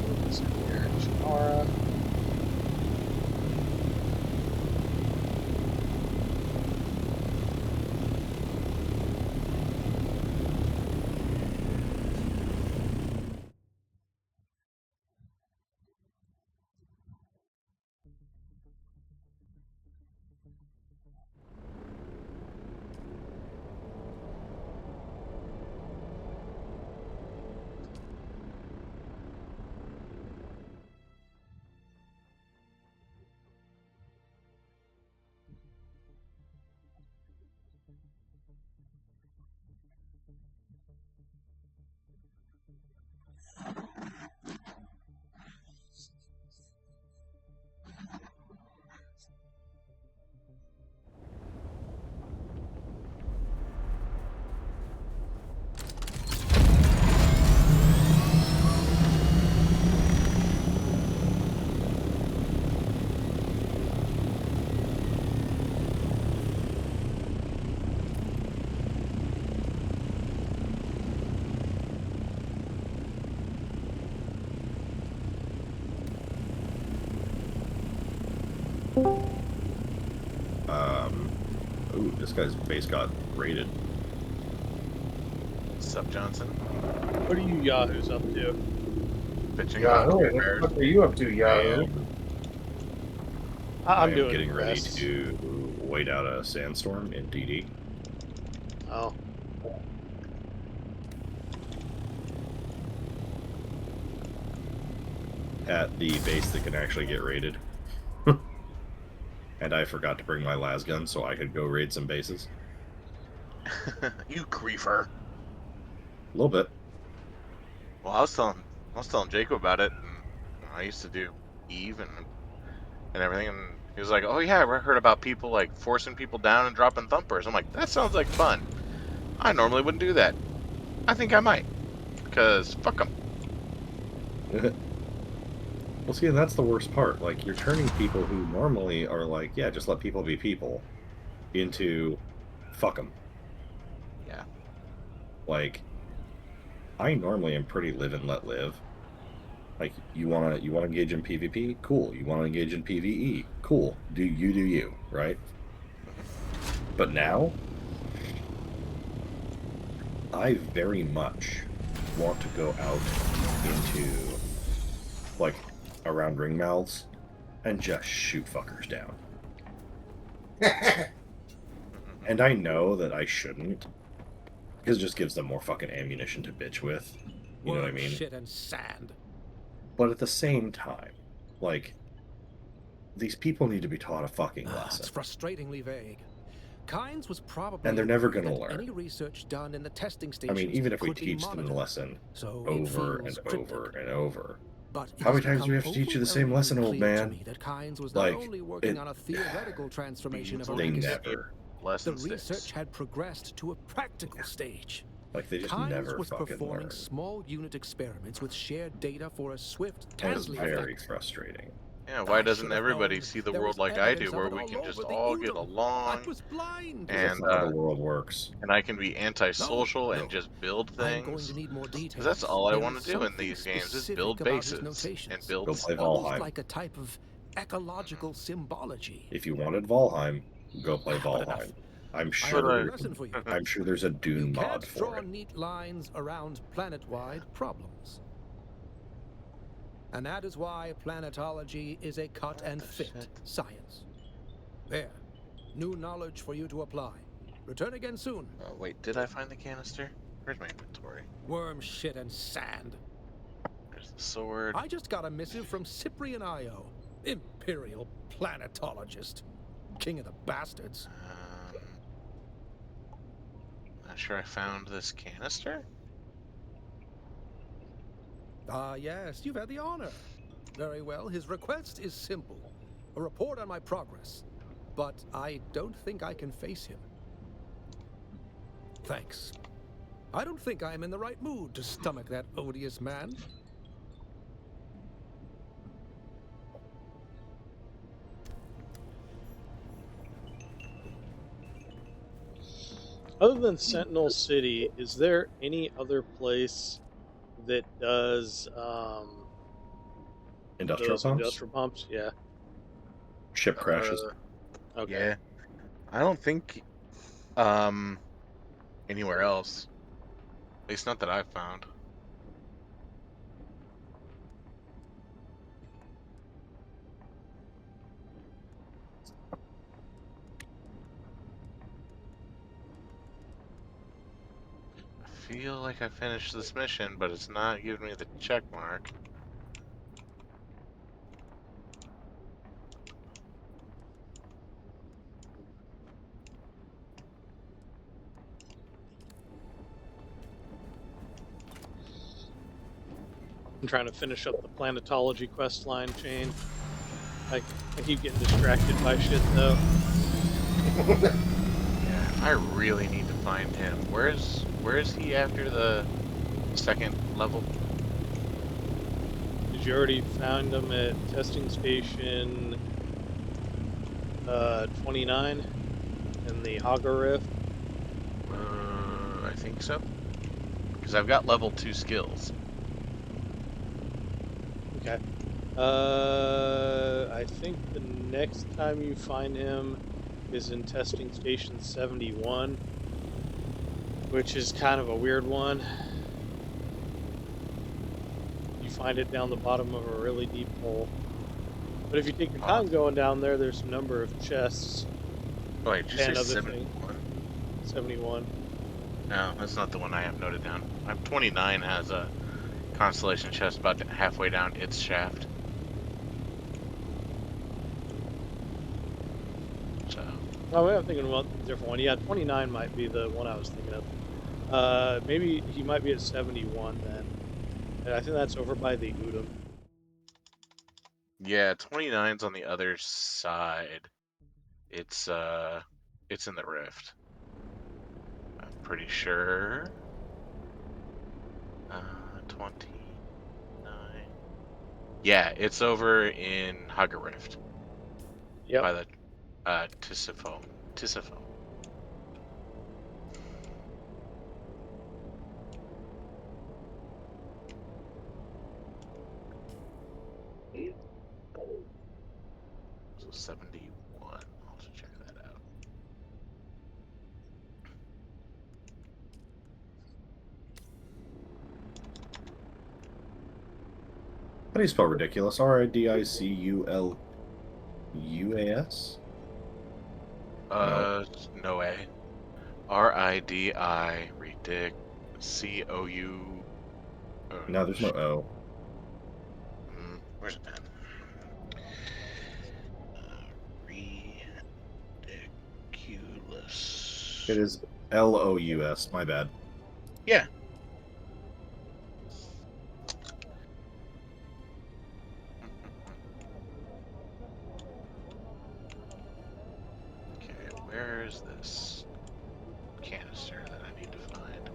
Move this in here, Chinara. Ooh, this guy's base got raided. What's up, Johnson? What are you yahoos up to? Pitching Yahoo, on what the fuck are you up to, Yahoo? I'm I doing am getting ready quests. to wait out a sandstorm in DD. Oh. At the base that can actually get raided. And I forgot to bring my las gun so I could go raid some bases. You griefer. A little bit. Well, I was telling Jacob about it, and I used to do Eve and everything, and he was like, "Oh yeah, I heard about people like forcing people down and dropping thumpers." I'm like, "That sounds like fun. I normally wouldn't do that. I think I might, because fuck them." Well, see, and that's the worst part. Like, you're turning people who normally are like, yeah, just let people be people, into fuck them. Yeah. Like, I normally am pretty live and let live. Like, you wanna engage in PvP? Cool. You wanna engage in PvE? Cool. Do you, right? But now, I very much want to go out into, like, around ring mouths and just shoot fuckers down. And I know that I shouldn't, because it just gives them more fucking ammunition to bitch with. You know what I mean? Shit and sand. But at the same time, like, these people need to be taught a fucking lesson. It's frustratingly vague. Kynes was probably And they're never aware going to that learn. Any research done in the testing I stations mean, even if we could be teach them the monitored, lesson so it over and feels over cryptic. and over. But it How has many times do we have become to teach you the same lesson, old overwhelmingly clear man? to me that Kynes was Like, not only working on a theoretical transformation of a they legacy, never. the research had progressed to a practical stage. Like, they just Kynes never was fucking performing learn. small unit experiments with shared data for a swift And it's Tasley very effect. frustrating. Yeah, why I doesn't should have everybody known. see the There world was like I do, evidence of where it we all can just over the all get Udom. I along, was blind. That's and not how the world works. I can be No, antisocial and no. just build I'm going to things? need more Because that's details. all I There want is to do in something these games is specific build about his bases and notations. build Go play stuff. Almost Valheim. like a type of ecological symbology. If you wanted Valheim, go play But enough. Valheim. I'm I sure have a there, lesson for you. I'm sure there's a You Dune mod can't for draw it. neat lines around planet-wide problems. And that is why planetology is a cut and fit science. There. New knowledge for you to apply. Return again soon. Oh, wait, did I find the canister? Where's my inventory? Worm shit and sand. There's the sword. I just got a missive from Cyprian Io, Imperial Planetologist. King of the bastards. Not sure I found this canister. Ah, yes, you've had the honor. Very well, his request is simple. A report on my progress. But I don't think I can face him. Thanks. I don't think I'm in the right mood to stomach that odious man. Other than Sentinel City, is there any other place that does Industrial those pumps? industrial pumps? Yeah. Ship crashes. Okay. Yeah. I don't think anywhere else. At least not that I've found. I feel like I finished this mission, but it's not giving me the check mark. I'm trying to finish up the Planetology quest line chain. I keep getting distracted by shit though. Yeah, I really need to find him. Where is he after the second level? Did you already find them at testing station 29 in the Haga Rift? I think so. Because I've got level 2 skills. Okay. I think the next time you find him is in testing station 71, which is kind of a weird one. You find it down the bottom of a really deep hole. But if you take your time going down there, there's a number of chests. Oh, wait, did you and say other 71? 71. No, that's not the one I have noted down. I'm 29 has a constellation chest about halfway down its shaft. So. Oh, I'm thinking about a different one. Yeah, 29 might be the one I was thinking of. Maybe he might be at 71 then. And I think that's over by the Udom. Yeah, 29's on the other side. It's in the rift. I'm pretty sure. 29. Yeah, it's over in Haga Rift. Yep. By the Tisiphone. So 71. I'll have to check that out. How do you spell ridiculous? Ridiculas? No A. RIDI, ridic, COU. No, there's no O. Where's the pen? Ridiculous. It is LOUS. My bad. Yeah. Okay, where is this canister that I need to find?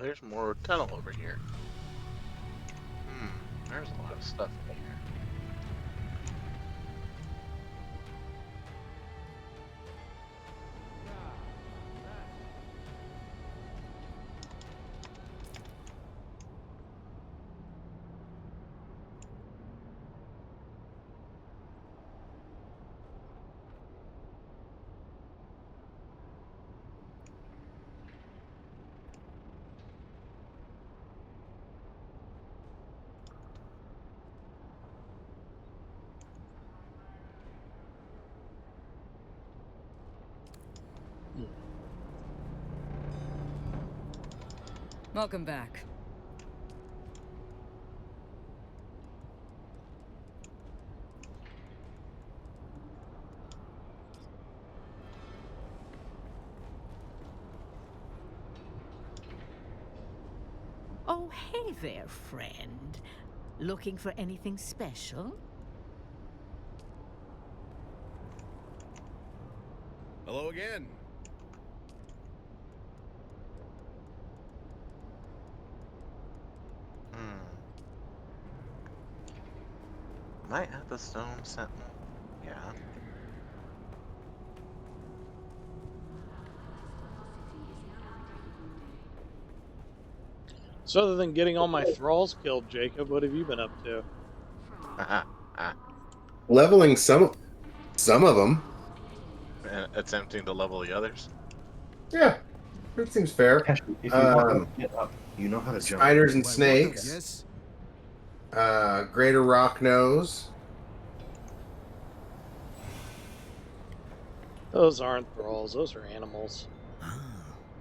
There's more tunnel over here. There's a lot of stuff in here. Welcome back. Oh, hey there, friend. Looking for anything special? Hello again. Am I at the Stone Sentinel? Yeah. So other than getting all my thralls killed, Jacob, what have you been up to? Leveling some of them. Attempting to level the others. Yeah, that seems fair. If you want to get up, you know how to jump. Spiders and snakes. Greater rock nose. Those aren't thralls; those are animals.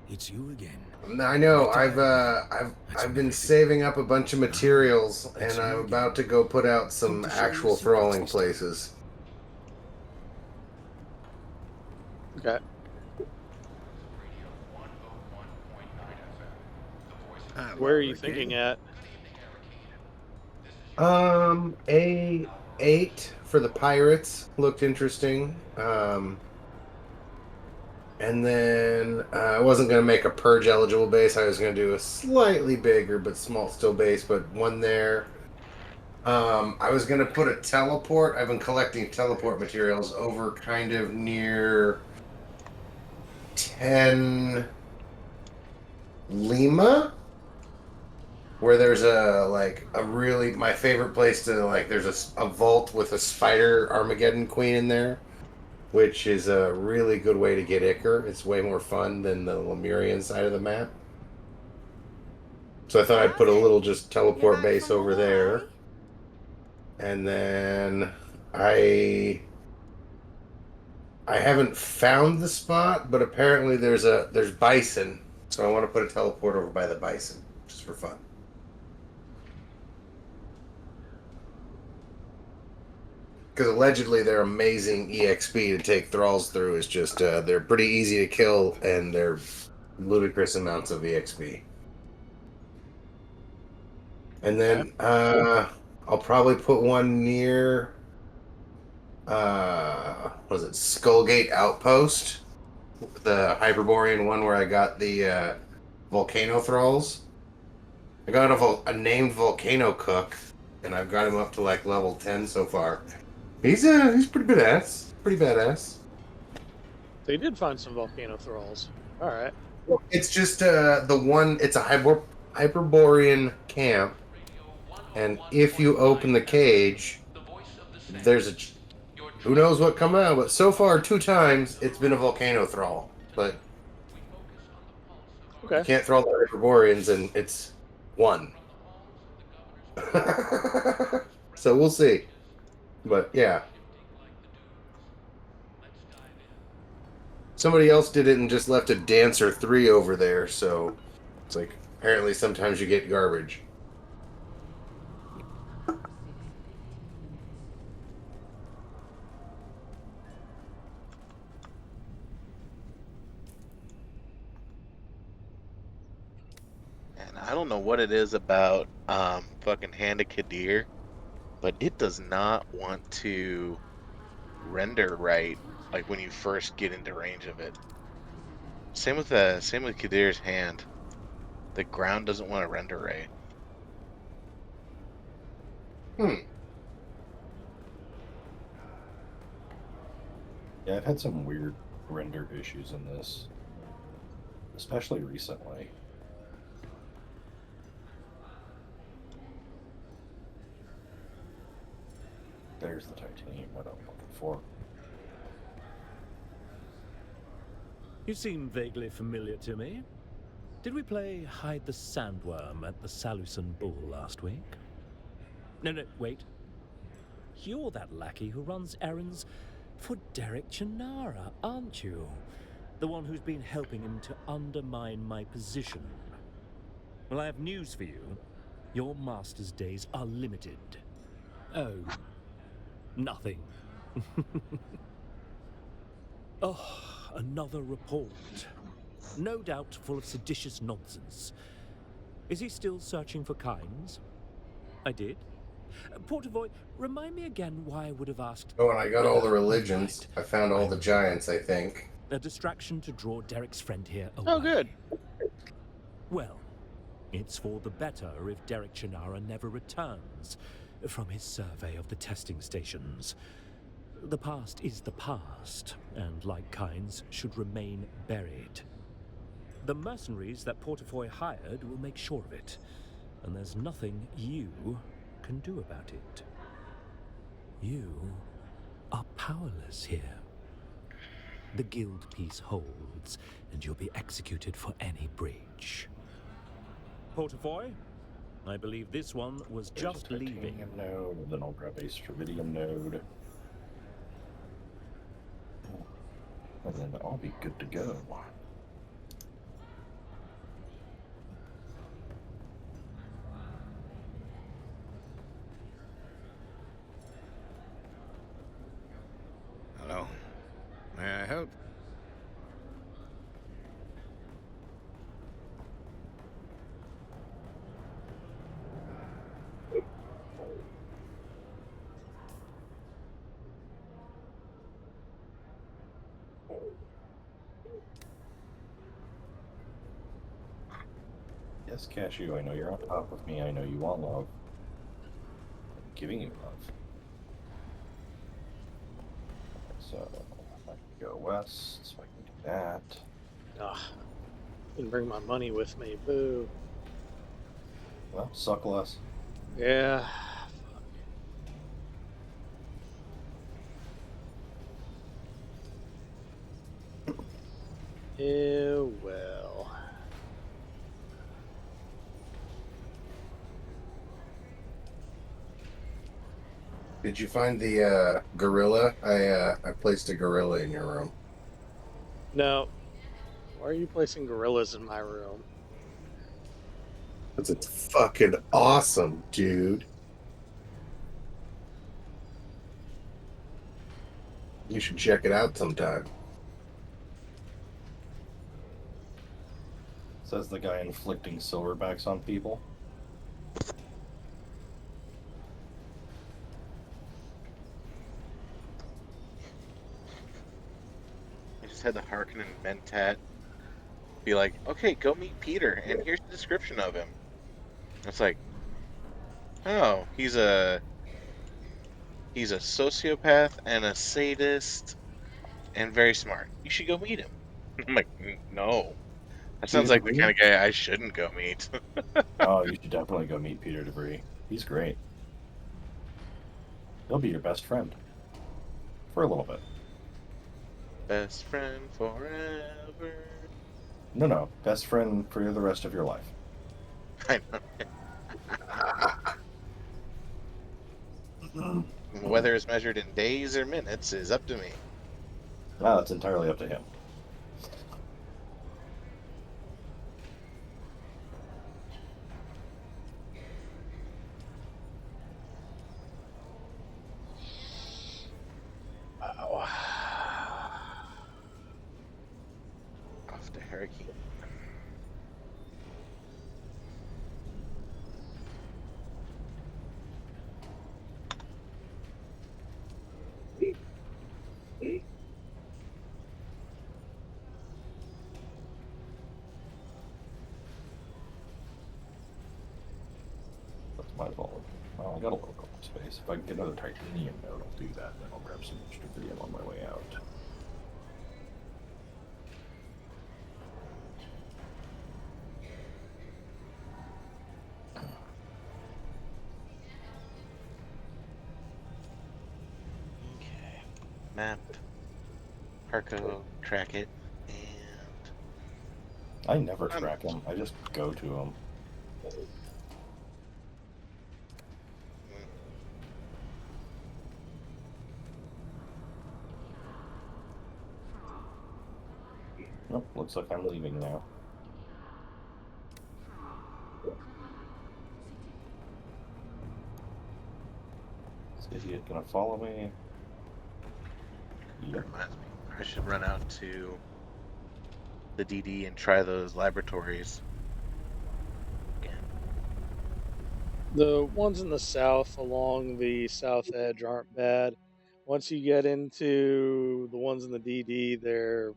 It's you again. I know. I've been saving up a bunch of materials, and I'm about to go put out some actual thralling places. Okay. Where are you thinking at? A8 for the pirates looked interesting. And then I wasn't going to make a purge eligible base. I was going to do a slightly bigger but small still base, but one there. I was going to put a teleport. I've been collecting teleport materials over kind of near 10 Lima, where there's my favorite place to there's a vault with a spider Armageddon Queen in there, which is a really good way to get Ichor. It's way more fun than the Lemurian side of the map. So I thought I'd put a little just teleport base over there. And then I haven't found the spot, but apparently there's bison. So I want to put a teleport over by the bison, just for fun. Because allegedly they're amazing EXP to take thralls through. It's just they're pretty easy to kill, and they're ludicrous amounts of EXP. And then I'll probably put one near Skullgate Outpost, the Hyperborean one where I got the volcano thralls. I got a named volcano cook, and I've got him up to level 10 so far. He's pretty badass. Pretty badass. They did find some volcano thralls. All right. It's just the one. It's a Hyperborean camp, and if you open the cage, there's who knows what come out. But so far, 2 times it's been a volcano thrall. But you can't thrall the Hyperboreans, and it's 1. So we'll see. But yeah. Somebody else did it and just left a Dancer 3 over there, so it's apparently sometimes you get garbage. And I don't know what it is about fucking Hand of Kadir, but it does not want to render right, like when you first get into range of it. Same with Kadir's hand. The ground doesn't want to render right. Yeah, I've had some weird render issues in this, especially recently. There's the titanium that I'm looking for. You seem vaguely familiar to me. Did we play Hide the Sandworm at the Salusan Bull last week? No, wait. You're that lackey who runs errands for Derek Chinara, aren't you? The one who's been helping him to undermine my position. Well, I have news for you. Your master's days are limited. Oh, nothing. Oh, another report. No doubt full of seditious nonsense. Is he still searching for Kynes? I did. Portavoy, remind me again why I would have asked... Oh, and I got all the religions. Right. I found all the giants, I think. A distraction to draw Derek's friend here away. Oh, good. Well, it's for the better if Derek Chinara never returns from his survey of the testing stations. The past is the past, and like Kynes, should remain buried. The mercenaries that Portafoy hired will make sure of it, and there's nothing you can do about it. You are powerless here. The guild peace holds, and you'll be executed for any breach. Portafoy, I believe this one was just leaving. Node, then I'll grab a Stravidium node. And then I'll be good to go. Hello. May I help? Yes, Cashew, I know you're on top of me. I know you want love. I'm giving you love. So, I can go west, so I can do that. Ugh. Didn't bring my money with me. Boo. Well, suck less. Yeah. Ew, well. Did you find the gorilla? I placed a gorilla in your room. No. Why are you placing gorillas in my room? Because it's fucking awesome, dude. You should check it out sometime. Says the guy inflicting silverbacks on people. I just had the Harkonnen Mentat be like, okay, go meet Peter, and here's the description of him. It's like, oh, he's a sociopath and a sadist and very smart. You should go meet him. I'm like, no. That sounds like the kind of guy I shouldn't go meet. Oh, you should definitely go meet Peter DeVries. He's great. He'll be your best friend. For a little bit. Best friend forever. No. Best friend for the rest of your life. I know. Whether it's measured in days or minutes is up to me. Well, it's entirely up to him. Wow. Off to Hurricane. Might as well. Well, I got a little space. If I can get another titanium node, I'll do that. Then I'll grab some dystrophium on my way out. Okay. Map. Harco, track it, and I never track them. I just go to them. Nope, looks like I'm leaving now. Is idiot gonna follow me? That reminds me, I should run out to the DD and try those laboratories again. The ones in the south along the south edge aren't bad. Once you get into the ones in the DD, they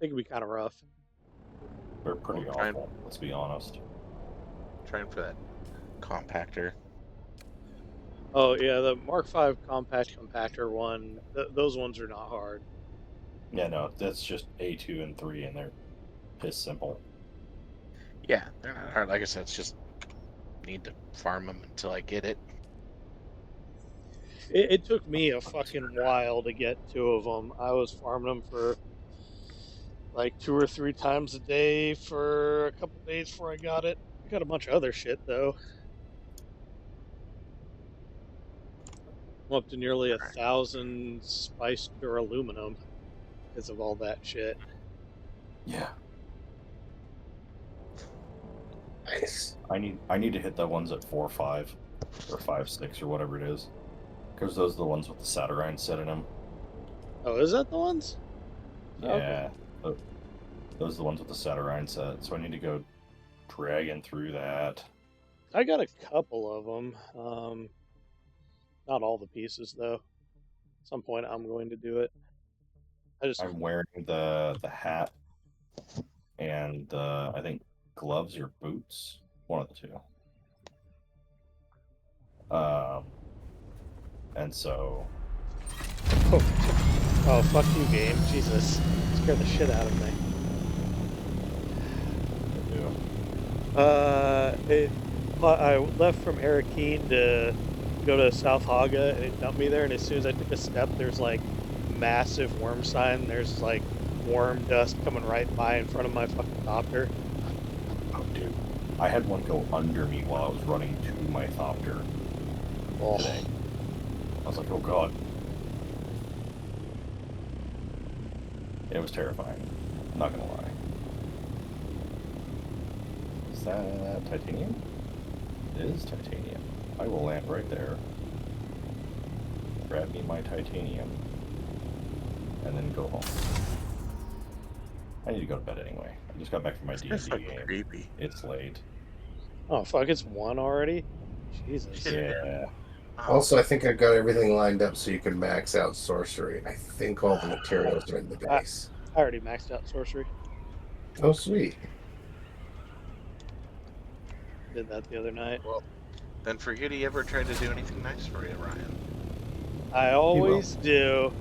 can be kind of rough. They're pretty awful, let's be honest. Trying for that compactor. Oh yeah, the Mark V compact compactor one. Those ones are not hard. Yeah, no, that's just A2 and 3, and they're piss simple. Yeah, they're not hard. Like I said, it's just need to farm them until I get it. It took me a fucking while to get 2 of them. I was farming them for like 2 or 3 times a day for a couple days before I got it. I got a bunch of other shit though. I'm up to nearly 1,000 spiced duraluminum because of all that shit. Yeah. Nice. I need to hit the ones at 4.5 or 5.6 or whatever it is, because those are the ones with the Saturnine set in them. Oh, is that the ones? Yeah, okay. Those are the ones with the Saturnine set. So I need to go dragging through that. I got a couple of them. Not all the pieces though. At some point, I'm going to do it. I'm wearing the hat and I think gloves or boots, one of the two. And so. Oh, fuck you, game! Jesus, scared the shit out of me. I left from Arakeen to go to South Haga, and it dumped me there. And as soon as I took a step, there's like massive worm sign. There's like worm dust coming right by in front of my fucking thopter. Oh, dude, I had one go under me while I was running to my thopter today. I was like, oh god. It was terrifying. I'm not gonna lie. Is that titanium? It is titanium. I will land right there. Grab me my titanium. And then go home. I need to go to bed anyway. I just got back from my D&D game. Creepy. It's late. Oh fuck! It's 1 already. Jesus. Yeah. Also, I think I've got everything lined up so you can max out sorcery. I think all the materials are in the base. I already maxed out sorcery. Oh, sweet. Did that the other night. Well, then forget he ever tried to do anything nice for you, Ryan. I always do.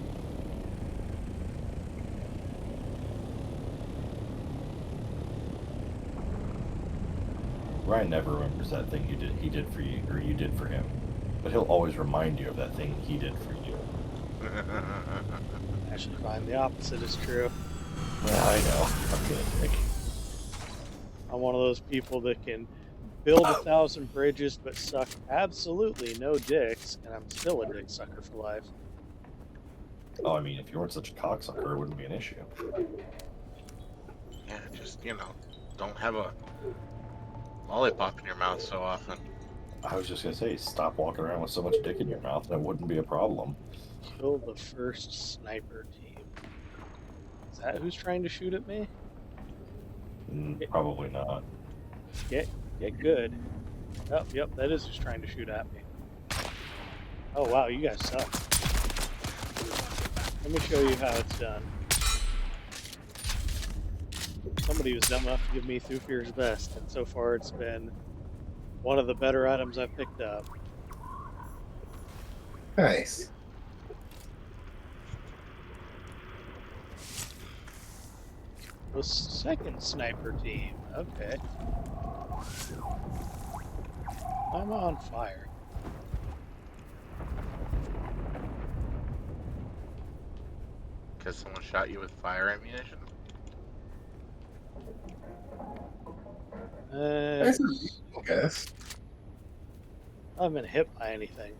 Ryan never remembers that thing he did for you, or you did for him. But he'll always remind you of that thing he did for you. I should find the opposite is true. Yeah, I know. I'm gonna dick. I'm one of those people that can build 1,000 bridges but suck absolutely no dicks, and I'm still a dick sucker for life. Oh, I mean, if you weren't such a cocksucker, it wouldn't be an issue. Yeah, just, don't have a lollipop in your mouth so often. I was just gonna say, stop walking around with so much dick in your mouth, and it wouldn't be a problem. Kill the first sniper team. Is that who's trying to shoot at me? Probably not. Get good. Oh, yep, that is who's trying to shoot at me. Oh wow, you guys suck. Let me show you how it's done. Somebody was dumb enough to give me Thufir's vest, and so far it's been one of the better items I picked up. Nice. The second sniper team. Okay. I'm on fire. Because someone shot you with fire ammunition? That's a reasonable guess. I haven't been hit by anything.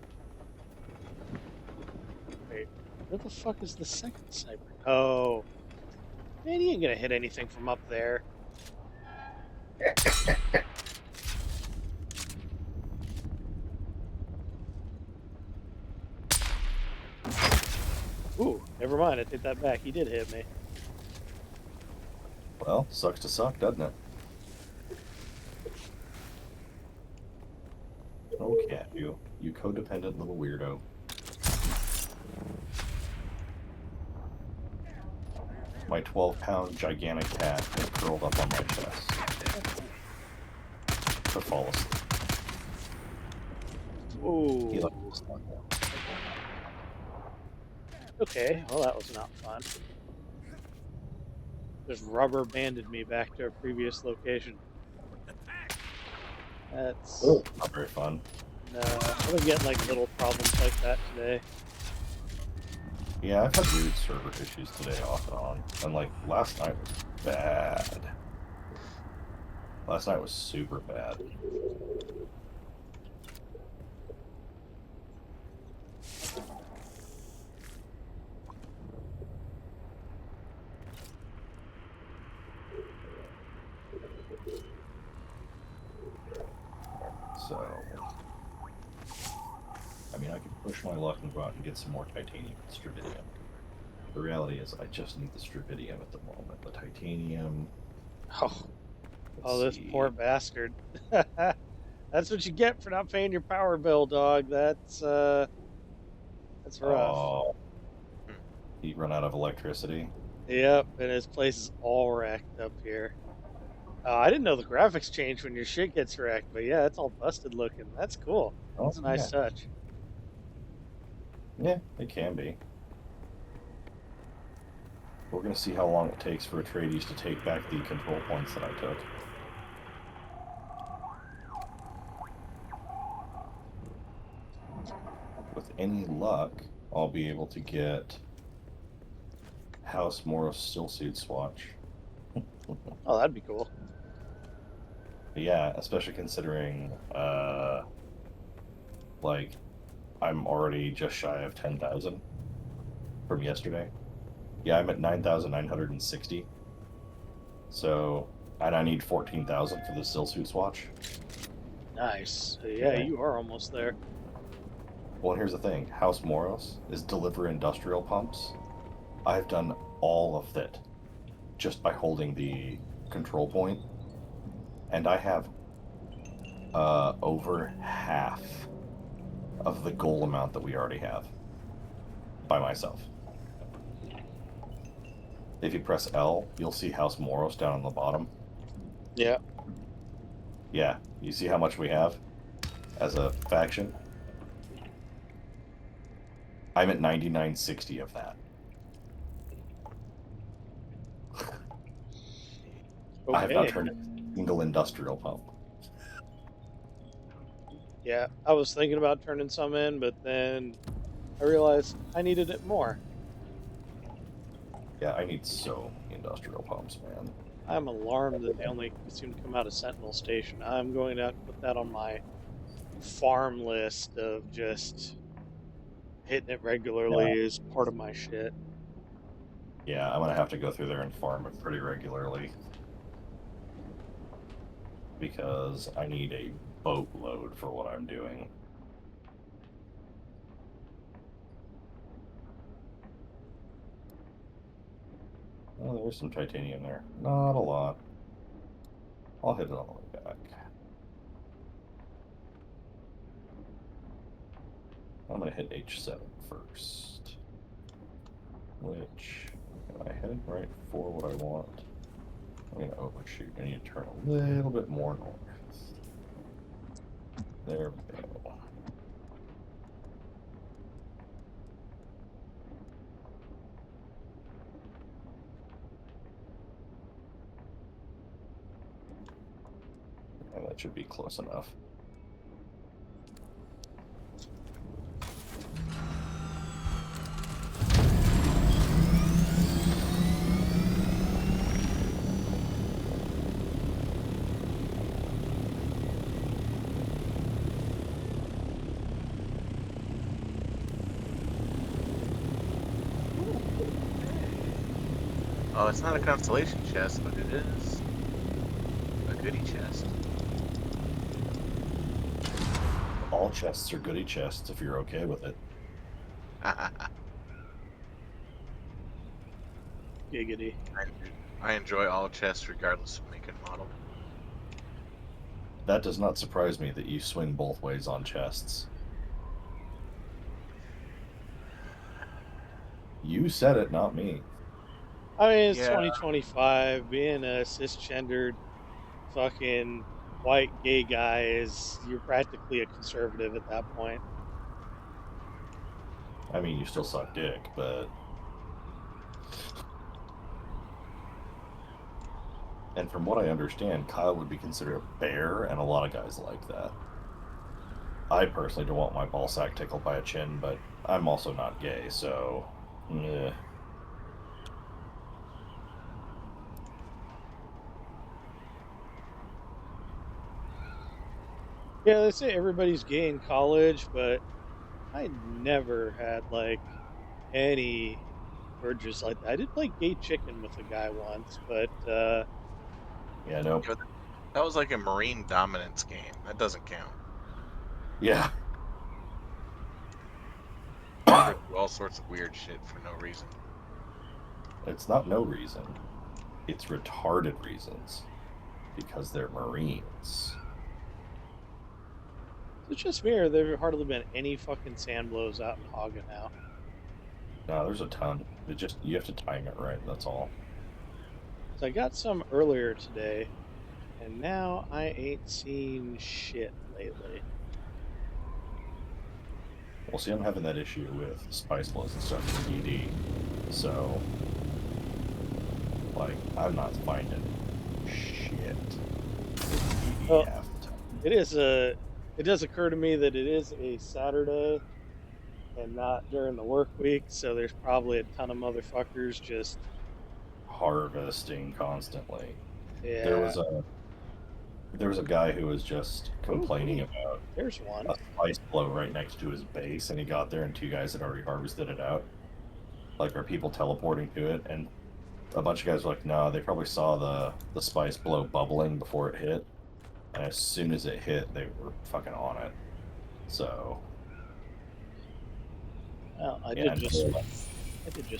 Wait, what the fuck is the second sniper? Oh. Man, he ain't gonna hit anything from up there. Ooh, never mind. I take that back. He did hit me. Well, sucks to suck, doesn't it? Oh, cat, you codependent little weirdo. My 12-pound gigantic cat is curled up on my chest to fall asleep. Ooh. He likes to snuggle. Okay, well that was not fun. Just rubber banded me back to a previous location. That's not very fun. No, I've been getting like little problems like that today. Yeah, I've had weird server issues today off and on. And like last night was bad. Last night was super bad. So, I mean, I could push my luck and go out and get some more titanium and stravidium. The reality is, I just need the stravidium at the moment. The titanium. Oh, this poor bastard. That's what you get for not paying your power bill, dog. That's rough. Oh, he run out of electricity. Yep, and his place is all wrecked up here. I didn't know the graphics change when your shit gets wrecked, but yeah, it's all busted looking. That's cool. That's a nice touch. Yeah, it can be. We're going to see how long it takes for Atreides to take back the control points that I took. With any luck, I'll be able to get House Moros stillsuit swatch. Oh, that'd be cool. Yeah, especially considering, like, I'm already just shy of 10,000 from yesterday. Yeah, I'm at 9,960. So, and I need 14,000 for the stillsuit swatch. Nice. Yeah, you are almost there. Well, here's the thing. House Moros is deliver industrial pumps. I've done all of that just by holding the control point. And I have over half of the goal amount that we already have by myself. If you press L, you'll see House Moros down on the bottom. Yeah. Yeah, you see how much we have as a faction? I'm at 9960 of that. Okay. I have not turned a single industrial pump. Yeah, I was thinking about turning some in, but then I realized I needed it more. Yeah, I need so many industrial pumps, man. I'm alarmed that they only seem to come out of Sentinel Station. I'm going to have to put that on my farm list of just hitting it regularly is part of my shit. Yeah, I'm going to have to go through there and farm it pretty regularly. Because I need a boatload for what I'm doing. Oh, there's some titanium there. Not a lot. I'll hit it on the way back. I'm going to hit H7 first. Which, am I heading right for what I want? I'm going to overshoot. I need to turn a little bit more north. There we go. And that should be close enough. Oh, it's not a constellation chest, but it is a goodie chest. All chests are goodie chests if you're okay with it. Giggity. I enjoy all chests regardless of make and model. That does not surprise me that you swing both ways on chests. You said it, not me. I mean, it's Yeah. 2025. Being a cisgendered fucking white gay guy you're practically a conservative at that point. I mean, you still suck dick, but... And from what I understand, Kyle would be considered a bear, and a lot of guys like that. I personally don't want my ballsack tickled by a chin, but I'm also not gay, so... eh. Yeah, they say everybody's gay in college, but I never had like any urges like that. I did play gay chicken with a guy once, but yeah, no. That was like a Marine dominance game. That doesn't count. Yeah. They do all sorts of weird shit for no reason. It's not no reason. It's retarded reasons. Because they're Marines. It's just me, or there have hardly been any fucking sand blows out in Haga now. No, there's a ton. You have to time it right, that's all. So I got some earlier today, and now I ain't seen shit lately. Well, see, I'm having that issue with spice blows and stuff in DD. So, like, I'm not finding shit. Well, it does occur to me that it is a Saturday and not during the work week, so there's probably a ton of motherfuckers just harvesting constantly. Yeah. There was a guy who was just complaining about there's one a spice blow right next to his base, and he got there and two guys had already harvested it out. Like, are people teleporting to it? And a bunch of guys were like, no, they probably saw the spice blow bubbling before it hit. And as soon as it hit, they were fucking on it. So. Well, I did just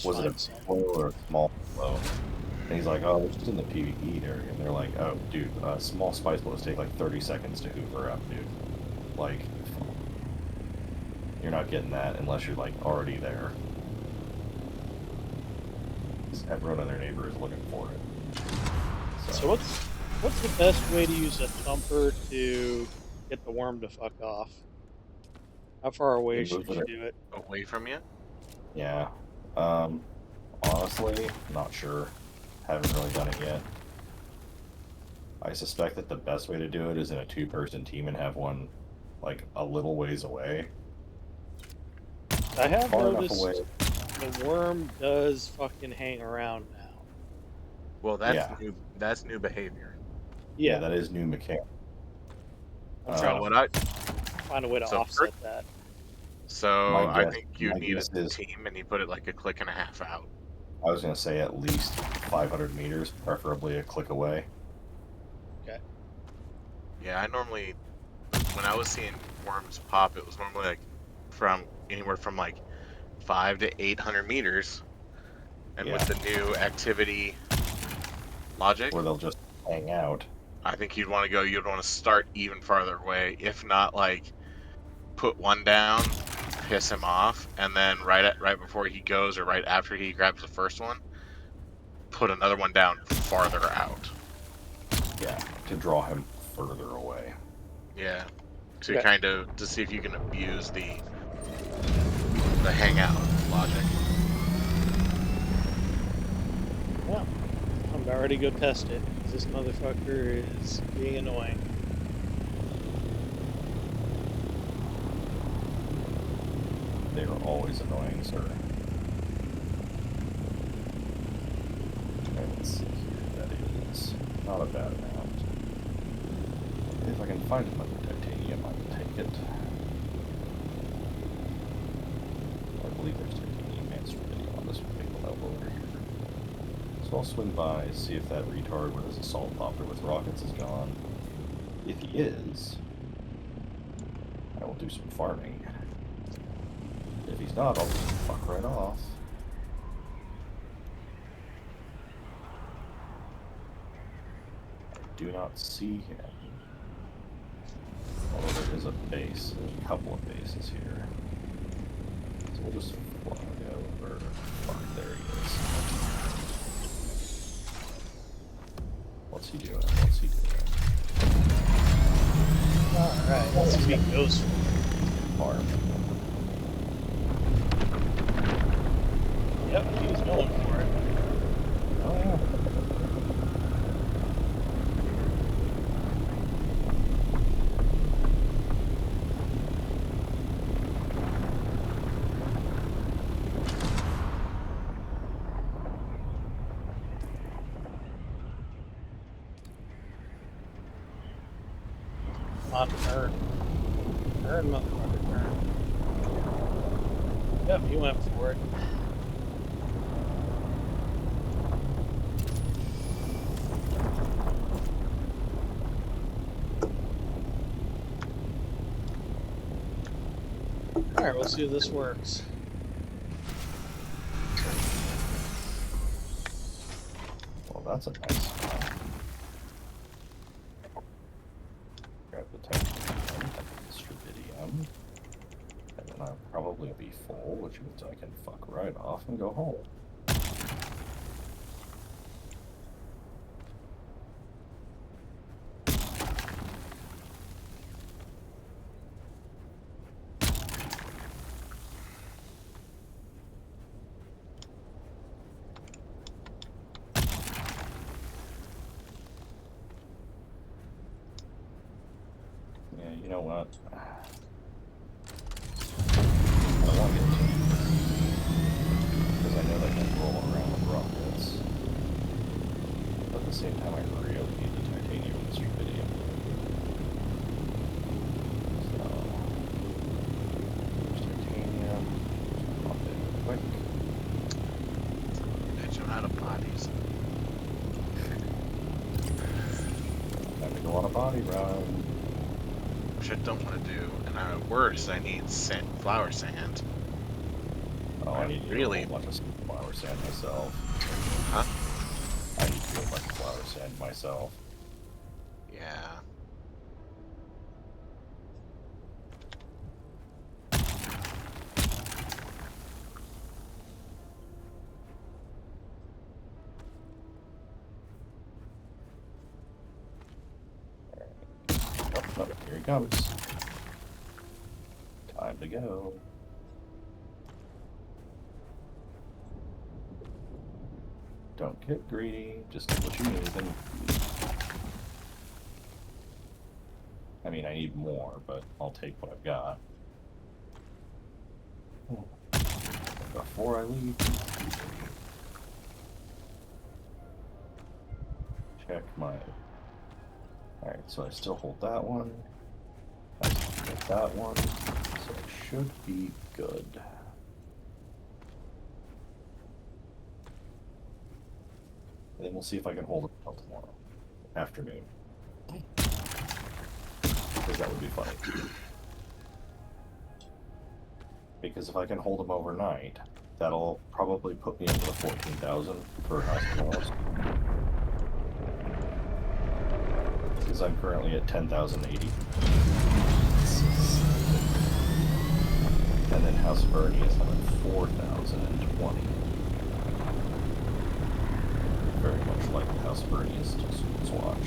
was find it a some. blow or a small blow? And he's like, oh, it's just in the PvE area. And they're like, oh, dude, small spice blows take like 30 seconds to hoover up, dude. Like, you're not getting that unless you're like already there. Everyone in their neighbor is looking for it. So what's the best way to use a thumper to get the worm to fuck off? How far away should you do it? Away from you? Yeah. Honestly, not sure. Haven't really done it yet. I suspect that the best way to do it is in a two-person team and have one, like, a little ways away. I have Far noticed enough away. the worm does fucking hang around now. Well, that's new behavior. Yeah, that is new mechanic. So what I find a way to offset that. So I think you my need guess a is- team, and you put it like a click and a half out. I was going to say at least 500 meters, preferably a click away. Okay. Yeah, I normally, when I was seeing worms pop, it was normally like from anywhere from like 500 to 800 meters. And with the new activity logic, Where they'll just hang out. I think you'd want to start even farther away, if not like put one down, piss him off, and then right before he goes or right after he grabs the first one, put another one down farther out. Yeah, to draw him further away. Yeah. to Okay. kind of to see if you can abuse the hangout logic. Well, I'm about ready to go test it. This motherfucker is being annoying. They are always annoying, sir. Okay, let's see here. That is not a bad amount. If I can find another titanium, I will take it. I believe there's titanium vanadium on this particular level over here. So I'll swing by, see if that retard with his assault popper with rockets is gone. If he is, I will do some farming. If he's not, I'll just fuck right off. I do not see him. Although there is a base, there's a couple of bases here. So we'll just fly over. Fuck, there he is. What's he doing? What's he doing? Alright, let's see if he goes for Farm. Yep, he was going for it. Oh, yeah. On turn. Turn, motherfucker, turn. Yep, he went for it. Alright, we'll see if this works. Well, that's a nice spot. Grab the titanium, the strypidium, and then I'll probably be full, which means I can fuck right off and go home. Yeah, you know what? I don't want to get too because I know they can roll around with rockets. But at the same time, I really need the titanium and the strypidium. So, there's titanium. Just pop it quick. Bitch, I'm out of bodies. Time to go on a body run. Which I don't want to do, and worse, I need flower sand. Oh, I need really a bunch of flower sand myself. Huh? I need to do a bunch of flower sand myself. Yeah. Oh, here he comes. Time to go. Don't get greedy, just get what you need. And I mean, I need more, but I'll take what I've got. Before I leave, check my... Alright, so I still hold that one. I still get that one, so it should be good. And then we'll see if I can hold it until tomorrow afternoon. Because that would be funny. Because if I can hold them overnight, that'll probably put me into the 14,000 for hospitals. Because I'm currently at 10,080. And then House Bernie is at 4,020. Very much like the House Bernie is to Watch.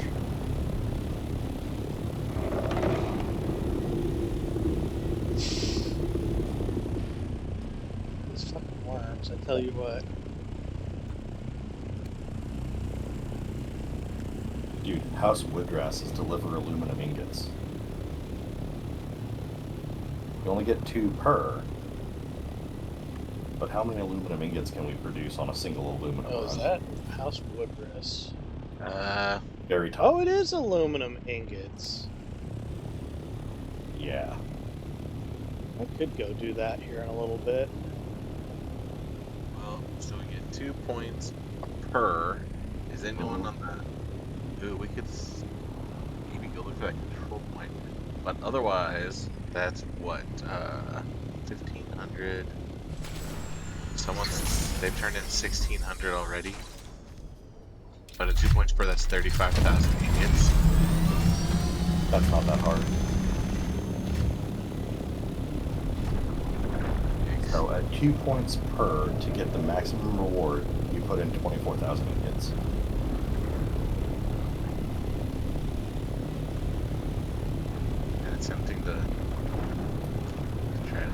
tell you what. Dude, House Woodgrasses deliver aluminum ingots. You only get 2 per. But how many aluminum ingots can we produce on a single aluminum Oh, run? is that House Woodgrass? Very top. Oh, it is aluminum ingots. Yeah. I could go do that here in a little bit. Well, so we get 2 points per. Is anyone on the... Ooh, we could maybe go look for that control point. But otherwise, that's what, 1,500. They've turned in 1,600 already. But at 2 points per, that's 35,000 ingots. That's not that hard. So at 2 points per, to get the maximum reward, you put in 24,000 ingots. And it's tempting to try to do.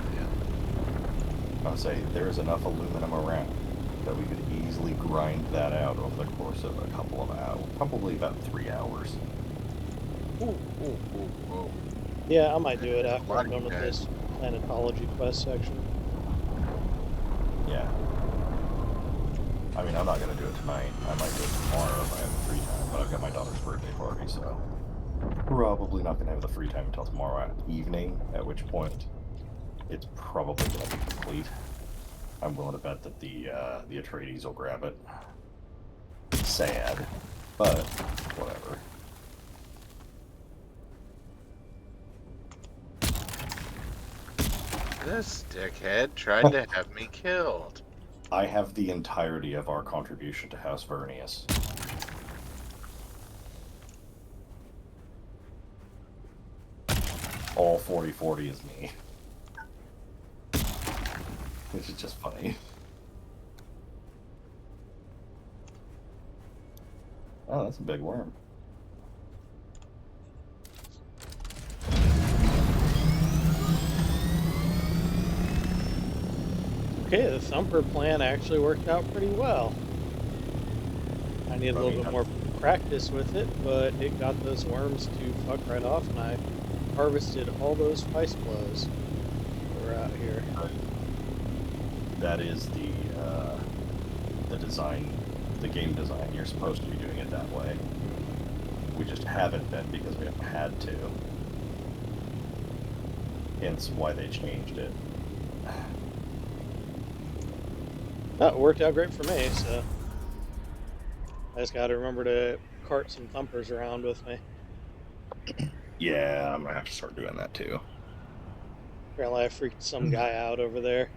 I'll say there's enough aluminum around that we could easily grind that out over the course of a couple of hours, probably about 3 hours. Ooh. Yeah, I might do it after I'm done with this Planetology quest section. Yeah. I mean, I'm not going to do it tonight. I might do it tomorrow if I have the free time, but I've got my daughter's birthday party, so probably not going to have the free time until tomorrow evening, at which point it's probably going to be complete. I'm willing to bet that the Atreides will grab it. Sad, but whatever. This dickhead tried to have me killed. I have the entirety of our contribution to House Vernius. All 40/40 is me. Which is just funny. Oh, that's a big worm. Okay, the Thumper plan actually worked out pretty well. I need a little bit more practice with it, but it got those worms to fuck right off, and I harvested all those spice blows that were out here. That is the design, the game design. You're supposed to be doing it that way. We just haven't been because we haven't had to. Hence why they changed it. That worked out great for me, so I just gotta remember to cart some Thumpers around with me. Yeah, I'm gonna have to start doing that too. Apparently I freaked some guy out over there.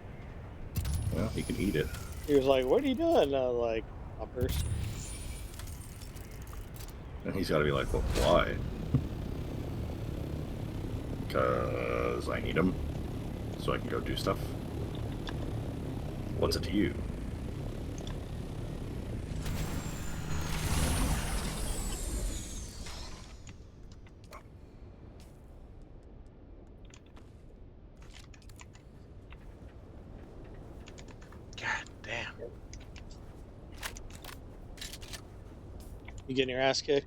Well, he can eat it. He was like, "What are you doing?" And I was like, "Thumpers." And he's got to be like, well, why? Because I need them, so I can go do stuff. What's it to you? God damn. You getting your ass kicked?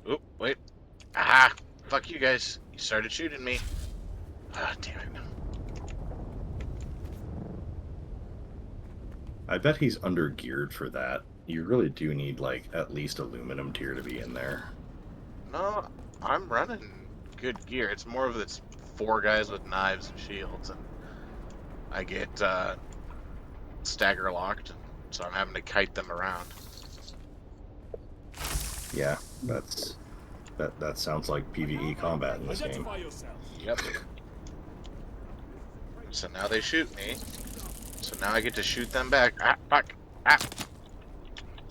Oop, wait. Ah, fuck you guys. You started shooting me. Ah, damn it. I bet he's under-geared for that. You really do need, like, at least aluminum tier to be in there. No, I'm running good gear. It's more of it's 4 guys with knives and shields, and I get stagger locked, so I'm having to kite them around. Yeah, that sounds like PvE combat in this game. Yep. So now they shoot me. So now I get to shoot them back. Ah, fuck. Ah.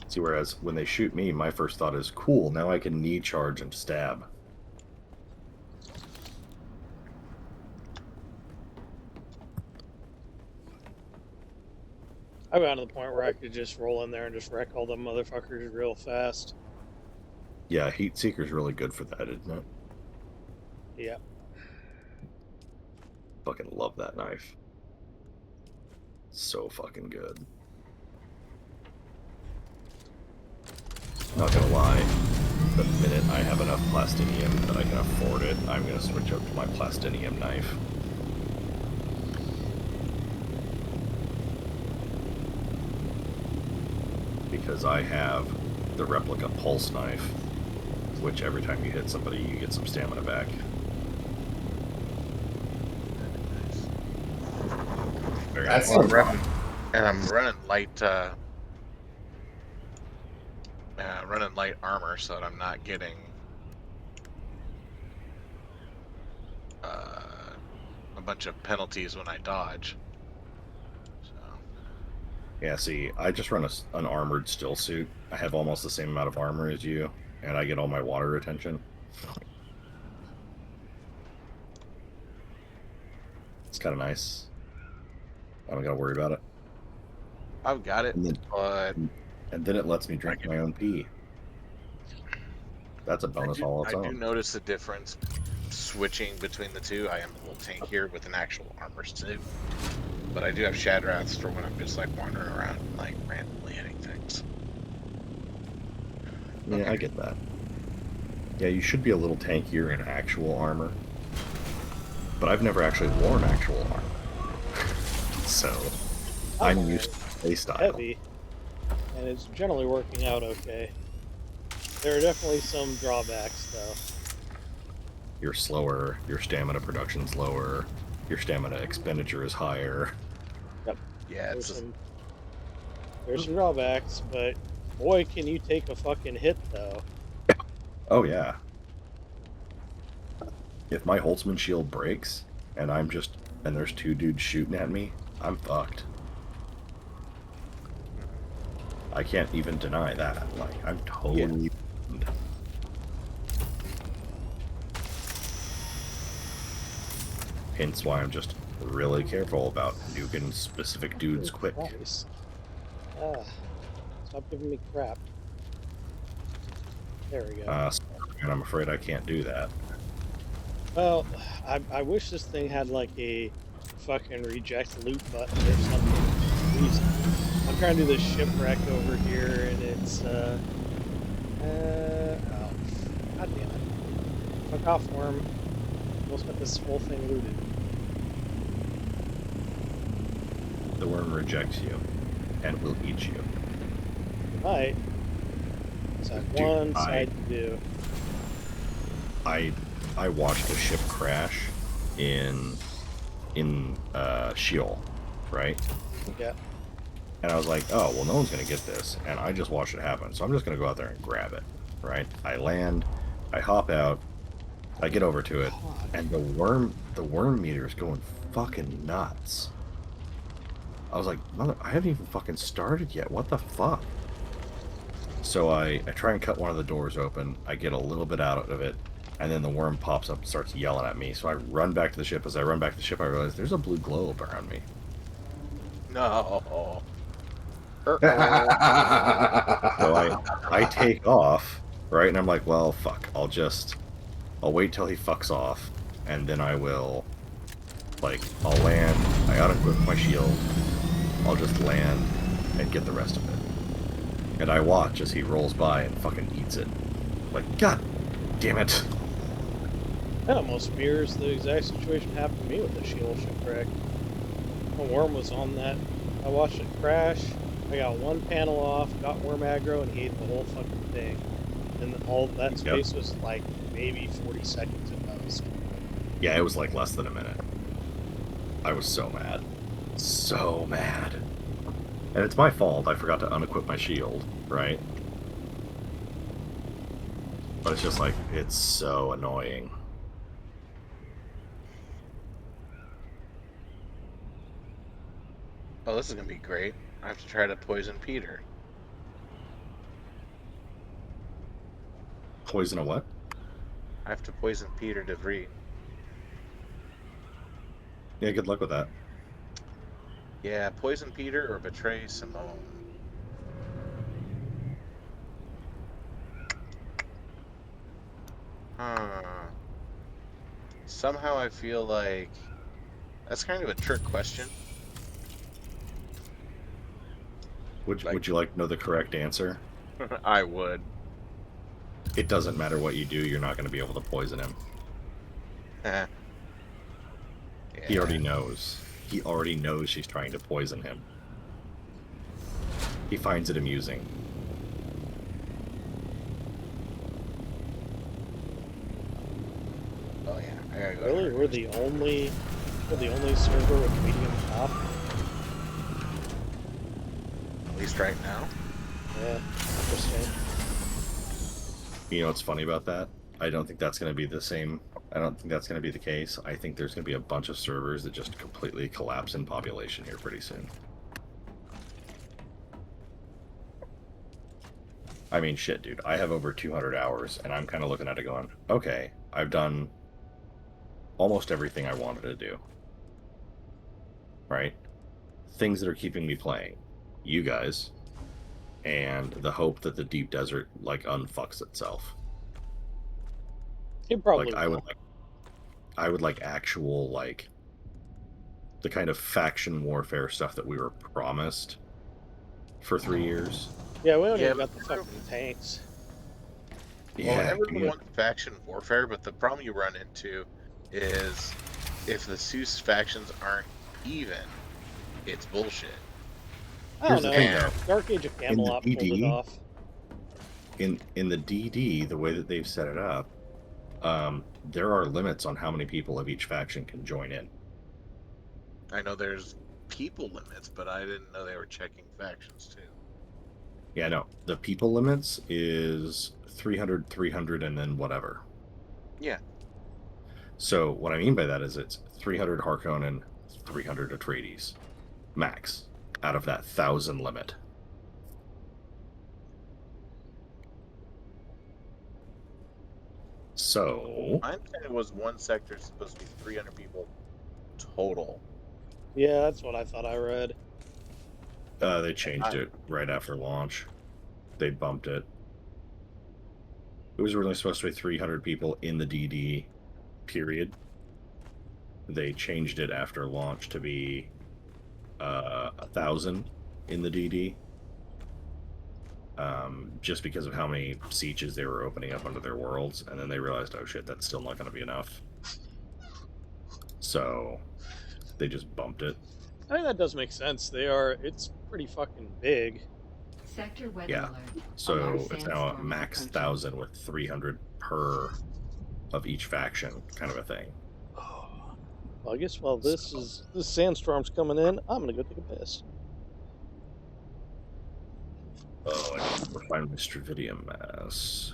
See, whereas when they shoot me, my first thought is, cool, now I can knee charge and stab. I've gotten to the point where I could just roll in there and just wreck all them motherfuckers real fast. Yeah, Heat Seeker's really good for that, isn't it? Yep. Fucking love that knife. So fucking good. Not gonna lie, the minute I have enough plastinium that I can afford it, I'm gonna switch up to my plastinium knife. Because I have the replica pulse knife, which every time you hit somebody, you get some stamina back. That's I'm running, and I'm running light armor so that I'm not getting a bunch of penalties when I dodge. So. Yeah, see, I just run an armored still suit. I have almost the same amount of armor as you, and I get all my water retention. It's kind of nice. I don't gotta worry about it. I've got it, and then it lets me drink my own pee. That's a bonus all its I own. do notice the difference switching between the two. I am a little tankier with an actual armor suit, but I do have Shadraths for when I'm just like wandering around and like randomly hitting things. Yeah, I get that. Yeah, you should be a little tankier in actual armor, but I've never actually worn actual armor, so I'm used to play style. Heavy, and it's generally working out okay. There are definitely some drawbacks, though. You're slower, your stamina production's lower, your stamina expenditure is higher. Yep. Yeah, there's some drawbacks, but boy, can you take a fucking hit, though. Oh, yeah. If my Holtzman shield breaks, and there's two dudes shooting at me, I'm fucked. I can't even deny that. Like, I'm totally... Hence why I'm just really careful about nuking specific dudes quick. Stop giving me crap. There we go. And I'm afraid I can't do that. Well, I wish this thing had like a fucking reject loot button or something. I'm trying to do this shipwreck over here, and it's oh, god damn it! Fuck off, worm. Almost got this whole thing looted. The worm rejects you and will eat you. Right. So I have one side to do. I watched a ship crash in Sheol, right? Yeah. And I was like, oh, well, no one's going to get this. And I just watched it happen. So I'm just going to go out there and grab it, right? I land, I hop out, I get over to it, and the worm meter is going fucking nuts. I was like, mother, I haven't even fucking started yet. What the fuck? So I try and cut one of the doors open. I get a little bit out of it, and then the worm pops up and starts yelling at me. So I run back to the ship. As I run back to the ship, I realize there's a blue globe around me. No. So I take off, right? And I'm like, well, fuck. I'll wait till he fucks off, and then I will, I'll land, I unequip my shield, I'll just land and get the rest of it. And I watch as he rolls by and fucking eats it. Like, god damn it. That almost mirrors the exact situation happened to me with the Sheol shipwreck. The worm was on that. I watched it crash. I got one panel off, got worm aggro, and he ate the whole fucking thing. And all that space was like maybe 40 seconds at most. Yeah, it was like less than a minute. I was so mad. So mad. And it's my fault. I forgot to unequip my shield, right? But it's just like, it's so annoying. Oh, this is going to be great. I have to try to poison Peter. Poison a what? I have to poison Peter DeVries. Yeah, good luck with that. Yeah, poison Peter or betray Simone. Somehow I feel like That's kind of a trick question. Would you like to know the correct answer? I would. It doesn't matter what you do, you're not going to be able to poison him. Yeah. He already knows. He already knows she's trying to poison him. He finds it amusing. Oh yeah, I gotta go. Really? We're the only server with medium top? At least right now. Yeah, interesting. You know what's funny about that? I don't think that's going to be the same. I don't think that's going to be the case. I think there's going to be a bunch of servers that just completely collapse in population here pretty soon. I mean, shit, dude. I have over 200 hours, and I'm kind of looking at it going, okay, I've done almost everything I wanted to do. Right? Things that are keeping me playing. You guys. And the hope that the deep desert, like, unfucks itself. It probably like, I would like actual, like, the kind of faction warfare stuff that we were promised for 3 years. Yeah, we don't even got the fucking tanks. Well, everyone wants faction warfare, but the problem you run into is if the Seuss factions aren't even, it's bullshit. I don't know. Dark Age of Camelot pulled it off. In the DD, the way that they've set it up, there are limits on how many people of each faction can join in. I know there's people limits, but I didn't know they were checking factions too. Yeah, no. The people limits is 300, 300, and then whatever. Yeah. So what I mean by that is it's 300 Harkonnen, 300 Atreides. Max. Out of that 1,000 limit. So... Mine said it was one sector supposed to be 300 people total. Yeah, that's what I thought I read. They changed it right after launch. They bumped it. It was originally supposed to be 300 people in the DD, period. They changed it after launch to be 1,000 in the DD. Just because of how many sieges they were opening up under their worlds, and then they realized, oh shit, that's still not going to be enough. So they just bumped it. I think that does make sense. It's pretty fucking big. Sector weather Yeah. alert. So it's now a max 1,000 with 300 per of each faction, kind of a thing. Well, I guess while this sandstorm's coming in, I'm gonna go take a piss. Oh, I need to find my Stravidium mass.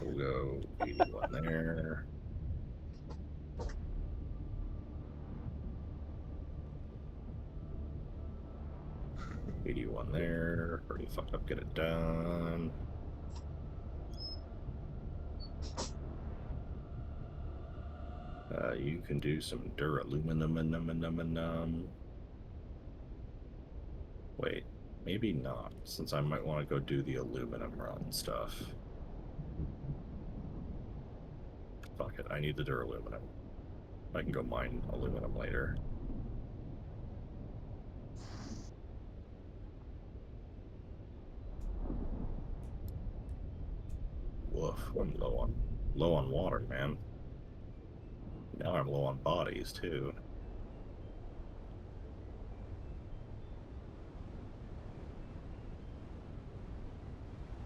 We'll go 81 there. $81 there. Pretty fucked up. Get it done. You can do some duraluminum. Wait, maybe not, since I might want to go do the aluminum run stuff. Fuck it, I need the duraluminum. I can go mine aluminum later. Woof, I'm low on water, man. Now I'm low on bodies, too.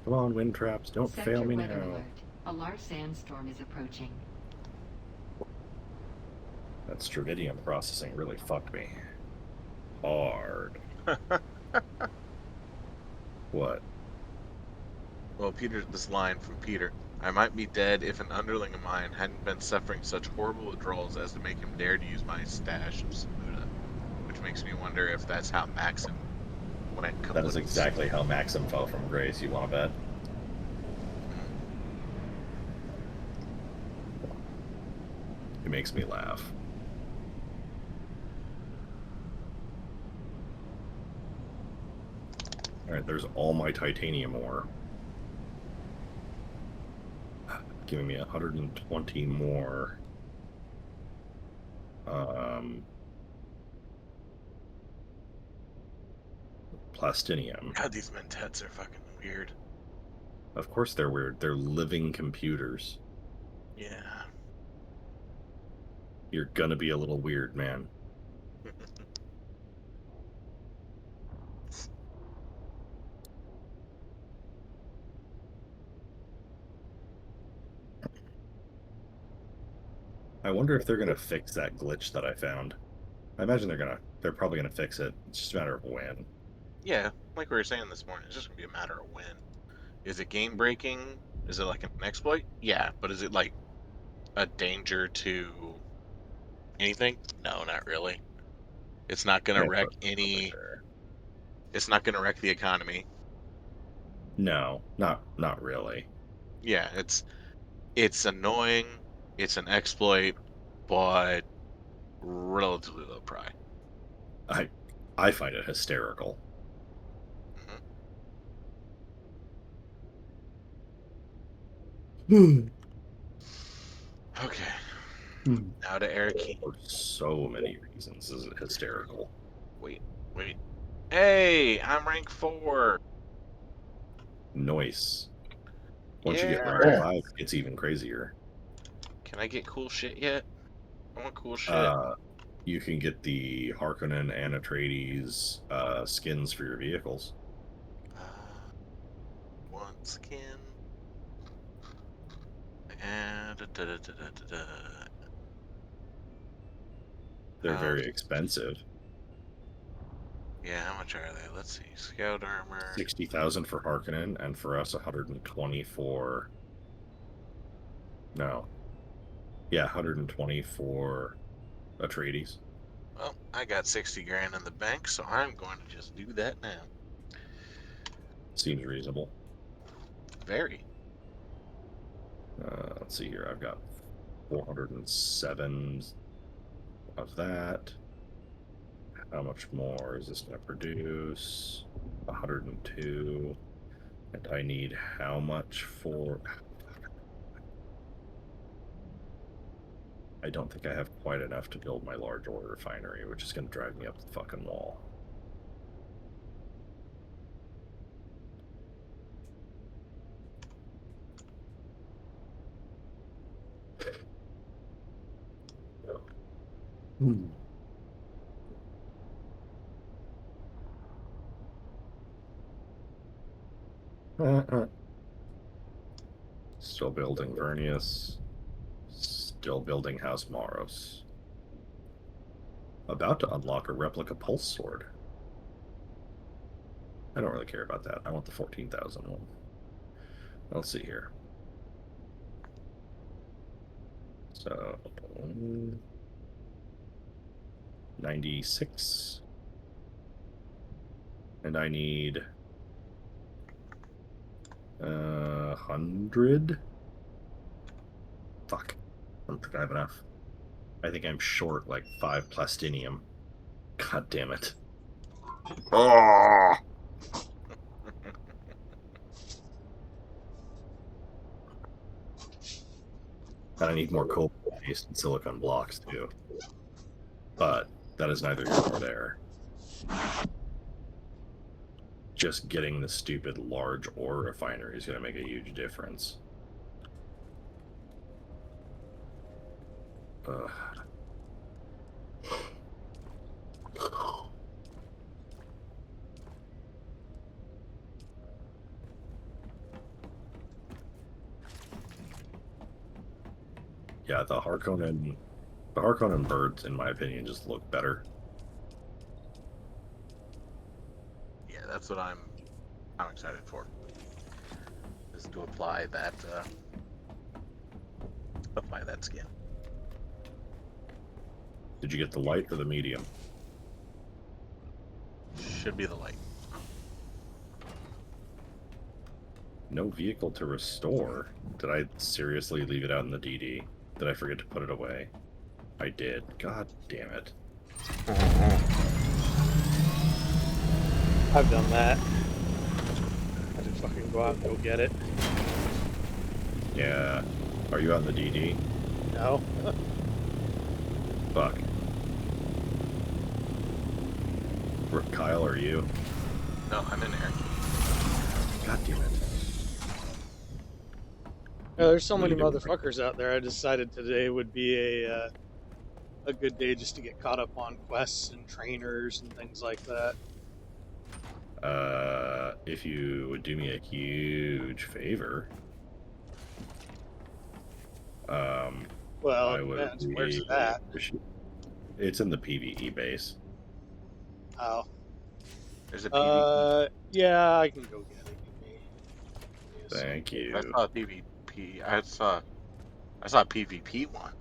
Come on, wind traps, don't fail me now. Alert. A large sandstorm is approaching. That Stravidium processing really fucked me. Hard. What? Well, this line from Peter. I might be dead if an underling of mine hadn't been suffering such horrible withdrawals as to make him dare to use my stash of Samuda. Which makes me wonder if that's how Maxim went completely. That is exactly how Maxim fell from grace, you want to bet? It makes me laugh. Alright, there's all my titanium ore. Giving me 120 more Plastinium. God, these mentets are fucking weird. Of course they're weird. They're living computers. Yeah. You're gonna be a little weird, man. I wonder if they're gonna fix that glitch that I found. I imagine they're probably gonna fix it. It's just a matter of when. Yeah, like we were saying this morning, it's just gonna be a matter of when. Is it game breaking? Is it like an exploit? Yeah, but is it like a danger to anything? No, not really. It's not gonna wreck any. It's not gonna wreck the economy. No, not really. Yeah, it's annoying. It's an exploit, but relatively low pry. I find it hysterical. Okay. Now to Eric Key. For so many reasons, this is hysterical. Wait. Hey, I'm rank 4. Noise. Once you get Yeah. rank 5, it's even crazier. Can I get cool shit yet? I want cool shit. You can get the Harkonnen and Atreides skins for your vehicles. One skin. And They're very expensive. Yeah, how much are they? Let's see. Scout armor. 60,000 for Harkonnen, and for us 120 for. No. Yeah, 120 for Atreides. Well, I got 60 grand in the bank, so I'm going to just do that now. Seems reasonable. Very. Let's see here. I've got 407 of that. How much more is this going to produce? 102. And I need how much for... I don't think I have quite enough to build my large ore refinery, which is going to drive me up the fucking wall. Still building Vernius. Still building House Maros. About to unlock a replica pulse sword. I don't really care about that. I want the 14,000 one. Let's see here. So 96. And I need 100. Fuck. I don't think I have enough. I think I'm short like 5 plastinium. God damn it. Oh! And I need more coal paste and silicon blocks too. But that is neither here nor there. Just getting the stupid large ore refinery is going to make a huge difference. Yeah, the Harkonnen birds, in my opinion, just look better. Yeah, that's what I'm excited for. Is to apply that skin. Did you get the light or the medium? Should be the light. No vehicle to restore. Did I seriously leave it out in the DD? Did I forget to put it away? I did. God damn it. I've done that. I just fucking go out and go get it. Yeah. Are you out in the DD? No. Fuck. Kyle, are you? No, I'm in here. God damn it. Yeah, there's so What are many you doing? motherfuckers out there. I decided today would be a good day just to get caught up on quests and trainers and things like that. If you would do me a huge favor, Well, I it would depends. Where's really it at? appreciate. It's in the PvE base. Oh. There's a PvP. Yeah, I can go get it. Give me a Thank second. I you. saw a PvP. I saw a PvP one.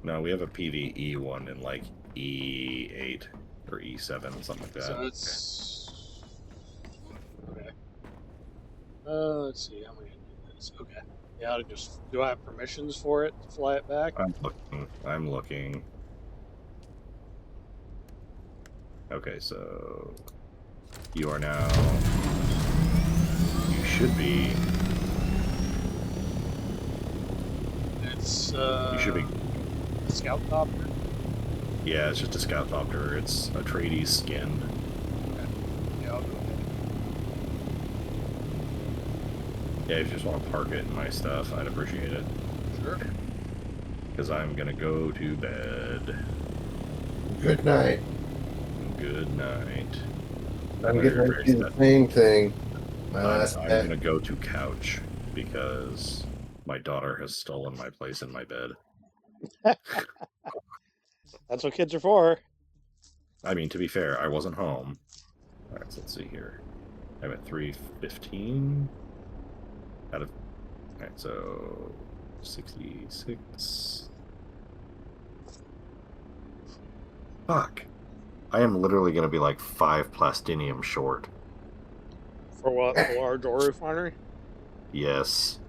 No, we have a PvE one in like E8 or E7, something like that. So it's okay. Let's see. How am I gonna do this? Okay. Yeah, I'll just do I have permissions for it to fly it back? I'm looking. Okay, so you are now. You should be. It's You should be. a scout copter. Yeah, it's just a scout copter. It's a Atreides skin. Okay. Yeah, I'll go ahead. Yeah, if you just want to park it in my stuff, I'd appreciate it. Sure. Because I'm gonna go to bed. Good night. Good night. I'm getting ready to do the same thing. My last I'm bet. gonna go to couch because my daughter has stolen my place in my bed. That's what kids are for. I mean, to be fair, I wasn't home. All right, so let's see here. I'm at 315 out of. All right, so 66. Fuck. I am literally going to be like 5 plastinium short. For what? The large ore refinery? Yes.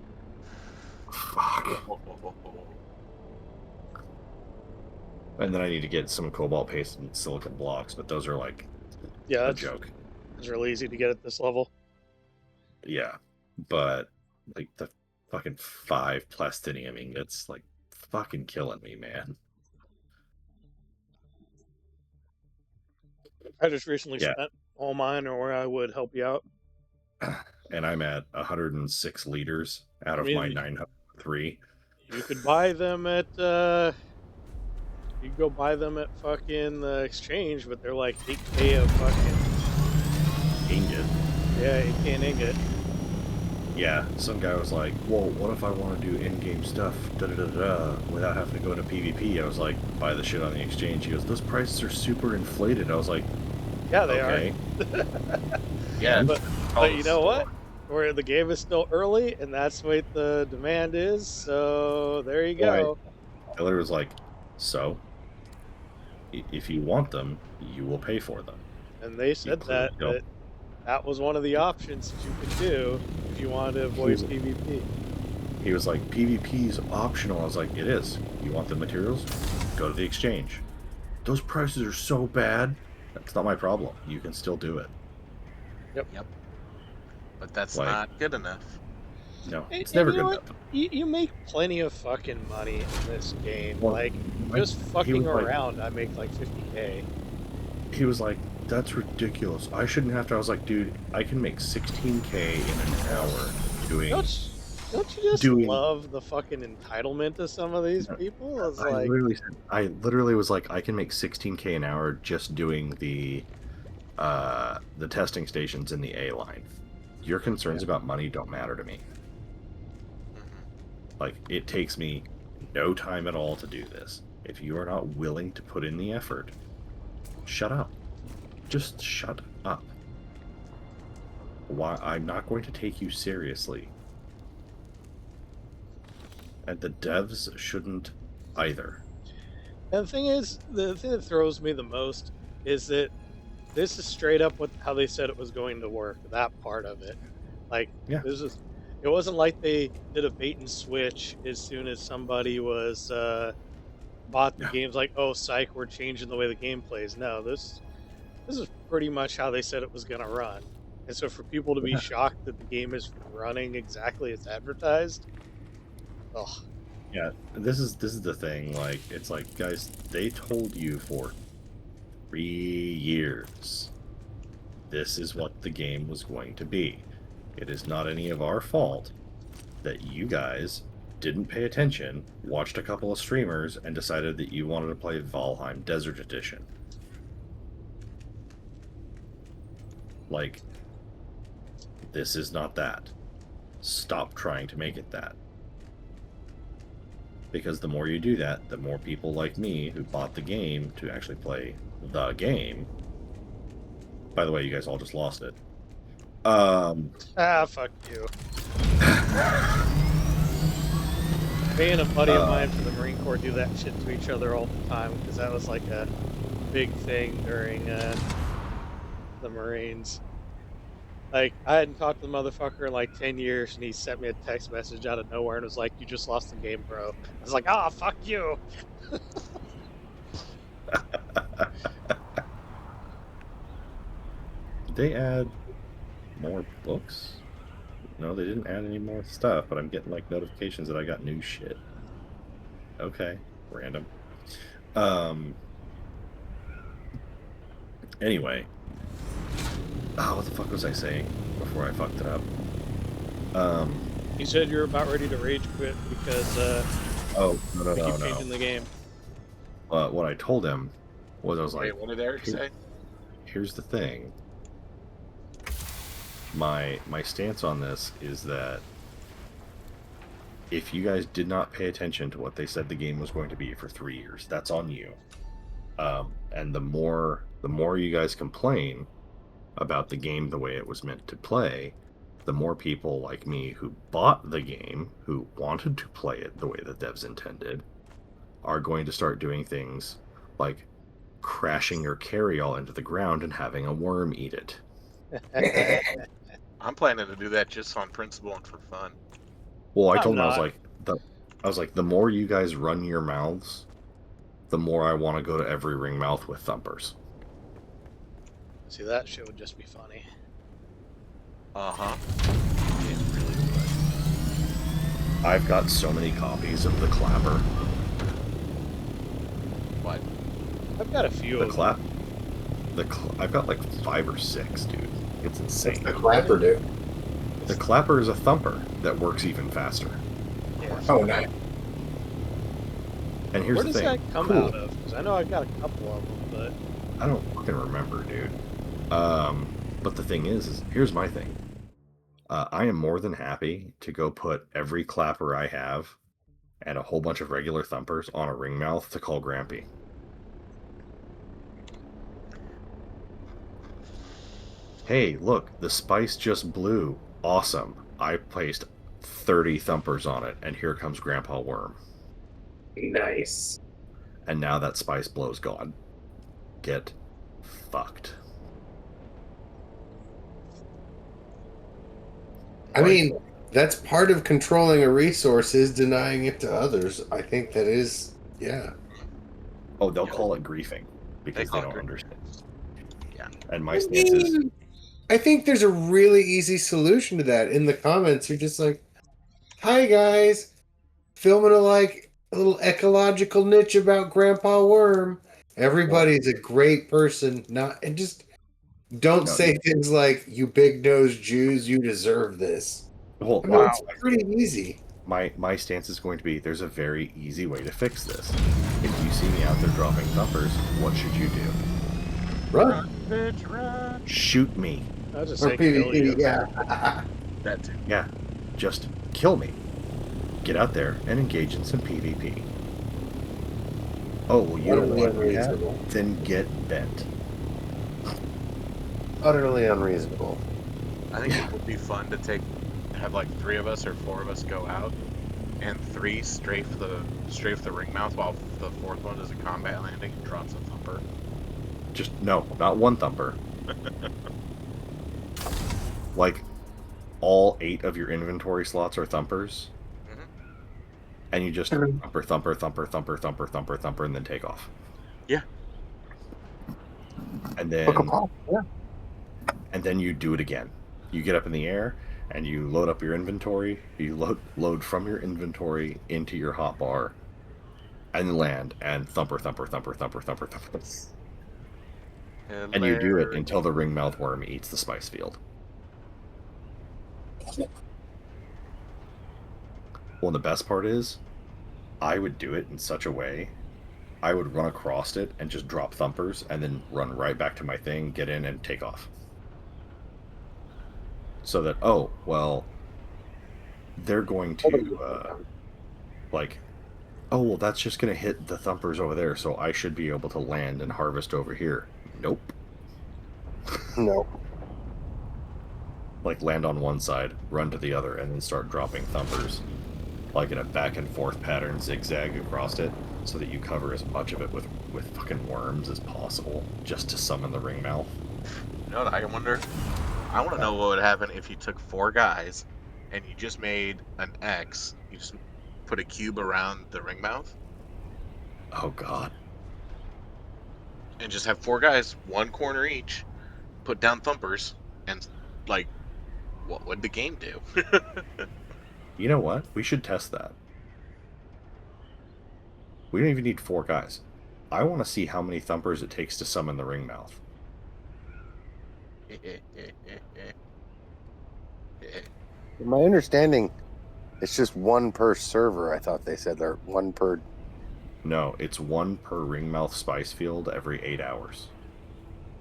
Fuck. And then I need to get some cobalt paste and silicon blocks, but those are like Yeah, a that's joke. It's really easy to get at this level. Yeah, but like the fucking 5 plastinium ingots, like fucking killing me, man. I just recently Yeah. spent all mine, or where I would help you out. And I'm at 106 liters out of my 903. You could buy them at you could go buy them at fucking the exchange, but they're like 8K a fucking Ingot. Yeah, 8K an ingot. Yeah, some guy was like, well, what if I want to do in-game stuff without having to go into PvP? I was like, buy the shit on the exchange. He goes, those prices are super inflated. I was like, Yeah, they okay. Yeah, but you know what? Where the game is still early, and that's what the demand is. So there you go. I literally was like, so if you want them, you will pay for them. And they said that was one of the options that you could do if you wanted to avoid PvP. He was like, PvP is optional. I was like, it is. You want the materials? Go to the exchange. Those prices are so bad. That's not my problem. You can still do it. Yep. But that's Like- not good enough. No, it's And never you good know enough. what? You make plenty of fucking money in this game. Well, like, like, just he fucking was like- around, I make like 50K. He was like, that's ridiculous. I shouldn't have to. I was like, dude, I can make 16K in an hour doing. Don't you just love the fucking entitlement of some of these people? It's like, I literally was like, I can make 16K an hour just doing the testing stations in the A line. Your concerns about money don't matter to me. Like, it takes me no time at all to do this. If you are not willing to put in the effort, shut up. Just shut up. Why? I'm not going to take you seriously. And the devs shouldn't either. and the thing is, the thing that throws me the most is that this is straight up what how they said it was going to work. That part of it, like, this is. It wasn't like they did a bait and switch as soon as somebody was bought the games. Like, oh, psych, we're changing the way the game plays. No, this is pretty much how they said it was going to run. And so for people to be shocked that the game is running exactly as advertised, ugh. Yeah, this is the thing. Like, it's like, guys, they told you for 3 years. This is what the game was going to be. It is not any of our fault that you guys didn't pay attention, watched a couple of streamers, and decided that you wanted to play Valheim Desert Edition. Like, this is not that. Stop trying to make it that. Because the more you do that, the more people like me who bought the game to actually play the game. By the way, you guys all just lost it. Fuck you. Me and a buddy of mine from the Marine Corps do that shit to each other all the time, because that was like a big thing during the Marines. Like, I hadn't talked to the motherfucker in like 10 years, and he sent me a text message out of nowhere and was like, "You just lost the game, bro." I was like, "Ah, fuck you." Did they add more books? No, they didn't add any more stuff, but I'm getting like notifications that I got new shit. Okay, random. Anyway. What the fuck was I saying before I fucked it up? You said you were about ready to rage quit because no. keep changing the game. What I told him was, I was like, Wait, what did Eric say? Here's the thing. My stance on this is that if you guys did not pay attention to what they said the game was going to be for 3 years, that's on you. And the more you guys complain about the game the way it was meant to play, the more people like me who bought the game, who wanted to play it the way the devs intended, are going to start doing things like crashing your carry-all into the ground and having a worm eat it. I'm planning to do that just on principle and for fun. Well, I told him, I was like, the more you guys run your mouths, the more I want to go to every ring mouth with thumpers. See, that shit would just be funny. Uh-huh. It really would. I've got so many copies of the Clapper. What? I've got a few of them. I've got like 5 or 6, dude. It's insane. The Clapper do. The Clapper is a thumper that works even faster. Yeah. Oh, nice. And here's Where the does thing. that come out of? Because I know I've got a couple of them, but I don't fucking remember, dude. But the thing is here's my thing. I am more than happy to go put every Clapper I have and a whole bunch of regular thumpers on a ring mouth to call Grampy. Hey, look, the spice just blew. Awesome. I placed 30 thumpers on it, and here comes Grandpa Worm. Nice. And now that spice blow's gone. Get fucked. I mean, that's part of controlling a resource is denying it to others. I think that is, yeah. Oh, they'll call it griefing because they don't understand. Yeah. And my stance is, I think there's a really easy solution to that. In the comments, you're just like, "Hi guys, filming a little ecological niche about Grandpa Worm. Everybody's a great person, and just don't say things like, 'You big-nosed Jews, you deserve this.'" Well, I mean, it's pretty easy. My stance is going to be, there's a very easy way to fix this. If you see me out there dropping thumpers, what should you do? Run. Bitch, run. Shoot me. I'll just Or say kill you. PvP, yeah. That too. Yeah, just kill me. Get out there and engage in some PvP. Oh, well, you don't want that? Then get bent. Utterly unreasonable. I think it would be fun to have like 3 of us or 4 of us go out, and 3 strafe the ring mouth while the 4th one is a combat landing and drops a thumper. No, not one thumper. Like, all 8 of your inventory slots are thumpers. Mm-hmm. And you just thumper, thumper, thumper, thumper, thumper, thumper, thumper, and then take off. Yeah. And then, and then you do it again. You get up in the air, and you load up your inventory. You load from your inventory into your hotbar, and land, and thumper, thumper, thumper, thumper, thumper, thumper. And you do it until the ringmouth worm eats the spice field. Well, the best part is, I would do it in such a way, I would run across it and just drop thumpers and then run right back to my thing, get in, and take off. So that, oh, well, they're going to, like, oh, well, that's just going to hit the thumpers over there, so I should be able to land and harvest over here. Nope. No. Like, land on one side, run to the other, and then start dropping thumpers, like in a back and forth pattern, zigzag across it, so that you cover as much of it with fucking worms as possible, just to summon the ringmouth. You know what I wonder? I want to know what would happen if you took 4 guys and you just made an X. You just put a cube around the ringmouth. Oh, God. And just have 4 guys, 1 corner each, put down thumpers, and, like, what would the game do? You know what? We should test that. We don't even need 4 guys. I want to see how many thumpers it takes to summon the ringmouth. From my understanding, it's just 1 per server. I thought they said they're 1 per. No, it's 1 per ringmouth spice field every 8 hours.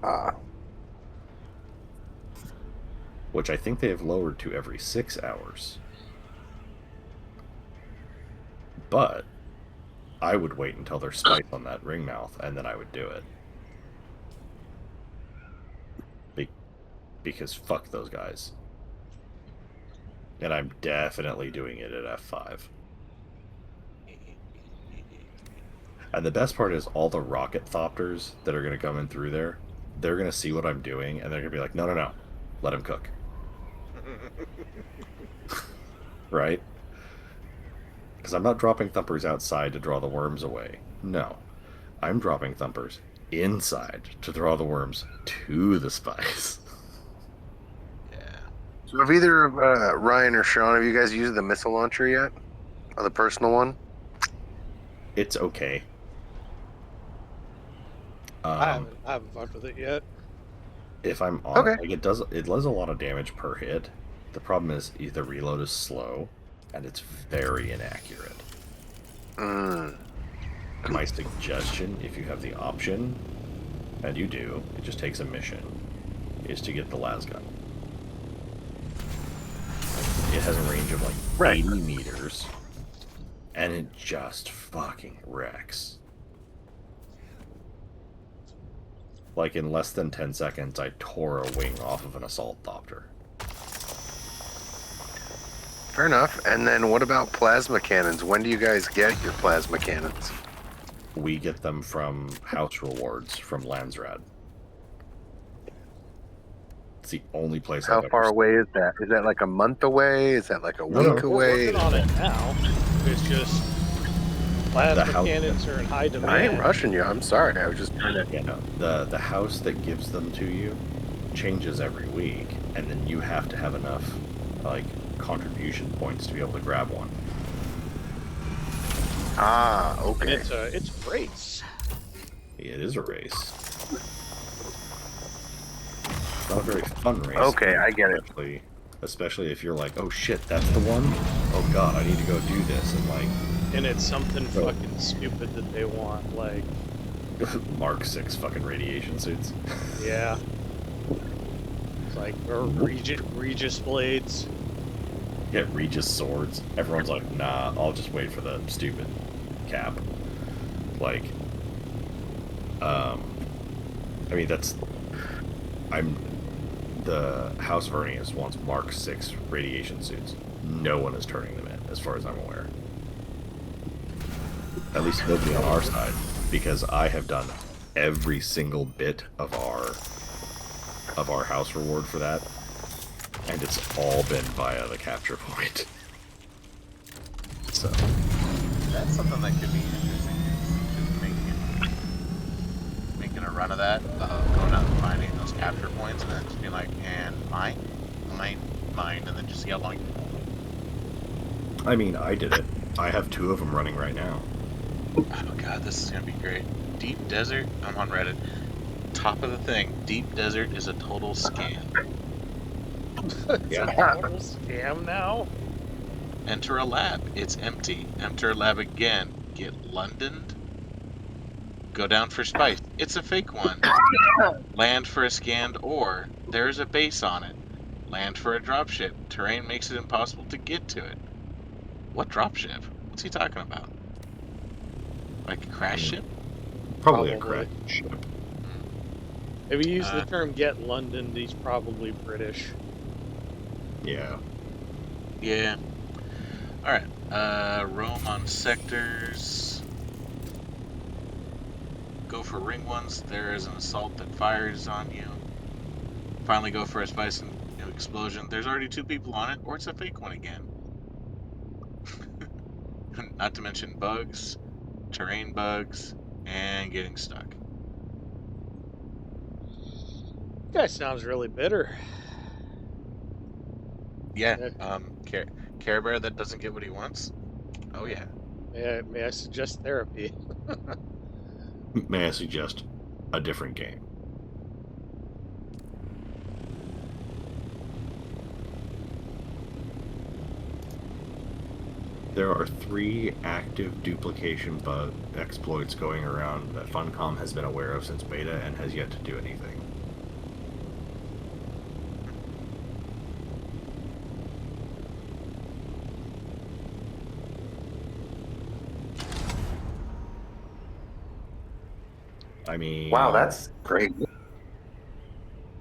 Ah. Which I think they have lowered to every 6 hours. But I would wait until there's spice on that ringmouth, and then I would do it. Because fuck those guys. And I'm definitely doing it at F5. And the best part is all the rocket thopters that are going to come in through there, they're going to see what I'm doing, and they're going to be like, no, no, no, let him cook. Right? Because I'm not dropping thumpers outside to draw the worms away. No. I'm dropping thumpers inside to draw the worms to the spice. So have either Ryan or Sean, have you guys used the missile launcher yet? Or the personal one? It's okay. I haven't fucked with it yet. If I'm on, like it does a lot of damage per hit. The problem is the reload is slow, and it's very inaccurate. My suggestion, if you have the option, and you do, it just takes a mission, is to get the lasgun. It has a range of like 80 meters, and it just fucking wrecks. Like in less than 10 seconds, I tore a wing off of an assault thopter. Fair enough. And then what about plasma cannons? When do you guys get your plasma cannons? We get them from house rewards from Landsrad. It's the only place How I've far ever away is that? Is that like a month away? Is that like a week away? We're working on it now. It's just plasma cannons are in high demand. I ain't rushing you. I'm sorry. I was just trying to. You know, the house that gives them to you changes every week, and then you have to have enough like contribution points to be able to grab one. Ah, okay. And it's a race. It is a race. It's not a very fun race. Okay, I get it. Especially if you're like, oh shit, that's the one? Oh god, I need to go do this, and like... And it's something fucking stupid that they want, like... Mark 6 fucking radiation suits. Yeah. It's like, or Regis blades. Yeah, Regis swords. Everyone's like, nah, I'll just wait for the stupid cap. Like, I mean, that's... The House of Vernius wants Mark 6 radiation suits. No one is turning them in, as far as I'm aware. At least nobody on our side, because I have done every single bit of our house reward for that, and it's all been via the capture point. So that's something that could be interesting. Is making a run of that, going out and finding those capture points, and then just being like, and mine, and then just see how long. I mean, I did it. I have 2 of them running right now. Oh god, this is gonna be great. Deep desert. I'm on Reddit. top of the thing. Deep Desert is a total scam. It's a total scam now. Enter a lab. It's empty. Enter a lab again. Get Londoned. Go down for spice. It's a fake one. Land for a scanned ore. There's a base on it. Land for a dropship. Terrain makes it impossible to get to it. What dropship? What's he talking about? Like a crash ship? Probably a crash ship. If you use the term "get London," he's probably British. Yeah. Yeah. Alright. Roam on sectors. Go for ring ones. There is an assault that fires on you. Finally go for a spice and explosion. There's already 2 people on it, or it's a fake one again. Not to mention bugs, terrain bugs, and getting stuck. This guy sounds really bitter. Yeah, Care Bear that doesn't get what he wants? Oh yeah. May I suggest therapy? May I suggest a different game? There are 3 active duplication bug exploits going around that Funcom has been aware of since beta and has yet to do anything. I mean... Wow, that's great.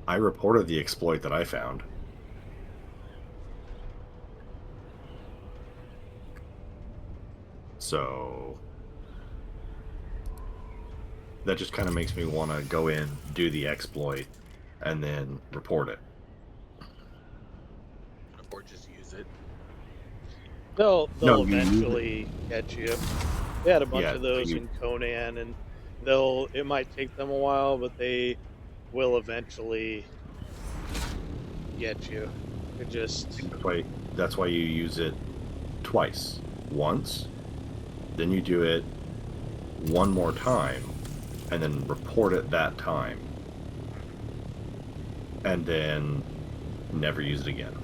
I reported the exploit that I found. So that just kind of makes me want to go in, do the exploit, and then report it. Or just use it. They'll eventually catch you. They had a bunch of those you- in Conan, and it might take them a while, but they will eventually get you. It just That's why you use it twice. Once, then you do it one more time, and then report it that time, and then never use it again.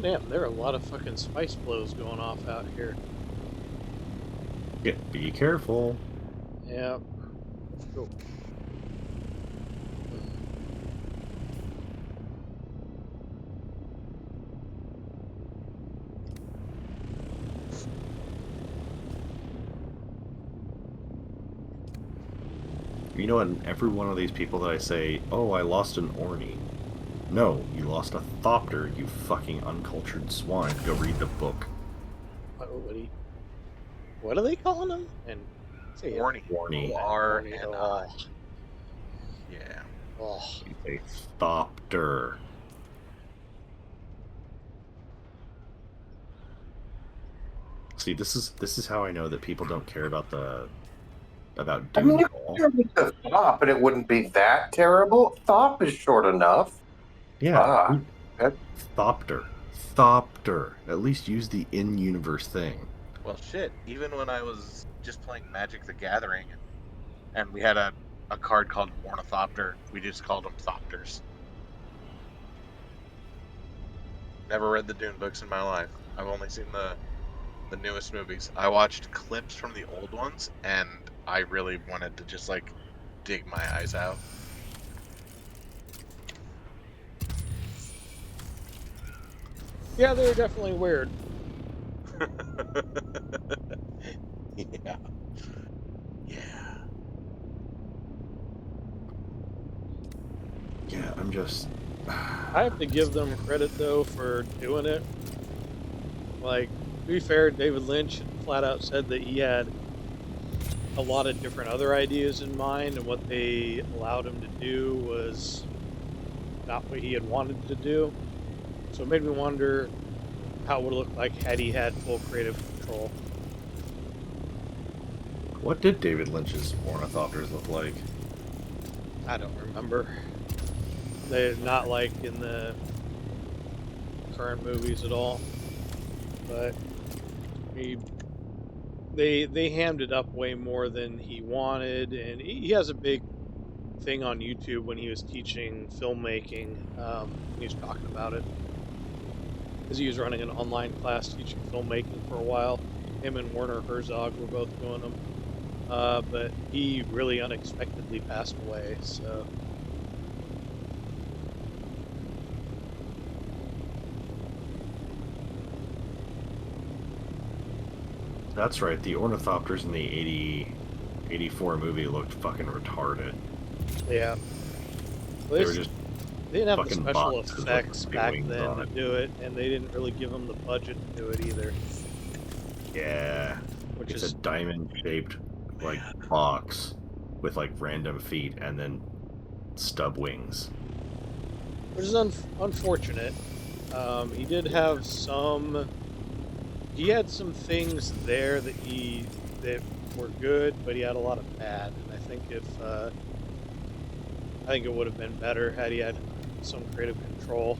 damn, there are a lot of fucking spice blows going off out here. Yeah, be careful. Yeah. Cool. You know, and every one of these people that I say, oh, I lost an Orny. No, you lost a Thopter, you fucking uncultured swine. Go read the book. What are they calling them? And say Orny. Orny. R-N-I. Yeah. Oh. A Thopter. See, this is how I know that people don't care about Dune. I mean, you could the Thop, but it wouldn't be that terrible. Thop is short enough. Yeah. Thopter. Thopter. At least use the in-universe thing. Well, shit. Even when I was just playing Magic the Gathering, and we had a card called Ornithopter, we just called them Thopters. Never read the Dune books in my life. I've only seen the newest movies. I watched clips from the old ones, and I really wanted to just, like, dig my eyes out. Yeah, they're definitely weird. Yeah. Yeah, I'm just... I have to give them credit, though, for doing it. Like, to be fair, David Lynch flat out said that he had a lot of different other ideas in mind, and what they allowed him to do was not what he had wanted to do. So it made me wonder how it would look like had he had full creative control. What did David Lynch's ornithopters look like? I don't remember. They're not like in the current movies at all. But they hammed it up way more than he wanted, and he has a big thing on YouTube when he was teaching filmmaking. He was talking about it because he was running an online class teaching filmmaking for a while. Him and Werner Herzog were both doing them, but he really unexpectedly passed away. So. That's right, the ornithopters in the 84 movie looked fucking retarded. Yeah. Well, they were just they didn't have the fucking special boxes with effects back wings then on to it. do it, and they didn't really give them the budget to do it either. Yeah. Which it's is a diamond-shaped, like, box with, like, random feet and then stub wings. Which is unfortunate. He did have some... He had some things there that were good, but he had a lot of bad. And I think it would have been better had he had some creative control.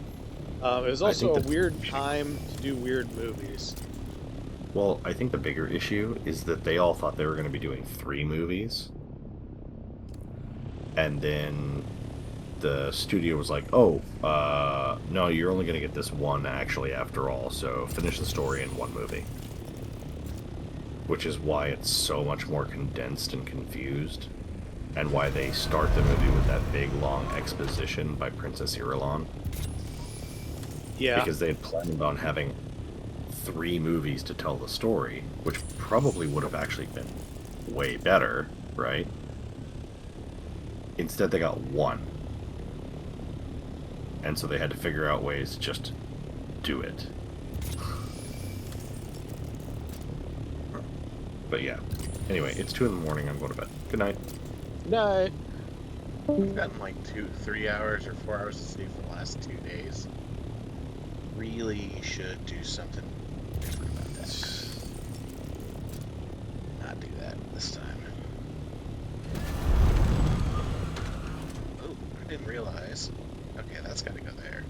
It was also a weird time to do weird movies. Well, I think the bigger issue is that they all thought they were going to be doing 3 movies. And then the studio was like, oh, no, you're only going to get this one actually after all, so finish the story in 1 movie. Which is why it's so much more condensed and confused, and why they start the movie with that big, long exposition by Princess Irulan. Yeah. Because they had planned on having 3 movies to tell the story, which probably would have actually been way better, right? Instead, they got 1. And so they had to figure out ways to just do it. But yeah. Anyway, it's 2 in the morning. I'm going to bed. Good night. Good night. I've gotten like 3 hours or 4 hours of sleep for the last 2 days. Really should do something different about that. Not do that this time. Oh, I didn't realize. Okay, that's got to go there.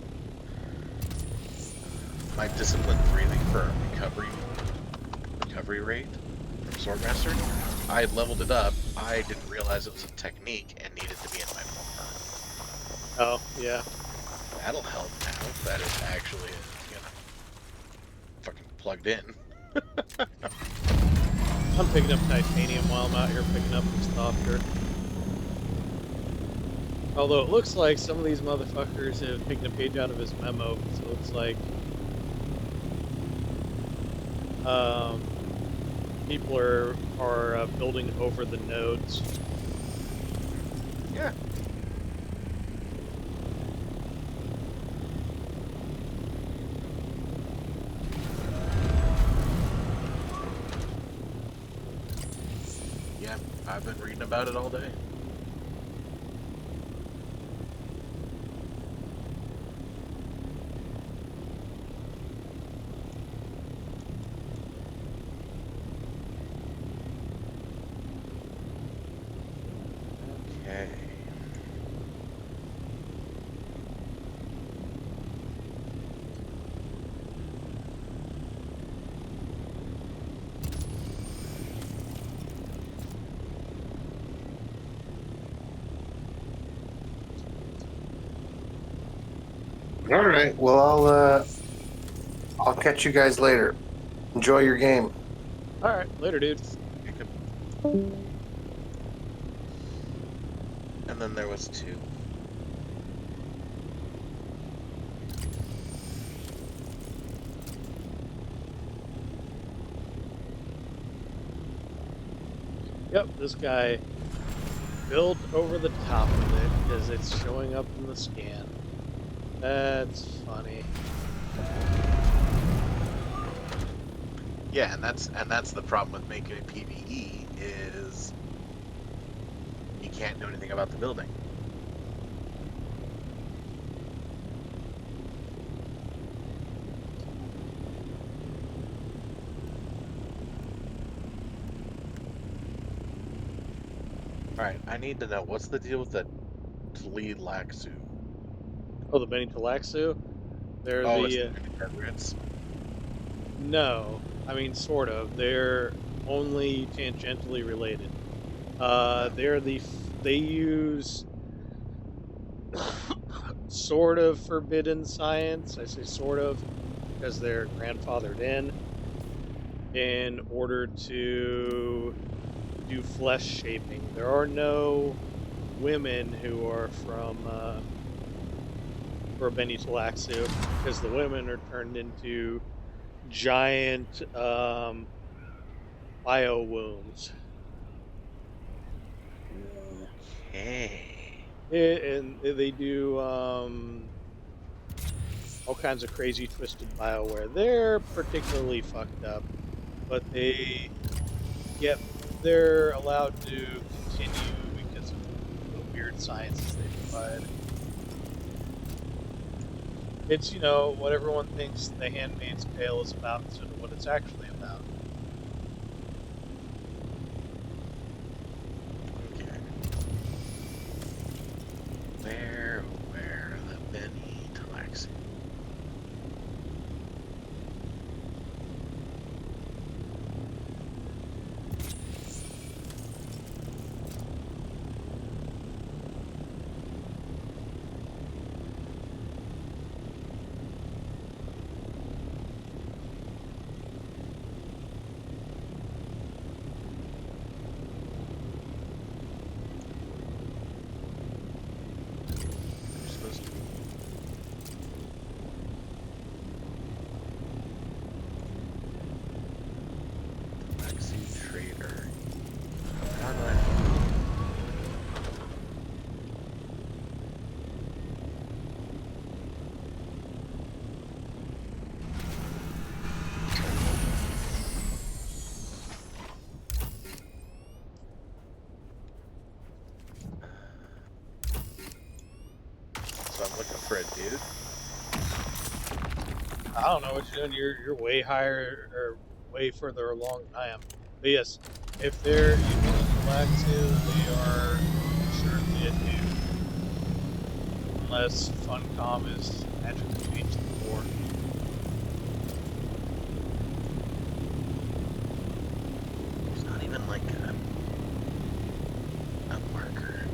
My disciplined breathing for recovery rate from Swordmaster, I had leveled it up. I didn't realize it was a technique and needed to be in my armor. Oh, yeah. That'll help now. That is actually, fucking plugged in. I'm picking up titanium while I'm out here picking up this doctor. Although it looks like some of these motherfuckers have taken a page out of his memo, so it looks like people are building over the nodes. Yeah. Yeah, I've been reading about it all day. All right. Well, I'll catch you guys later. Enjoy your game. All right, later, dude. And then there was 2. Yep, this guy built over the top of it because it's showing up in the scan. That's funny. Yeah, and that's the problem with making it PvE is you can't do anything about the building. Alright, I need to know, what's the deal with the Tleelaxu? Oh, the Beni Talaxu? They're Oh, the... it's No. I mean, sort of. They're only tangentially related. They use sort of forbidden science. I say sort of because they're grandfathered in order to do flesh shaping. There are no women who are from for Beni Talaxu because the women are turned into giant bio wombs. okay. And they do all kinds of crazy twisted bioware. They're particularly fucked up, but they're allowed to continue because of the weird sciences they provide. It's, what everyone thinks The Handmaid's Tale is about instead of what it's actually about. Okay. Where the Beni Talaxu? So I'm looking for a dude. I don't know what you're doing. You're way higher or way further along than I am. But yes, if they're using Talaxu, they are certainly a dude. Unless Funcom is magically changed the board. There's not even like a marker.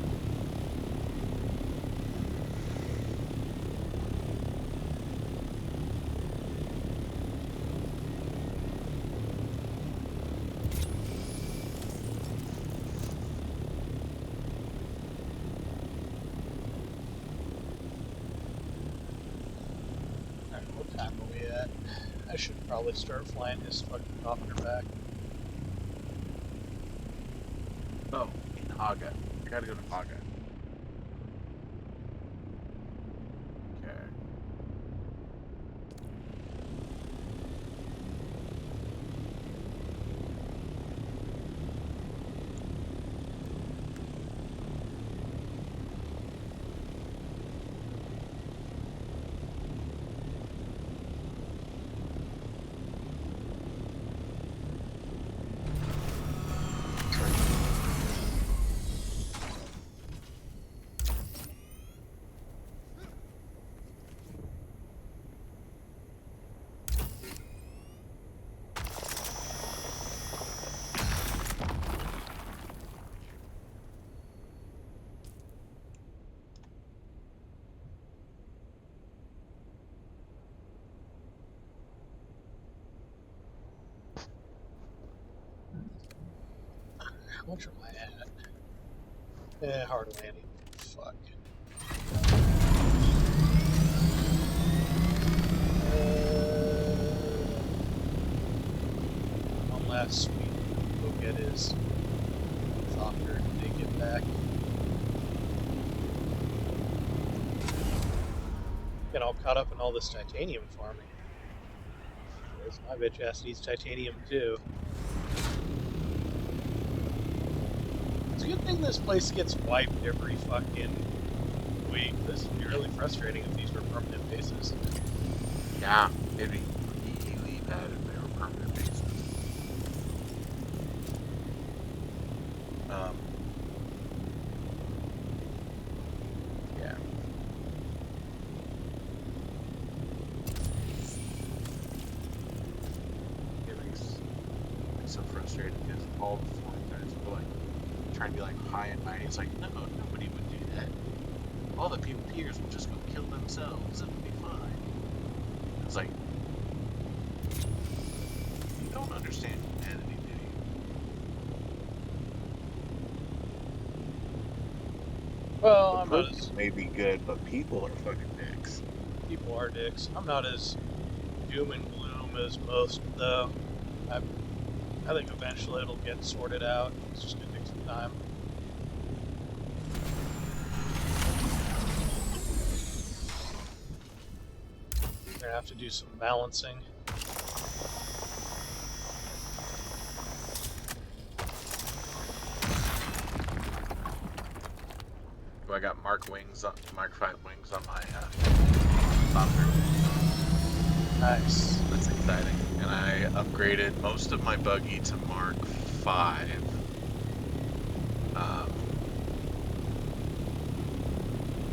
Alright, what time are we at? I should probably start flying this fucking copter back. Oh, in Haga. I gotta go to Haga. Okay. How much am I at? Hard landing. Fuck. One last sweep. Go get his doctor and take it back. Get all caught up in all this titanium farming. Because my bitch ass needs titanium too. It's a good thing this place gets wiped every fucking week. This would be really frustrating if these were permanent bases. Yeah, it'd be really bad if they were permanent bases. Yeah. It makes so frustrating because all the foreign guys were like trying to be like high and mighty. It's like, no, nobody would do that. All the PvPers will just go kill themselves. It'll be fine. It's like, you don't understand humanity, do you? Well, The I'm not cookies as may be good, but people are fucking dicks. people are dicks. I'm not as doom and gloom as most though. I think eventually it'll get sorted out. It's just gonna take some time. We're gonna have to do some balancing. So I got Mark 5 wings on my saucer. Nice. That's exciting. And I upgraded most of my buggy to Mark 5.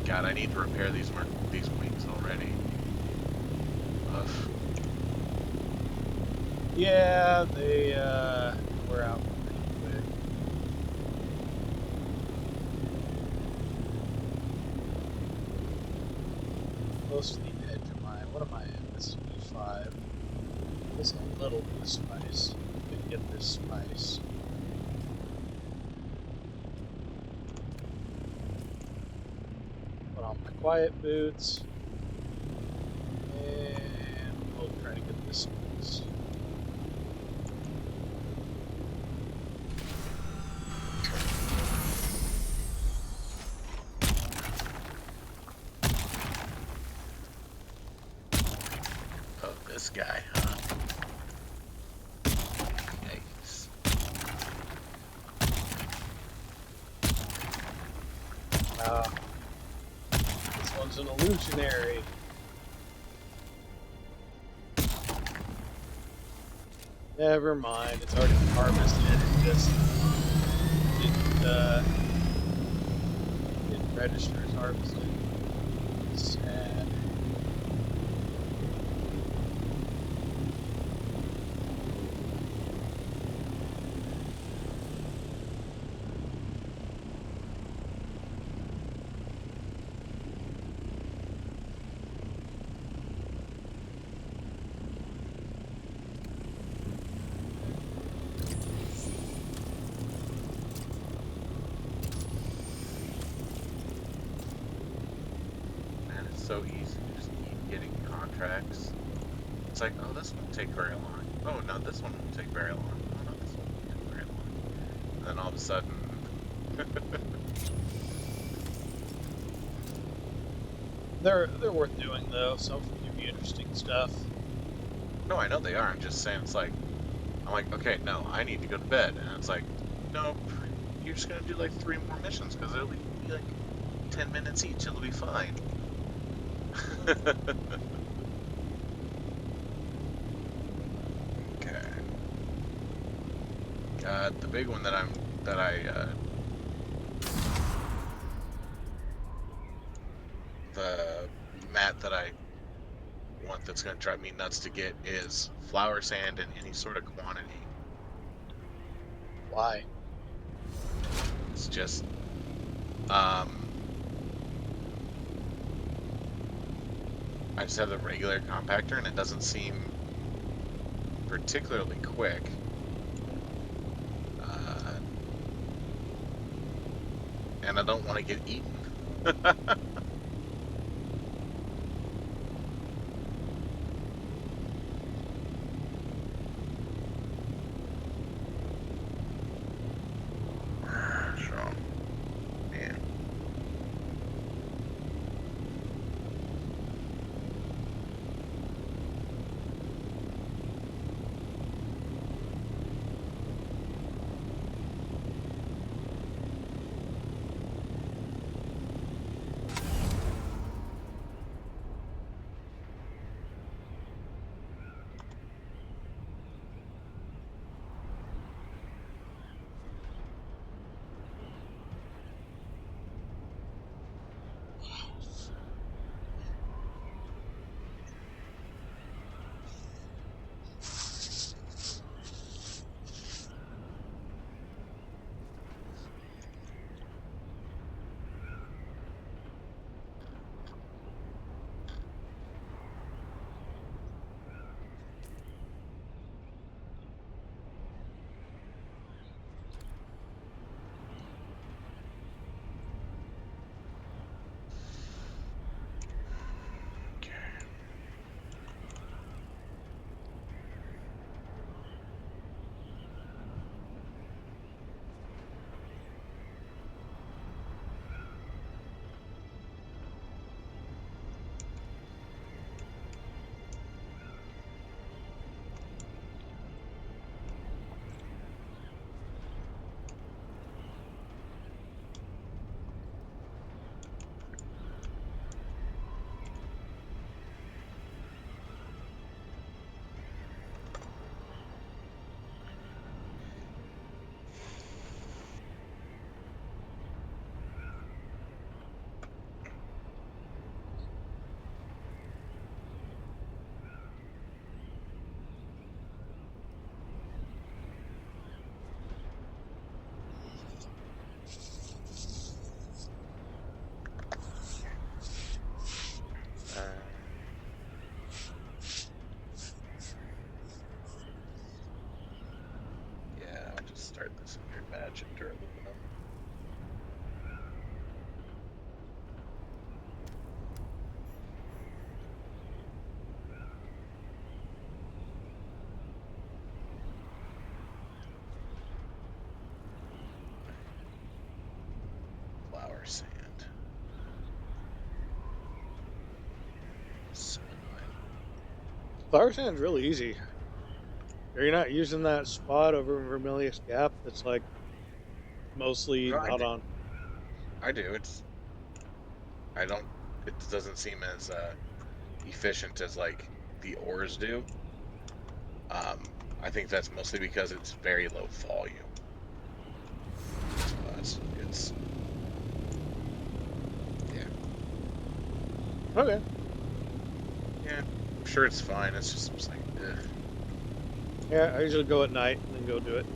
God, I need to repair these wings already. Ugh. Yeah, they wear out pretty quick. Close to the edge of mine. What am I in? This is E5. This is a little bit of spice. We can get this spice. Put on my quiet boots. And we'll try to get this spice. Oh, this guy, huh? Yikes. This one's an illusionary. Never mind, it's already been harvested. It just didn't register as harvested. Sad. Man, it's so easy to just keep getting contracts. It's like, oh, this won't take very long. Oh, no, this one won't take very long. Oh, no, this one won't take very long. And then all of a sudden... They're worth doing though. Some of them give you interesting stuff. No, I know they are. I'm just saying, it's like, I'm like, okay, no, I need to go to bed. And it's like, nope, you're just going to do like 3 more missions because it'll be like 10 minutes each. It'll be fine. Okay. The big one that the mat that I want that's going to drive me nuts to get is flour sand in any sort of quantity. Why? It's just, I just have the regular compactor and it doesn't seem particularly quick. And I don't want to get eaten. So, yeah. imagine duraluminum. Flower sand. So annoying. Flower sand's really easy. You're not using that spot over in Vermilius Gap that's like mostly No, not on. I do. I don't. It doesn't seem as efficient as like the ores do. I think that's mostly because it's very low volume. But it's yeah. Okay. Yeah, I'm sure it's fine. It's just like, ugh. Yeah, I usually go at night and then go do it.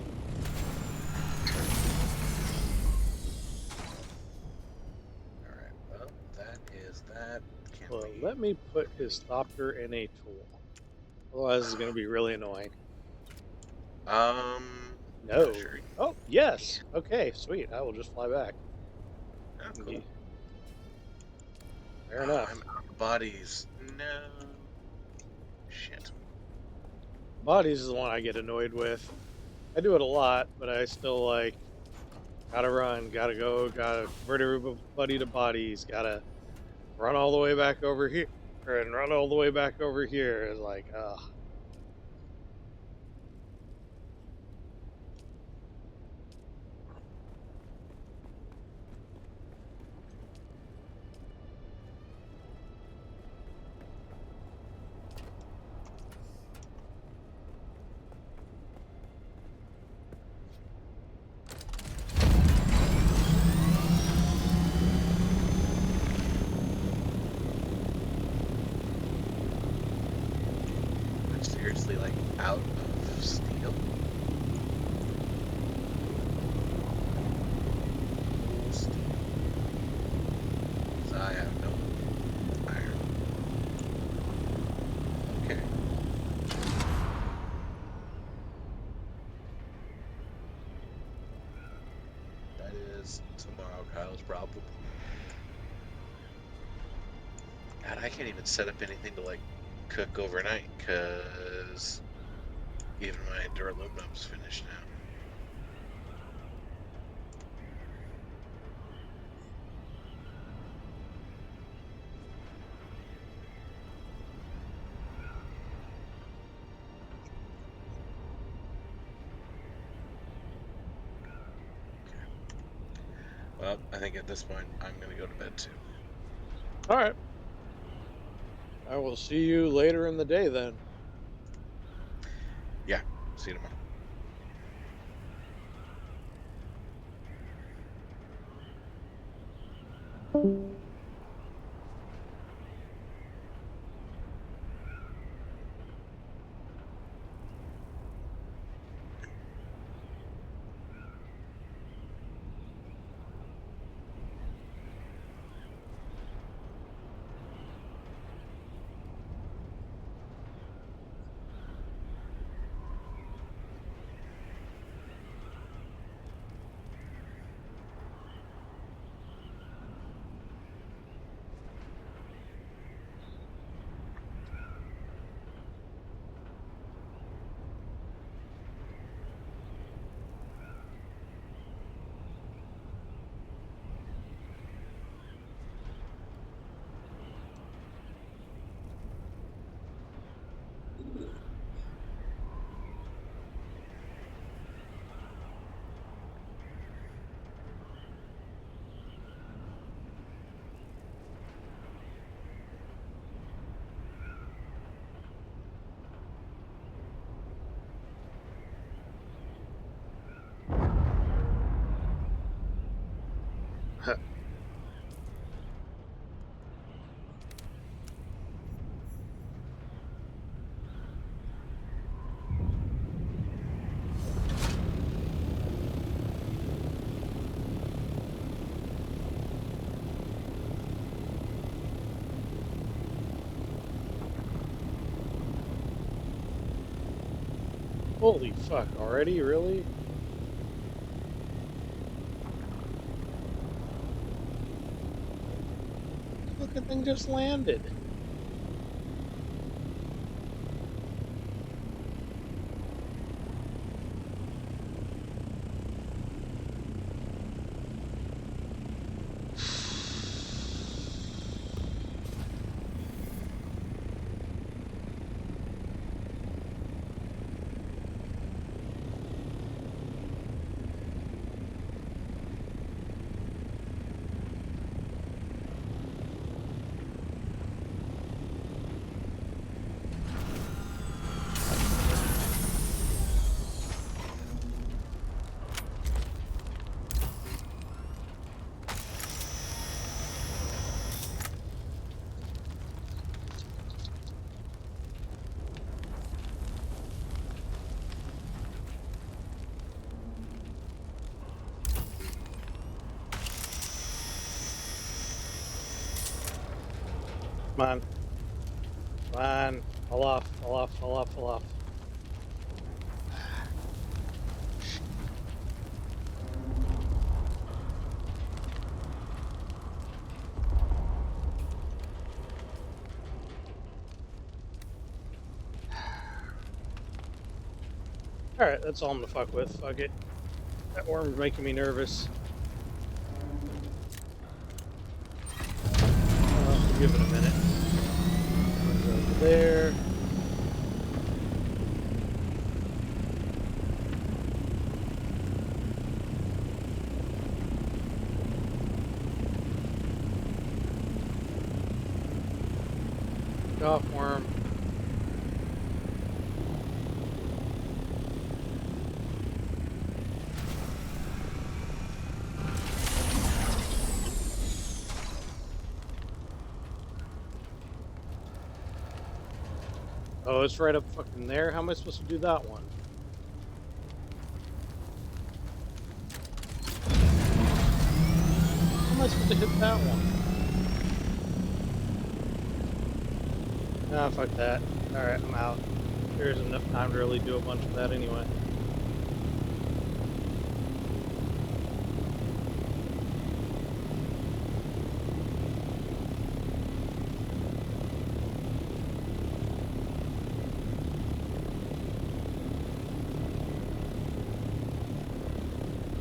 Alright, well, that is that. Well, let me put his Thopter in a tool. Otherwise, it's going to be really annoying. No. Sure. Oh, yes. Okay, sweet. I will just fly back. Oh, cool. Fair enough. I'm out of bodies. No. Shit. Bodies is the one I get annoyed with. I do it a lot, but I still like gotta run, gotta go, gotta convert everybody to bodies, gotta run all the way back over here and run all the way back over here. It's like, ugh. I'm seriously like out of steel. I have no iron. Okay. That is tomorrow Kyle's problem. God, I can't even set up anything to like cook overnight because even my duraluminum's finished now. Well, I think at this point I'm going to go to bed too. All right. I will see you later in the day then. Yeah, see you tomorrow. Holy fuck, already? Really? fucking thing just landed? Come on. Come on. Fall off, fall off, fall off, fall off. Alright, that's all I'm gonna fuck with. Fuck it. That worm's making me nervous. Give it a minute. Over there. Get off, worm. Oh, it's right up fucking there? How am I supposed to do that one? How am I supposed to hit that one? Ah, fuck that. Alright, I'm out. There's enough time to really do a bunch of that anyway.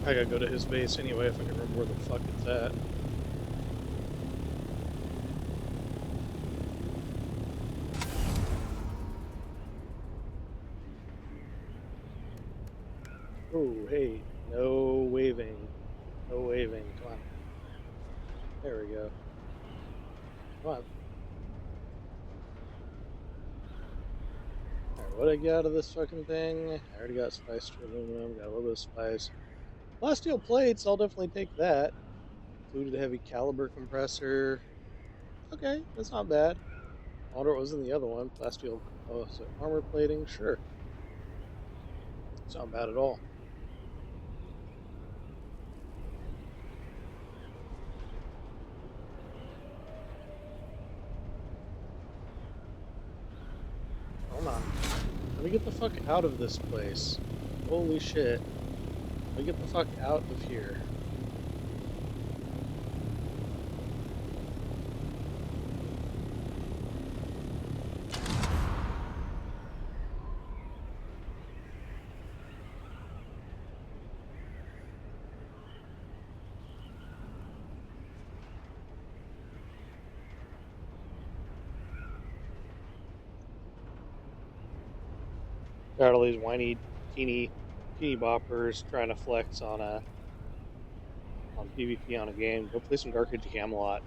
I gotta go to his base anyway if I can remember where the fuck it's at. Oh, hey, no waving. No waving. Come on. There we go. Come on. Alright, what did I get out of this fucking thing? I already got spiced aluminum, got a little bit of spice. Last steel plates, I'll definitely take that. Included heavy caliber compressor. Okay, that's not bad. I wonder what was in the other one. Plasteel, oh, is it armor plating? Sure. It's not bad at all. Hold on. Let me get the fuck out of this place. Holy shit. Let me get the fuck out of here. Got all these whiny, teeny boppers trying to flex on PvP on a game. Go play some Dark Age of Camelot.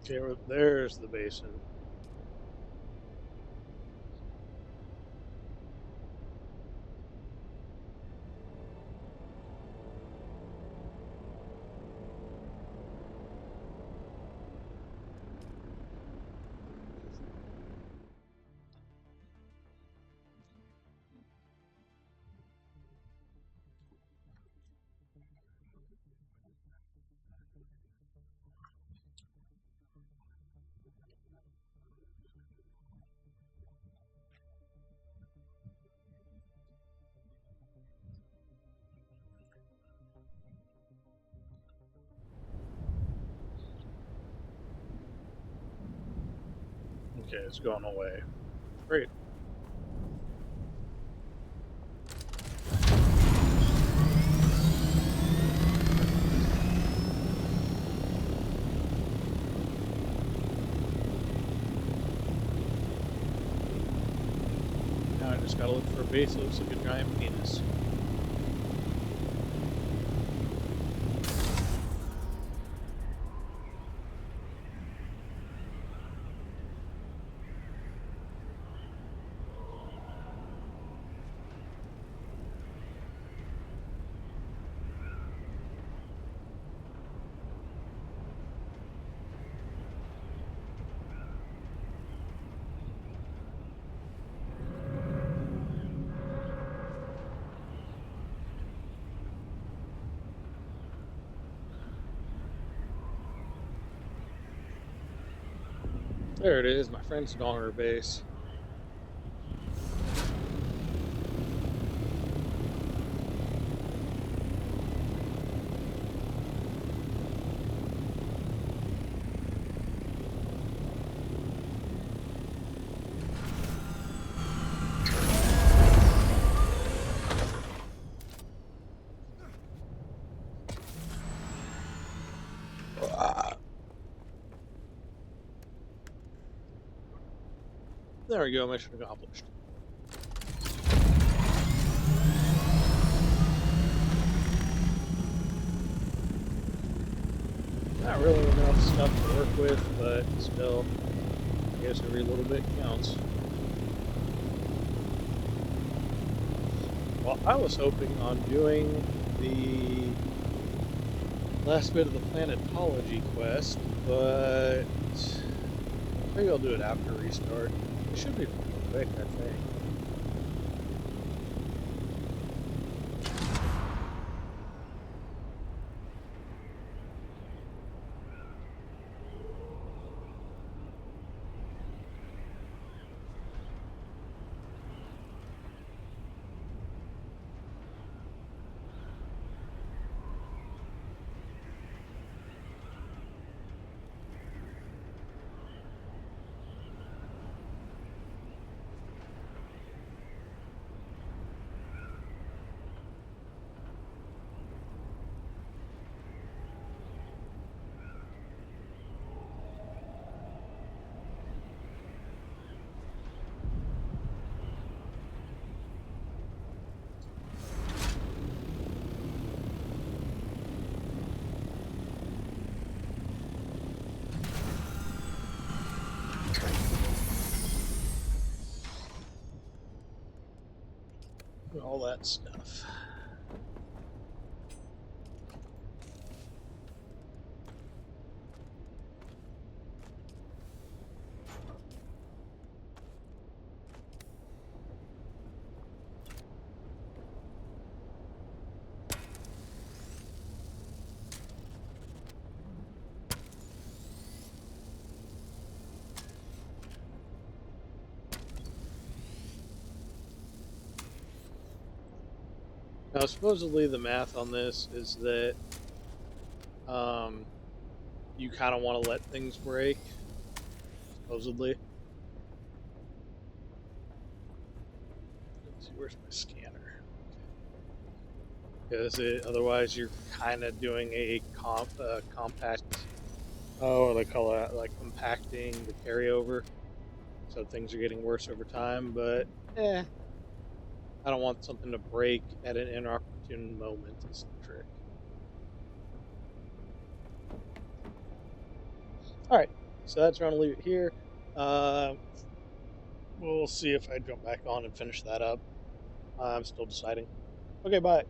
Okay, there's the basin. Okay, it's going away. Great. Now I just gotta look for a base that looks like a giant penis. There it is, my friend's Gonger base. There we go, mission accomplished. Not really enough stuff to work with, but still, I guess every little bit counts. Well, I was hoping on doing the last bit of the Planetology quest, but maybe I'll do it after restart. It should be pretty quick, I think. All that stuff. Now, supposedly the math on this is that you kind of want to let things break, supposedly. Let's see, where's my scanner? Because otherwise you're kind of doing a compact, what do they call that, like compacting the carryover, so things are getting worse over time, but I don't want something to break at an inopportune moment is the trick. Alright, So that's where I'm going to leave it here. We'll see if I jump back on and finish that up. I'm still deciding. Okay, bye.